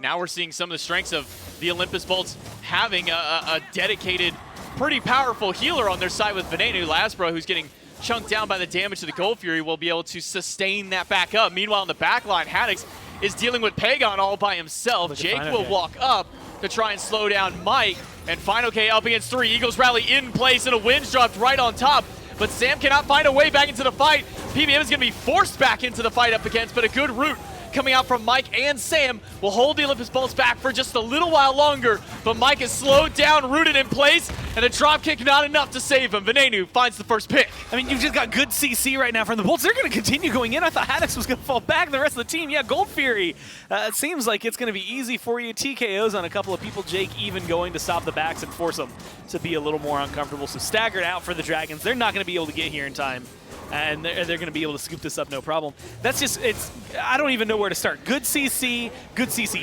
now we're seeing some of the strengths of the Olympus Bolts having a dedicated, pretty powerful healer on their side with Venenu. Lazbra, who's getting chunked down by the damage to the Gold Fury, will be able to sustain that back up. Meanwhile, in the back line, Haddocks is dealing with Pagon all by himself. Jake will walk up to try and slow down Mike, and FineOK up against 3. Eagles rally in place, and a wind's dropped right on top. But Sam cannot find a way back into the fight. PBM is going to be forced back into the fight up against, but a good route coming out from Mike and Sam will hold the Olympus Bolts back for just a little while longer. But Mike is slowed down, rooted in place, and a drop kick not enough to save him. Venenu finds the first pick. I mean, you've just got good CC right now from the Bolts. They're going to continue going in. I thought Haddocks was going to fall back. The rest of the team, yeah, Gold Fury. It seems like it's going to be easy for you. TKOs on a couple of people. Jake even going to stop the backs and force them to be a little more uncomfortable. So staggered out for the Dragons. They're not going to be able to get here in time. And they're going to be able to scoop this up no problem. That's just, I don't even know where to start. Good CC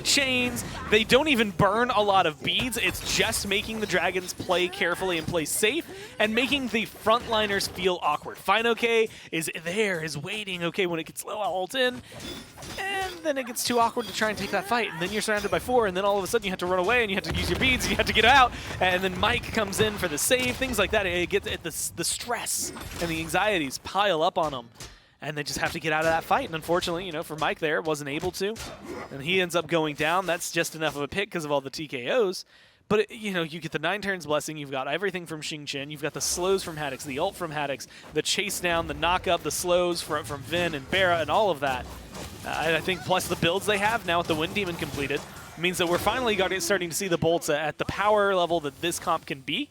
chains. They don't even burn a lot of beads. It's just making the Dragons play carefully and play safe and making the frontliners feel awkward. FineOK is there, is waiting. Okay, when it gets low, I'll ult in. And then it gets too awkward to try and take that fight. And then you're surrounded by 4, and then all of a sudden you have to run away and you have to use your beads and you have to get out. And then Mike comes in for the save, things like that. It gets the stress and the anxieties pile up on them, and they just have to get out of that fight. And unfortunately, for Mike there, wasn't able to, and he ends up going down. That's just enough of a pick because of all the TKOs. But you get the 9 turns blessing. You've got everything from Xing Chen. You've got the slows from Haddocks, the ult from Haddocks, the chase down, the knock up, the slows from Vin and Barra, and all of that. I think plus the builds they have now with the Wind Demon completed means that we're finally starting to see the Bolts at the power level that this comp can be,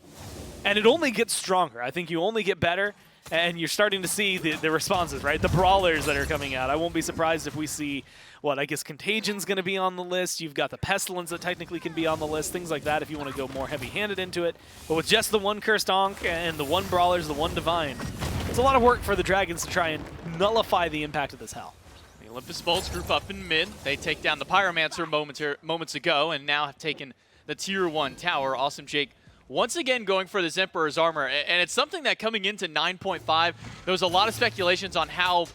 and it only gets stronger. I think you only get better. And you're starting to see the responses, right? The brawlers that are coming out. I won't be surprised if we see, I guess Contagion's going to be on the list. You've got the Pestilence that technically can be on the list, things like that if you want to go more heavy-handed into it. But with just the 1 Cursed Ankh and the 1 Brawlers, the 1 Divine, it's a lot of work for the Dragons to try and nullify the impact of this hell. The Olympus Bolts group up in mid. They take down the Pyromancer moments ago and now have taken the Tier 1 tower. Awesome Jake once again going for this Emperor's Armor, and it's something that coming into 9.5, there was a lot of speculations on how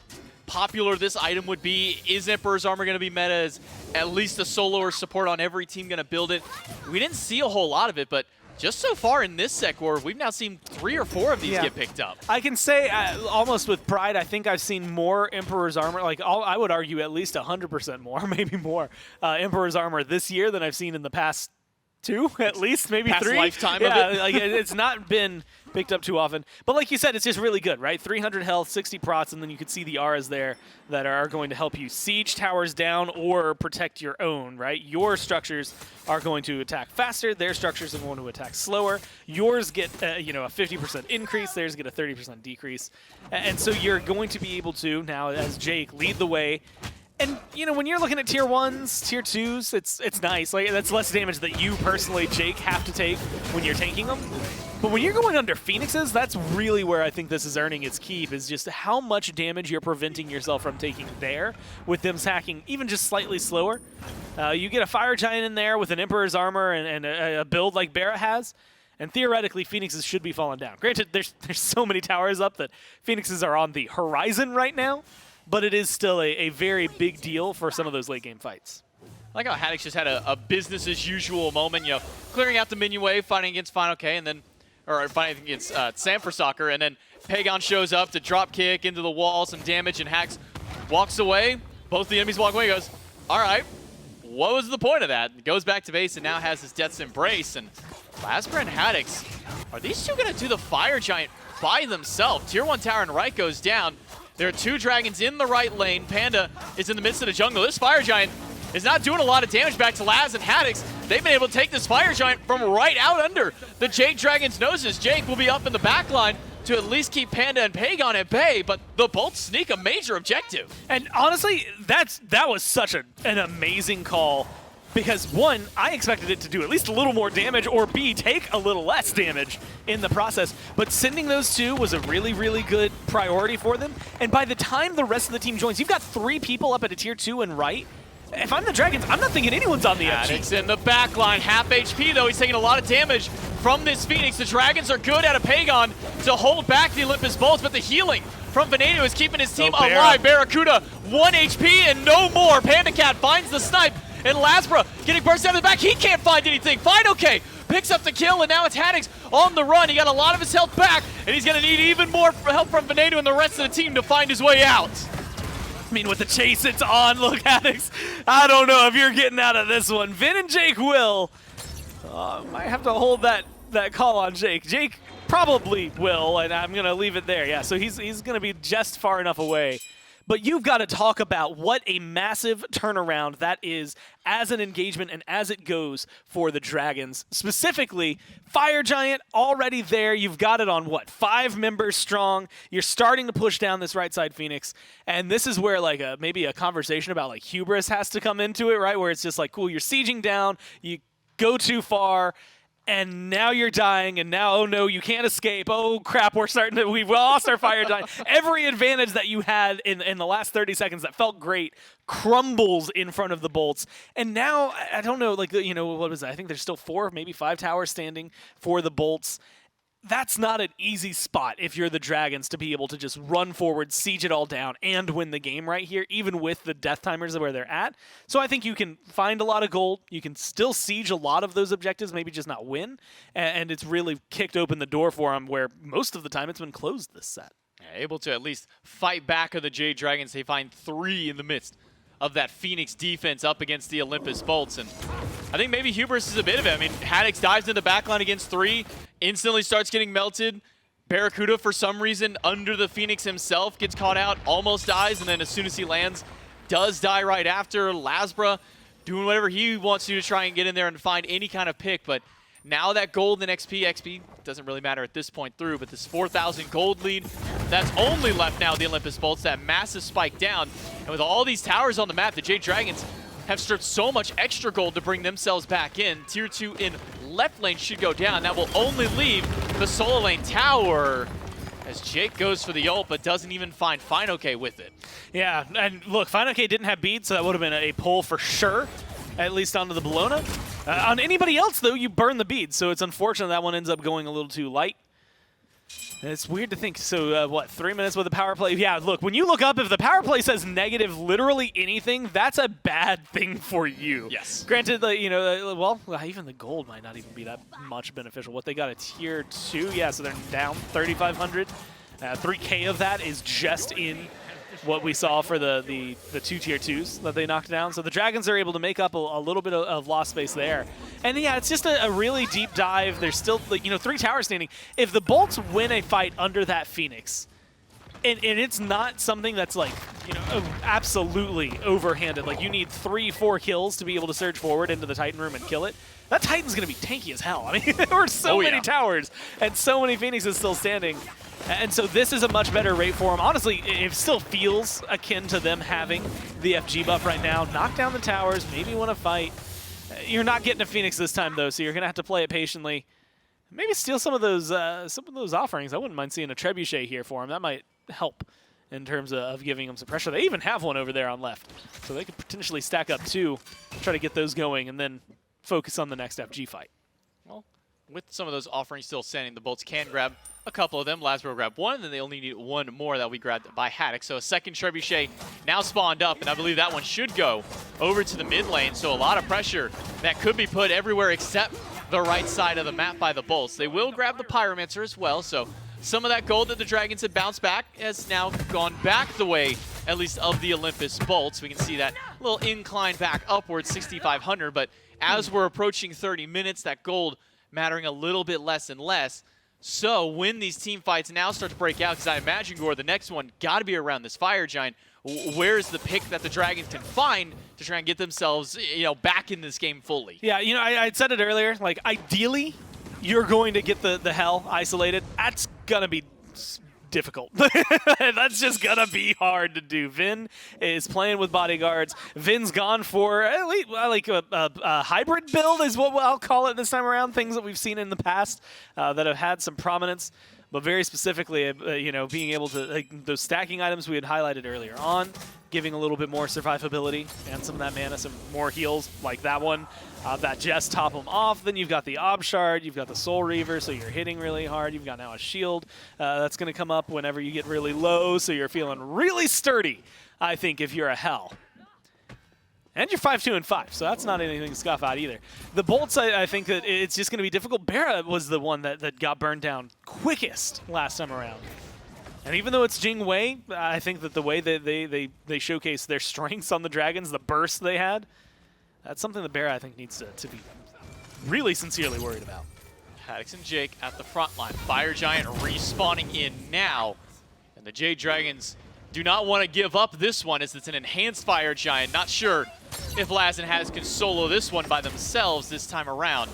popular this item would be. Is Emperor's Armor going to be meta? Is at least a soloer support on every team going to build it? We didn't see a whole lot of it, but just so far in this Sec War, we've now seen 3 or 4 of these get picked up. I can say almost with pride, I think I've seen more Emperor's Armor, I would argue at least 100% more, maybe more, Emperor's Armor this year than I've seen in the past 2, at least, maybe past 3. Lifetime of it. It's not been picked up too often. But like you said, it's just really good, right? 300 health, 60 prots, and then you can see the auras there that are going to help you siege towers down or protect your own, right? Your structures are going to attack faster. Their structures are going to attack slower. Yours get a 50% increase. Theirs get a 30% decrease. And so you're going to be able to, now as Jake, lead the way. And, you know, when you're looking at tier 1s, tier 2s, it's nice. Like, that's less damage that you personally, Jake, have to take when you're tanking them. But when you're going under Phoenixes, that's really where I think this is earning its keep, is just how much damage you're preventing yourself from taking there with them hacking even just slightly slower. You get a Fire Giant in there with an Emperor's Armor and a build like Barrett has, and theoretically, Phoenixes should be falling down. Granted, there's so many towers up that Phoenixes are on the horizon right now, but it is still a very big deal for some of those late game fights. I like how Haddocks just had a business as usual moment, you know, clearing out the minion wave, fighting against Final K, and then, or fighting against Sanford Soccer, and then Pagon shows up to drop kick into the wall, some damage, and Haddocks walks away. Both the enemies walk away. He goes, all right, what was the point of that? He goes back to base and now has his Death's Embrace, and Lasper and Haddocks, are these two going to do the Fire Giant by themselves? Tier 1 tower and right goes down. There are 2 dragons in the right lane. Panda is in the midst of the jungle. This Fire Giant is not doing a lot of damage back to Laz and Haddocks. They've been able to take this Fire Giant from right out under the Jade Dragon's noses. Jake will be up in the back line to at least keep Panda and Pagon at bay, but the bolts sneak a major objective. And honestly, that was such an amazing call. Because, one, I expected it to do at least a little more damage, or B, take a little less damage in the process. But sending those 2 was a really, really good priority for them. And by the time the rest of the team joins, you've got 3 people up at a tier 2 and right. If I'm the Dragons, I'm not thinking anyone's on the edge. Haddocks in the back line, half HP though. He's taking a lot of damage from this Phoenix. The Dragons are good out of Pagon to hold back the Olympus Bolts, but the healing from Veneno is keeping his team alive. Barracuda, 1 HP and no more. Panda Cat finds the snipe. And Lasbra getting burst out of the back. He can't find anything. Final K picks up the kill, and now it's Haddocks on the run. He got a lot of his health back, and he's going to need even more help from Veneno and the rest of the team to find his way out. I mean, with the chase, it's on. Look, Haddocks, I don't know if you're getting out of this one. Vin and Jake will. Might have to hold that call on Jake. Jake probably will, and I'm going to leave it there. Yeah, so he's going to be just far enough away. But you've got to talk about what a massive turnaround that is as an engagement and as it goes for the Dragons. Specifically, Fire Giant already there. You've got it on, what, 5 members strong. You're starting to push down this right side Phoenix. And this is where like maybe a conversation about like hubris has to come into it, right? Where it's just like, cool, you're sieging down, you go too far, and now you're dying, and now, oh no, you can't escape. Oh crap, we've lost our Fire Giant. Every advantage that you had in the last 30 seconds that felt great crumbles in front of the bolts. And now, I don't know, like, you know, what was that? I think there's still 4, maybe 5 towers standing for the bolts. That's not an easy spot if you're the Dragons to be able to just run forward, siege it all down, and win the game right here, even with the death timers where they're at. So I think you can find a lot of gold. You can still siege a lot of those objectives, maybe just not win. And it's really kicked open the door for them where most of the time it's been closed this set. Yeah, able to at least fight back of the Jade Dragons. They find 3 in the midst of that Phoenix defense up against the Olympus Bolts. And I think maybe hubris is a bit of it. I mean, Haddocks dives in the backline against 3, instantly starts getting melted. Barracuda, for some reason, under the Phoenix himself, gets caught out, almost dies, and then as soon as he lands, does die right after. Lasbra doing whatever he wants to try and get in there and find any kind of pick, but now that gold and XP doesn't really matter at this point through, but this 4,000 gold lead, that's only left now the Olympus Bolts, that massive spike down. And with all these towers on the map, the Jade Dragons have stripped so much extra gold to bring themselves back in. Tier 2 in left lane should go down. That will only leave the solo lane tower as Jake goes for the ult, but doesn't even find Final K with it. Yeah, and look, Final K didn't have beads, so that would have been a pull for sure, at least onto the Bologna. On anybody else, though, you burn the beads, so it's unfortunate that one ends up going a little too light. And it's weird to think, so what, 3 minutes with the power play? Yeah, look, when you look up, if the power play says negative literally anything, that's a bad thing for you. Yes. Granted, you know, well, even the gold might not even be that much beneficial. What, they got a tier 2? Yeah, so they're down 3,500. 3K of that is just in what we saw for the 2 tier 2s that they knocked down. So the Dragons are able to make up a little bit of lost space there. And yeah, it's just a really deep dive. There's still, like, you know, 3 towers standing. If the Bolts win a fight under that Phoenix, and it's not something that's like, you know, absolutely overhanded. Like, you need 3-4 kills to be able to surge forward into the Titan room and kill it. That Titan's going to be tanky as hell. I mean, there were so many towers and so many Phoenixes still standing. And so this is a much better rate for them. Honestly, it still feels akin to them having the FG buff right now. Knock down the towers, maybe win a fight. You're not getting a Phoenix this time, though, so you're going to have to play it patiently. Maybe steal some of those offerings. I wouldn't mind seeing a Trebuchet here for him. That might help in terms of giving him some pressure. They even have one over there on left, so they could potentially stack up 2, try to get those going, and then focus on the next FG fight. Well, with some of those offerings still standing, the Bolts can grab a couple of them. Lasbro grabbed 1, and then they only need 1 more that will be grabbed by Haddocks. So a second Trebuchet now spawned up, and I believe that one should go over to the mid lane. So a lot of pressure that could be put everywhere except the right side of the map by the Bolts. They will grab the Pyromancer as well, so some of that gold that the Dragons had bounced back has now gone back the way, at least of the Olympus Bolts. We can see that little incline back upwards, 6,500, but as we're approaching 30 minutes, that gold mattering a little bit less and less. So when these team fights now start to break out, because I imagine, Gore, the next one got to be around this Fire Giant, where's the pick that the Dragons can find to try and get themselves, back in this game fully? Yeah, I said it earlier, like, ideally, you're going to get the Hell isolated. That's going to be difficult. That's just going to be hard to do. Vin is playing with bodyguards. Vin's gone for at least, like a hybrid build is what I'll call it this time around, things that we've seen in the past that have had some prominence. But very specifically, being able to, like, those stacking items we had highlighted earlier on, giving a little bit more survivability and some of that mana, some more heals like that one. That just top them off. Then you've got the Ob Shard, you've got the Soul Reaver, so you're hitting really hard. You've got now a shield that's going to come up whenever you get really low, so you're feeling really sturdy, I think, if you're a Hell. And you're 5-2 and 5, so that's not anything to scoff at either. The Bolts, I think that it's just going to be difficult. Barra was the one that got burned down quickest last time around. And even though it's Jing Wei, I think that the way that they showcase their strengths on the Dragons, the burst they had, that's something that Barra, I think, needs to be really sincerely worried about. Haddocks and Jake at the front line. Fire Giant respawning in now. And the Jade Dragons do not want to give up this one, as it's an enhanced Fire Giant. Not sure if Laz and Haddocks can solo this one by themselves this time around.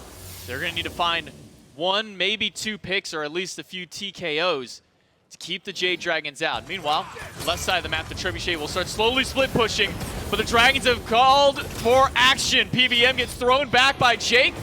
They're going to need to find 1, maybe 2 picks, or at least a few TKOs to keep the Jade Dragons out. Meanwhile, left side of the map, the Trebuchet will start slowly split pushing, but the Dragons have called for action. PBM gets thrown back by Jake,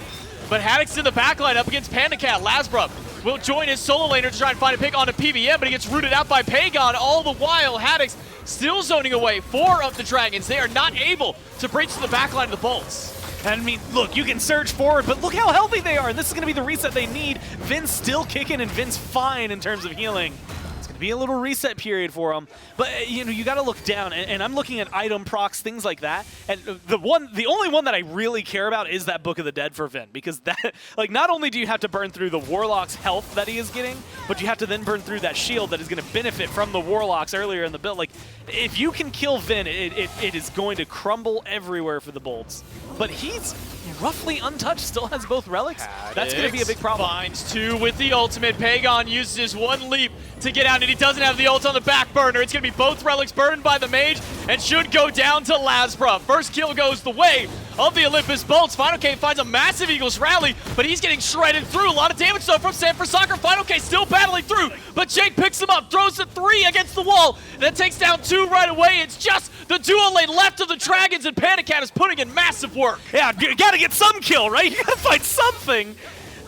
but Haddocks in the backline up against Pandacat. Lasbro will join his solo laner to try and find a pick onto PBM, but he gets rooted out by Pagon. All the while, Haddocks still zoning away 4 of the Dragons. They are not able to breach to the backline of the Bolts. And I mean, look, you can surge forward, but look how healthy they are. And this is going to be the reset they need. Vin's still kicking, and Vin's fine in terms of healing. It's going to be a little reset period for him. But, you got to look down, and I'm looking at item procs, things like that. And the only one that I really care about is that Book of the Dead for Vin, because that, like, not only do you have to burn through the Warlock's health that he is getting, but you have to then burn through that shield that is going to benefit from the Warlocks earlier in the build. Like, if you can kill Vin, it is going to crumble everywhere for the Bolts. But he's roughly untouched, still has both relics. That's going to be a big problem. Finds 2 with the ultimate. Pagon uses his 1 leap to get out, and he doesn't have the ult on the back burner. It's going to be both relics burned by the mage and should go down to Lasbro. First kill goes the way of the Olympus Bolts. Final K finds a massive Eagles rally, but he's getting shredded through. A lot of damage though from Sanford Soccer. Final K still battling through, but Jake picks him up, throws the 3 against the wall, and then takes down 2 right away. It's just the duo lane left of the Dragons, and Pandacat is putting in massive work. Yeah, you got to get some kill, right? You got to find something.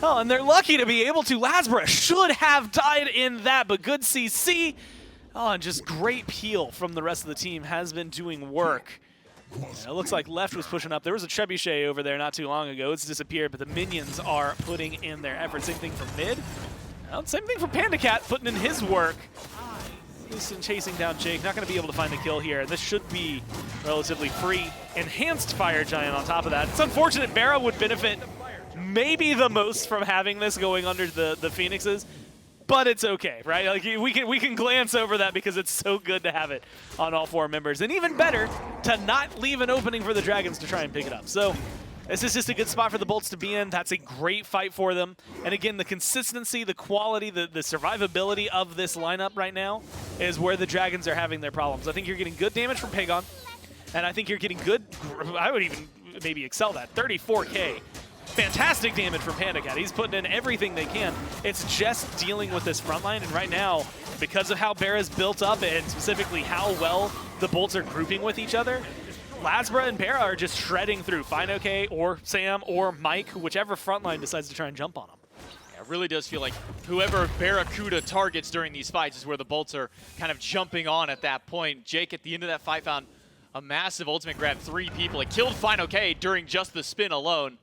Oh, and they're lucky to be able to. Lasbro should have died in that, but good CC. Oh, and just great peel from the rest of the team has been doing work. And it looks like left was pushing up. There was a Trebuchet over there not too long ago. It's disappeared, but the minions are putting in their effort. Same thing for mid. Well, same thing for Pandacat, putting in his work. Houston chasing down Jake. Not going to be able to find the kill here. This should be relatively free. Enhanced Fire Giant on top of that. It's unfortunate. Barra would benefit maybe the most from having this going under the Phoenixes. But it's okay, right? Like we can glance over that because it's so good to have it on all 4 members. And even better, to not leave an opening for the Dragons to try and pick it up. So this is just a good spot for the Bolts to be in. That's a great fight for them. And again, the consistency, the quality, the survivability of this lineup right now is where the Dragons are having their problems. I think you're getting good damage from Pagon. And I think you're getting good, I would even maybe excel that, 34K fantastic damage from PandaCat. He's putting in everything they can. It's just dealing with this front line, and right now, because of how Bera's built up and specifically how well the Bolts are grouping with each other, Lasbra and Bera are just shredding through FineOK or Sam or Mike, whichever front line decides to try and jump on them. Yeah, it really does feel like whoever Barracuda targets during these fights is where the Bolts are kind of jumping on at that point. Jake at the end of that fight found a massive ultimate, grabbed 3 people. It killed FineOK during just the spin alone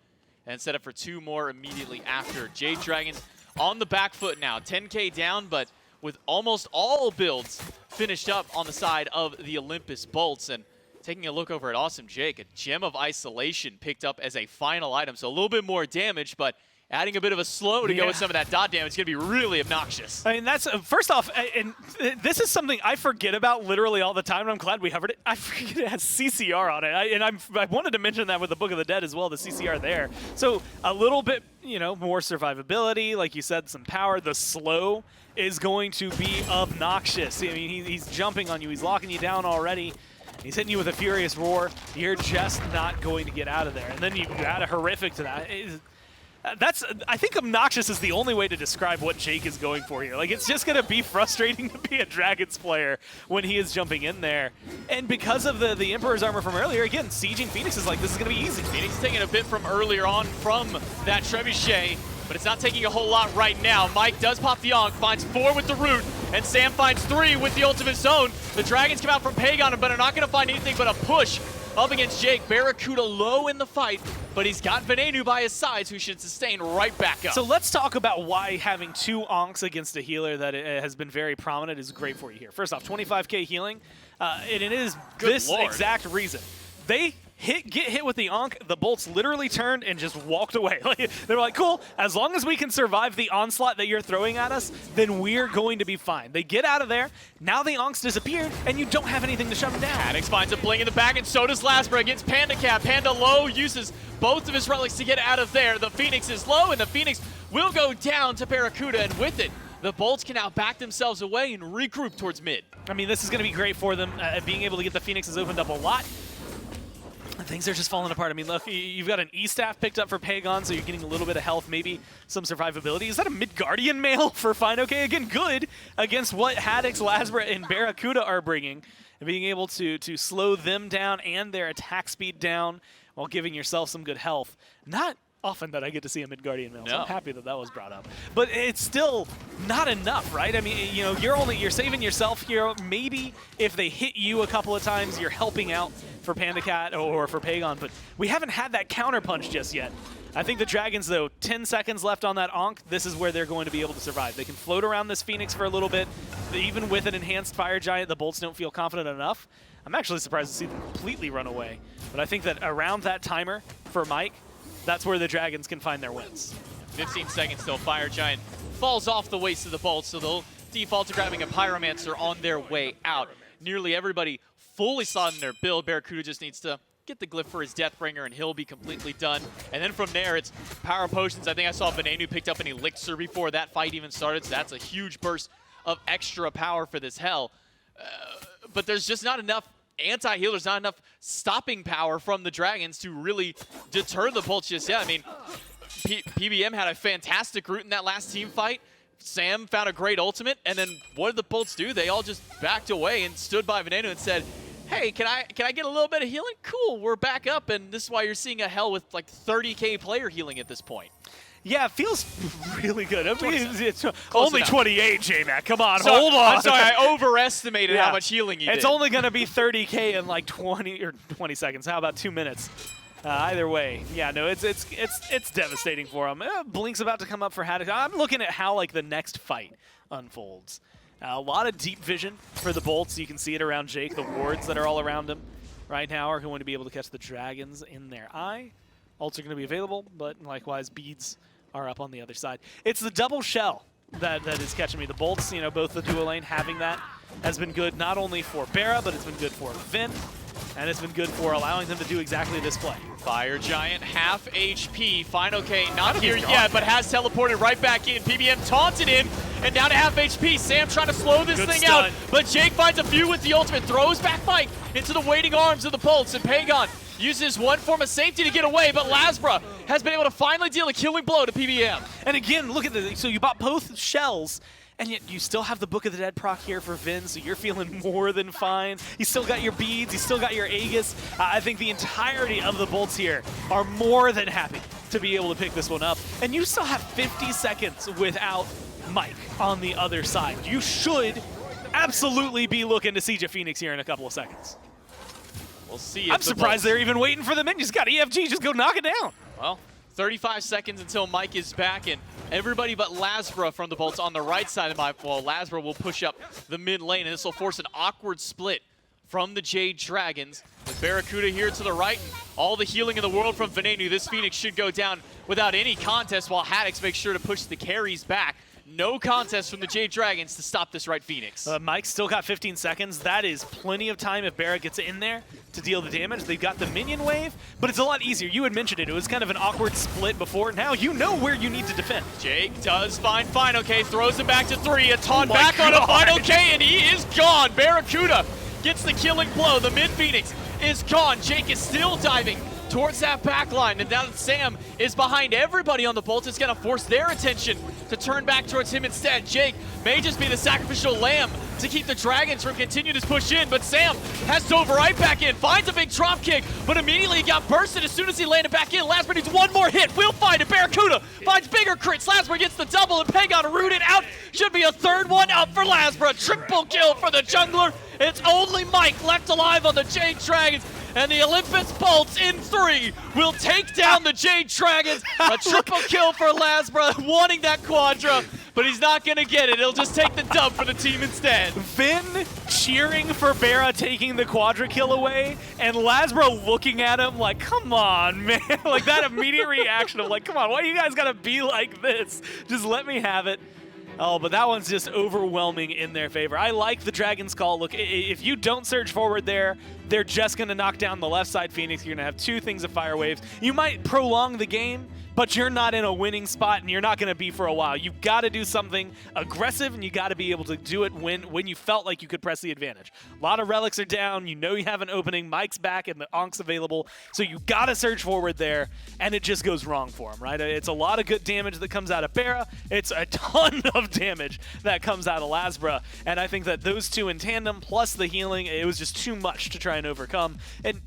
and set up for 2 more immediately after. Jade Dragons on the back foot now, 10K down, but with almost all builds finished up on the side of the Olympus Bolts. And taking a look over at Awesome Jake, a Gem of Isolation picked up as a final item, so a little bit more damage, but adding a bit of a slow to go with some of that dot damage is going to be really obnoxious. I mean, that's, first off, and this is something I forget about literally all the time, and I'm glad we covered it. I forget it has CCR on it, I wanted to mention that with the Book of the Dead as well, the CCR there. So a little bit, you know, more survivability, like you said, some power. The slow is going to be obnoxious. I mean, he's jumping on you, he's locking you down already. He's hitting you with a Furious Roar. You're just not going to get out of there. And then you add a Horrific to that. I think obnoxious is the only way to describe what Jake is going for here. Like, it's just going to be frustrating to be a Dragons player when he is jumping in there. And because of the Emperor's Armor from earlier, again, sieging Phoenix is like, this is going to be easy. Phoenix is taking a bit from earlier on from that Trebuchet, but it's not taking a whole lot right now. Mike does pop the Ankh, finds 4 with the Root, and Sam finds 3 with the Ultimate Zone. The Dragons come out from Pagon, but are not going to find anything but a push up against Jake. Barracuda low in the fight, but he's got Venenu by his sides, who should sustain right back up. So let's talk about why having 2 Ankhs against a healer that has been very prominent is great for you here. First off, 25k healing, and it is this exact reason. They get hit with the Ankh, the Bolts literally turned and just walked away. They were like, cool, as long as we can survive the onslaught that you're throwing at us, then we're going to be fine. They get out of there, now the Ankh's disappeared, and you don't have anything to shut them down. Haddocks finds a bling in the back, and so does Lasbra against PandaCat. Panda low, uses both of his relics to get out of there. The Phoenix is low, and the Phoenix will go down to Barracuda, and with it, the Bolts can now back themselves away and regroup towards mid. I mean, this is going to be great for them. Being able to get the Phoenix has opened up a lot. Things are just falling apart. I mean, look, you've got an E-Staff picked up for Pagon, so you're getting a little bit of health, maybe some survivability. Is that a Midgardian mail for FineOK? Again, good against what Haddocks, Lasbra, and Barracuda are bringing. And being able to slow them down and their attack speed down while giving yourself some good health. Not often that I get to see a Midgardian mail, so I'm happy that that was brought up. But it's still not enough, right? I mean, you know, you're saving yourself here. Maybe if they hit you a couple of times, you're helping out for PandaCat or for Pagon, but we haven't had that counter punch just yet. I think the Dragons, though, 10 seconds left on that Ankh, this is where they're going to be able to survive. They can float around this Phoenix for a little bit. Even with an enhanced Fire Giant, the Bolts don't feel confident enough. I'm actually surprised to see them completely run away. But I think that around that timer for Mike, that's where the Dragons can find their wins. 15 seconds till Fire Giant falls off the waist of the Bolts, so they'll default to grabbing a Pyromancer on their way out. Nearly everybody fully slotted in their build. Barracuda just needs to get the glyph for his Deathbringer, and he'll be completely done. And then from there, it's power potions. I think I saw Venenu picked up an Elixir before that fight even started, so that's a huge burst of extra power for this hell. But there's just not enough anti-healers, not enough stopping power from the Dragons to really deter the Bolts just yet. I mean, PBM had a fantastic route in that last team fight. Sam found a great ultimate, and then what did the Bolts do? They all just backed away and stood by Venenu and said, hey, can I get a little bit of healing? Cool, we're back up, and this is why you're seeing a hell with like 30k player healing at this point. Yeah, it feels really good. I mean, it's only 28, J-Mac. Come on, so, hold on. I'm sorry, I overestimated how much healing you did. It's only going to be 30k in like 20 seconds. How about 2 minutes? Either way, yeah, no, it's devastating for him. Blink's about to come up for Haddocks. I'm looking at how like the next fight unfolds. A lot of deep vision for the Bolts. You can see it around Jake. The wards that are all around him right now are going to be able to catch the Dragons in their eye. Ults are going to be available, but likewise, beads are up on the other side. It's the double shell that is catching me. The Bolts, you know, both the dual lane having that has been good not only for Bera, but it's been good for Vin, and it's been good for allowing them to do exactly this play. Fire Giant, half HP. FineOK not here yet, but has teleported right back in. PBM taunted him, and down to half HP. Sam trying to slow this thing out, but Jake finds a few with the ultimate, throws back Mike into the waiting arms of the Bolts, and Pagon uses one form of safety to get away, but Lasbra has been able to finally deal a killing blow to PBM. And again, look at this. So you bought both shells, and yet you still have the Book of the Dead proc here for Vin, so you're feeling more than fine. You still got your beads, you still got your Aegis. I think the entirety of the Bolts here are more than happy to be able to pick this one up. And you still have 50 seconds without Mike on the other side. You should absolutely be looking to siege a Phoenix here in a couple of seconds. We'll see. I'm surprised they're even waiting for the minions. Got EFG, just go knock it down. Well, 35 seconds until Mike is back, and everybody but Lasbra from the Bolts on the right side of my, well, Lasbra will push up the mid lane, and this will force an awkward split from the Jade Dragons. With Barracuda here to the right, and all the healing in the world from Venenu, this Phoenix should go down without any contest, while Haddocks makes sure to push the carries back. No contest from the Jade Dragons to stop this right Phoenix. Mike's still got 15 seconds. That is plenty of time if Barra gets in there to deal the damage. They've got the minion wave, but it's a lot easier. You had mentioned it. It was kind of an awkward split before. Now you know where you need to defend. Jake does find Final K, throws him back to 3. A taunt back on a Final K, and he is gone. Barracuda gets the killing blow. The mid Phoenix is gone. Jake is still diving towards that back line, and now that Sam is behind everybody on the Bolts, it's going to force their attention to turn back towards him instead. Jake may just be the sacrificial lamb to keep the Dragons from continuing to push in, but Sam has dove right back in, finds a big drop kick, but immediately he got bursted as soon as he landed back in. Lasbra needs one more hit, will find it. Barracuda finds bigger crits. Lasbra gets the double, and Pagon rooted out. Should be a third one up for Lasbra. Triple kill for the jungler. It's only Mike left alive on the Jade Dragons. And the Olympus Bolts in 3 will take down the Jade Dragons. A triple kill for Lasbra, wanting that quadra, but he's not going to get it. He'll just take the dub for the team instead. Vin cheering for Barra taking the quadra kill away, and Lasbra looking at him like, come on, man. Like that immediate reaction of like, come on, why do you guys got to be like this? Just let me have it. Oh, but that one's just overwhelming in their favor. I like the Dragon's Call. Look, if you don't surge forward there, they're just going to knock down the left side Phoenix. You're going to have 2 things of Fire Waves. You might prolong the game, but you're not in a winning spot, and you're not going to be for a while. You've got to do something aggressive, and you got to be able to do it when you felt like you could press the advantage. A lot of relics are down. You know you have an opening. Mike's back, and the Onk's available. So you got to surge forward there, and it just goes wrong for him, right? It's a lot of good damage that comes out of Barra. It's a ton of damage that comes out of Lasbra, and I think that those 2 in tandem, plus the healing, it was just too much to try and overcome. And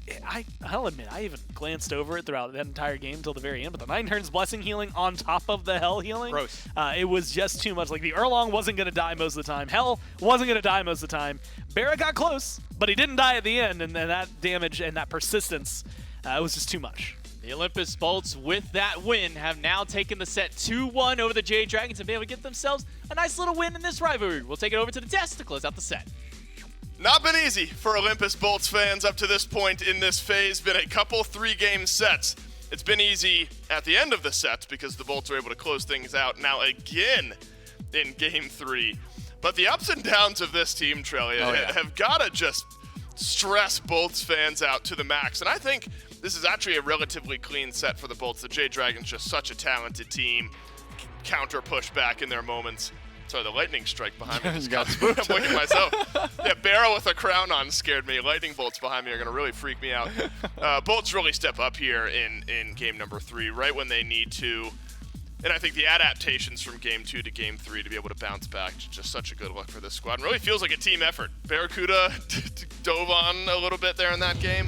I'll admit, I even glanced over it throughout that entire game till the very end, but the 9 turns blessing healing on top of the Hell healing, gross. It was just too much. Like the Erlong wasn't going to die most of the time. Hell wasn't going to die most of the time. Barra got close, but he didn't die at the end, and that damage and that persistence, it was just too much. The Olympus Bolts, with that win, have now taken the set 2-1 over the Jade Dragons and be able to get themselves a nice little win in this rivalry. We'll take it over to the desk to close out the set. Not been easy for Olympus Bolts fans up to this point in this phase. Been a couple 3-game sets. It's been easy at the end of the sets because the Bolts are able to close things out now again in Game 3. But the ups and downs of this team, Trelia, have got to just stress Bolts fans out to the max. And I think this is actually a relatively clean set for the Bolts. The Jade Dragons just such a talented team. Counter push back in their moments. Sorry, the lightning strike behind me just got spooked. I'm looking at myself. Yeah, Barra with a crown on scared me. Lightning bolts behind me are going to really freak me out. Bolts really step up here in game number 3, right when they need to. And I think the adaptations from game 2 to game 3 to be able to bounce back, just such a good look for this squad. And really feels like a team effort. Barracuda dove on a little bit there in that game.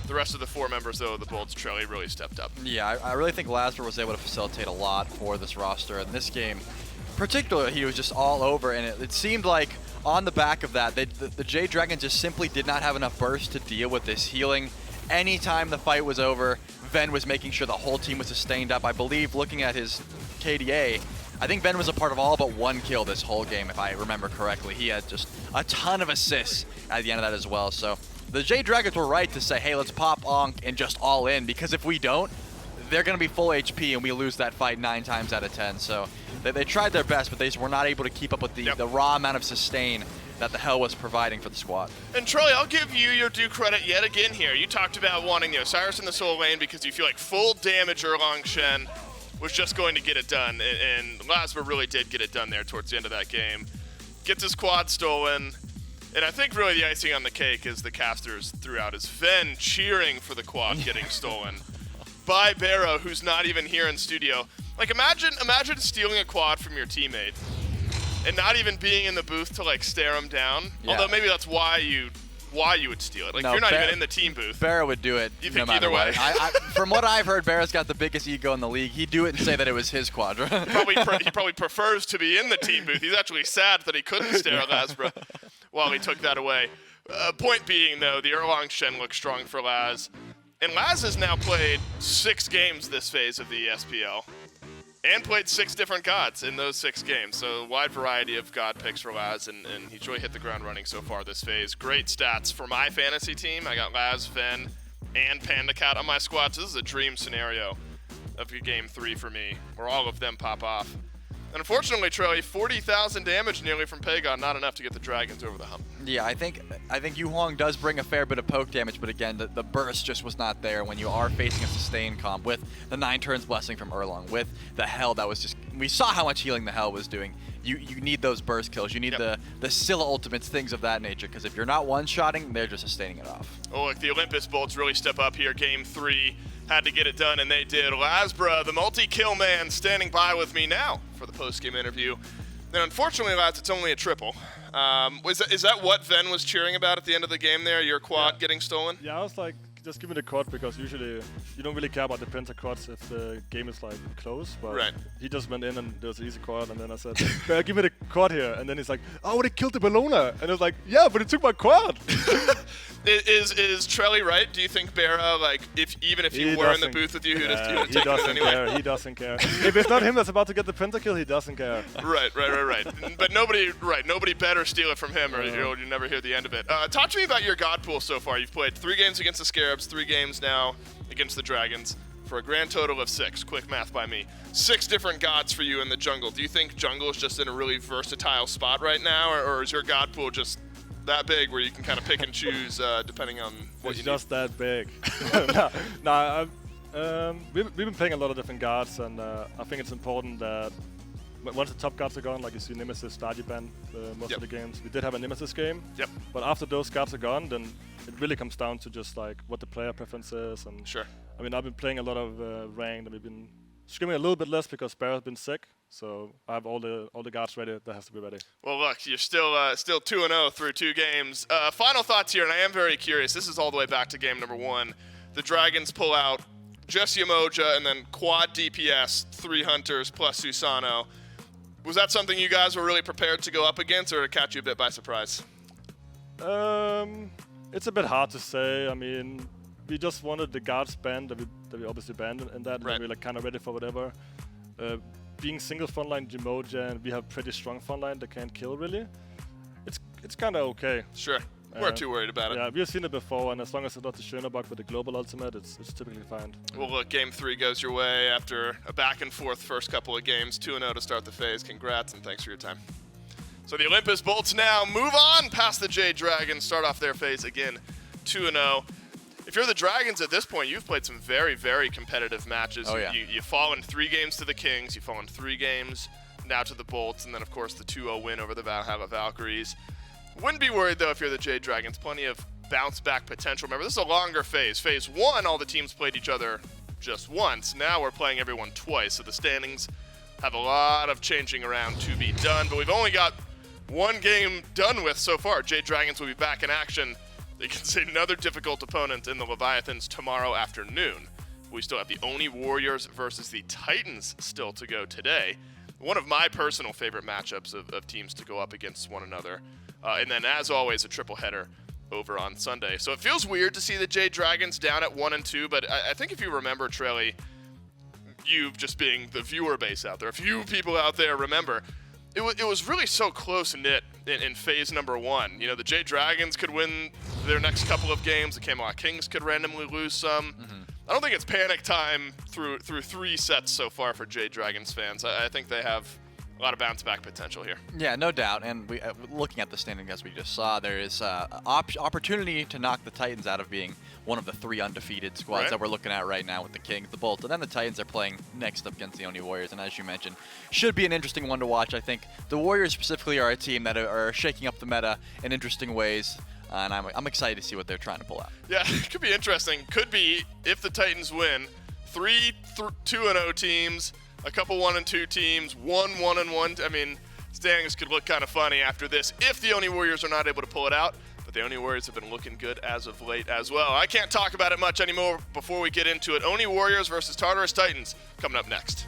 The rest of the 4 members, though, of the Bolts, Trelly really stepped up. Yeah, I really think Lasbra was able to facilitate a lot for this roster. In this game, particularly, he was just all over, and it seemed like on the back of that, the Jade Dragons just simply did not have enough burst to deal with this healing. Anytime the fight was over, Ven was making sure the whole team was sustained up. I believe, looking at his KDA, I think Ven was a part of all but 1 kill this whole game, if I remember correctly. He had just a ton of assists at the end of that as well. So the Jade Dragons were right to say, hey, let's pop Onk and just all in, because if we don't, they're going to be full HP and we lose that fight 9 times out of 10. So they tried their best, but they just were not able to keep up with the raw amount of sustain that the Hell was providing for the squad. And Troy, I'll give you your due credit yet again here. You talked about wanting the Osiris in the soul lane because you feel like full damage Erlang Shen was just going to get it done, and Lasbra really did get it done there towards the end of that game. Gets his quad stolen, And I think really the icing on the cake is the casters throughout is Ven cheering for the quad getting stolen by Barrow, who's not even here in studio. Like imagine stealing a quad from your teammate and not even being in the booth to like stare him down. Yeah. Although maybe that's why you would steal it. Like you're not even in the team booth. Barrow would do it. You think either way? From what I've heard, Barrow's got the biggest ego in the league. He'd do it and say that it was his quadra. He probably prefers to be in the team booth. He's actually sad that he couldn't stare at Lasbra while he took that away. Point being, though, the Erlang Shen looks strong for Laz. And Laz has now played 6 games this phase of the SPL. And played 6 different gods in those 6 games. So a wide variety of god picks for Laz, and he's really hit the ground running so far this phase. Great stats for my fantasy team. I got Laz, Ven, and Panda Cat on my squad. So this is a dream scenario of game 3 for me, where all of them pop off. And unfortunately, Trelly, 40,000 damage nearly from Pagon, not enough to get the Dragons over the hump. Yeah, I think Yu Huang does bring a fair bit of poke damage, but again, the burst just was not there when you are facing a sustained comp with the 9 turns blessing from Erlang, with the Hell that was just, we saw how much healing the Hell was doing. You need those burst kills. You need the Scylla ultimates, things of that nature, because if you're not one-shotting, they're just sustaining it off. Oh, look, the Olympus Bolts really step up here, game 3. Had to get it done, and they did. Lasbra, the multi-kill man, standing by with me now for the post-game interview. And unfortunately, lads, it's only a triple. Is that what Ven was cheering about at the end of the game there, your quad getting stolen? Yeah, I was like, just give me the quad, because usually you don't really care about the penta quads if the game is like close, but he just went in and there was an easy quad, and then I said, give me the quad here, and then he's like, oh, they killed the Bellona, and I was like, yeah, but it took my quad. Is Trelly right? Do you think Barra, like, even if he were in the booth with you, he doesn't care. He doesn't care. If it's not him that's about to get the pentakill, he doesn't care. Right. But nobody better steal it from him, or you'll never hear the end of it. Talk to me about your god pool so far. You've played 3 games against the Scarabs, 3 games now against the Dragons, for a grand total of 6. Quick math by me. 6 different gods for you in the jungle. Do you think jungle is just in a really versatile spot right now, or is your god pool just that big where you can kind of pick and choose depending on what you need? It's just that big. We've been playing a lot of different gods, and I think it's important that once the top gods are gone, like you see Nemesis, Stardew Band, most of the games. We did have a Nemesis game, but after those gods are gone, then it really comes down to just like what the player preference is. And I mean, I've been playing a lot of ranked, and we've been scrimming a little bit less because Barrett's been sick. So I have all the guards ready. That has to be ready. Well, look, you're still 2-0 through 2 games. Final thoughts here, and I am very curious. This is all the way back to game number 1. The Dragons pull out just Yamoja and then quad DPS, 3 hunters plus Susano. Was that something you guys were really prepared to go up against, or to catch you a bit by surprise? It's a bit hard to say. I mean, we just wanted the guards banned that we obviously banned in that, and we're like kind of ready for whatever. Being single frontline Yamoja, and we have pretty strong frontline that can't kill really. It's kind of okay. Sure. We're too worried about it. Yeah, we've seen it before, and as long as it's not the Schönerbach with the global ultimate, it's typically fine. Well, look, game 3 goes your way after a back and forth first couple of games. 2-0 to start the phase. Congrats, and thanks for your time. So the Olympus Bolts now move on past the Jade Dragons, start off their phase again, 2-0. If you're the Dragons at this point, you've played some very, very competitive matches. You've fallen 3 games to the Kings, you've fallen 3 games now to the Bolts, and then, of course, the 2-0 win over the Valhalla Valkyries. Wouldn't be worried, though, if you're the Jade Dragons. Plenty of bounce-back potential. Remember, this is a longer phase. Phase 1, all the teams played each other just once. Now we're playing everyone twice, so the standings have a lot of changing around to be done. But we've only got 1 game done with so far. Jade Dragons will be back in action against another difficult opponent in the Leviathans tomorrow afternoon. We still have the Oni Warriors versus the Titans still to go today. One of my personal favorite matchups of teams to go up against one another. And then, as always, a triple header over on Sunday. So it feels weird to see the Jade Dragons down at 1-2, but I think if you remember, Trelly, you just being the viewer base out there, a few people out there remember, it was really so close-knit in phase number 1. You know, the Jade Dragons could win their next couple of games. The Camelot Kings could randomly lose some. I don't think it's panic time through 3 sets so far for Jade Dragons fans. I think they have A lot of bounce back potential here. Yeah, no doubt. And we, looking at the standing as we just saw, there is opportunity to knock the Titans out of being one of the 3 undefeated squads that we're looking at right now with the Kings, the Bolts, and then the Titans are playing next up against the Oni Warriors. And as you mentioned, should be an interesting one to watch. I think the Warriors specifically are a team that are shaking up the meta in interesting ways. And I'm excited to see what they're trying to pull out. Yeah, it could be interesting. Could be, if the Titans win, 3 2-0 teams, a couple 1-2 teams, 1-1. I mean, standings could look kind of funny after this if the Oni Warriors are not able to pull it out. But the Oni Warriors have been looking good as of late as well. I can't talk about it much anymore before we get into it. Oni Warriors versus Tartarus Titans coming up next.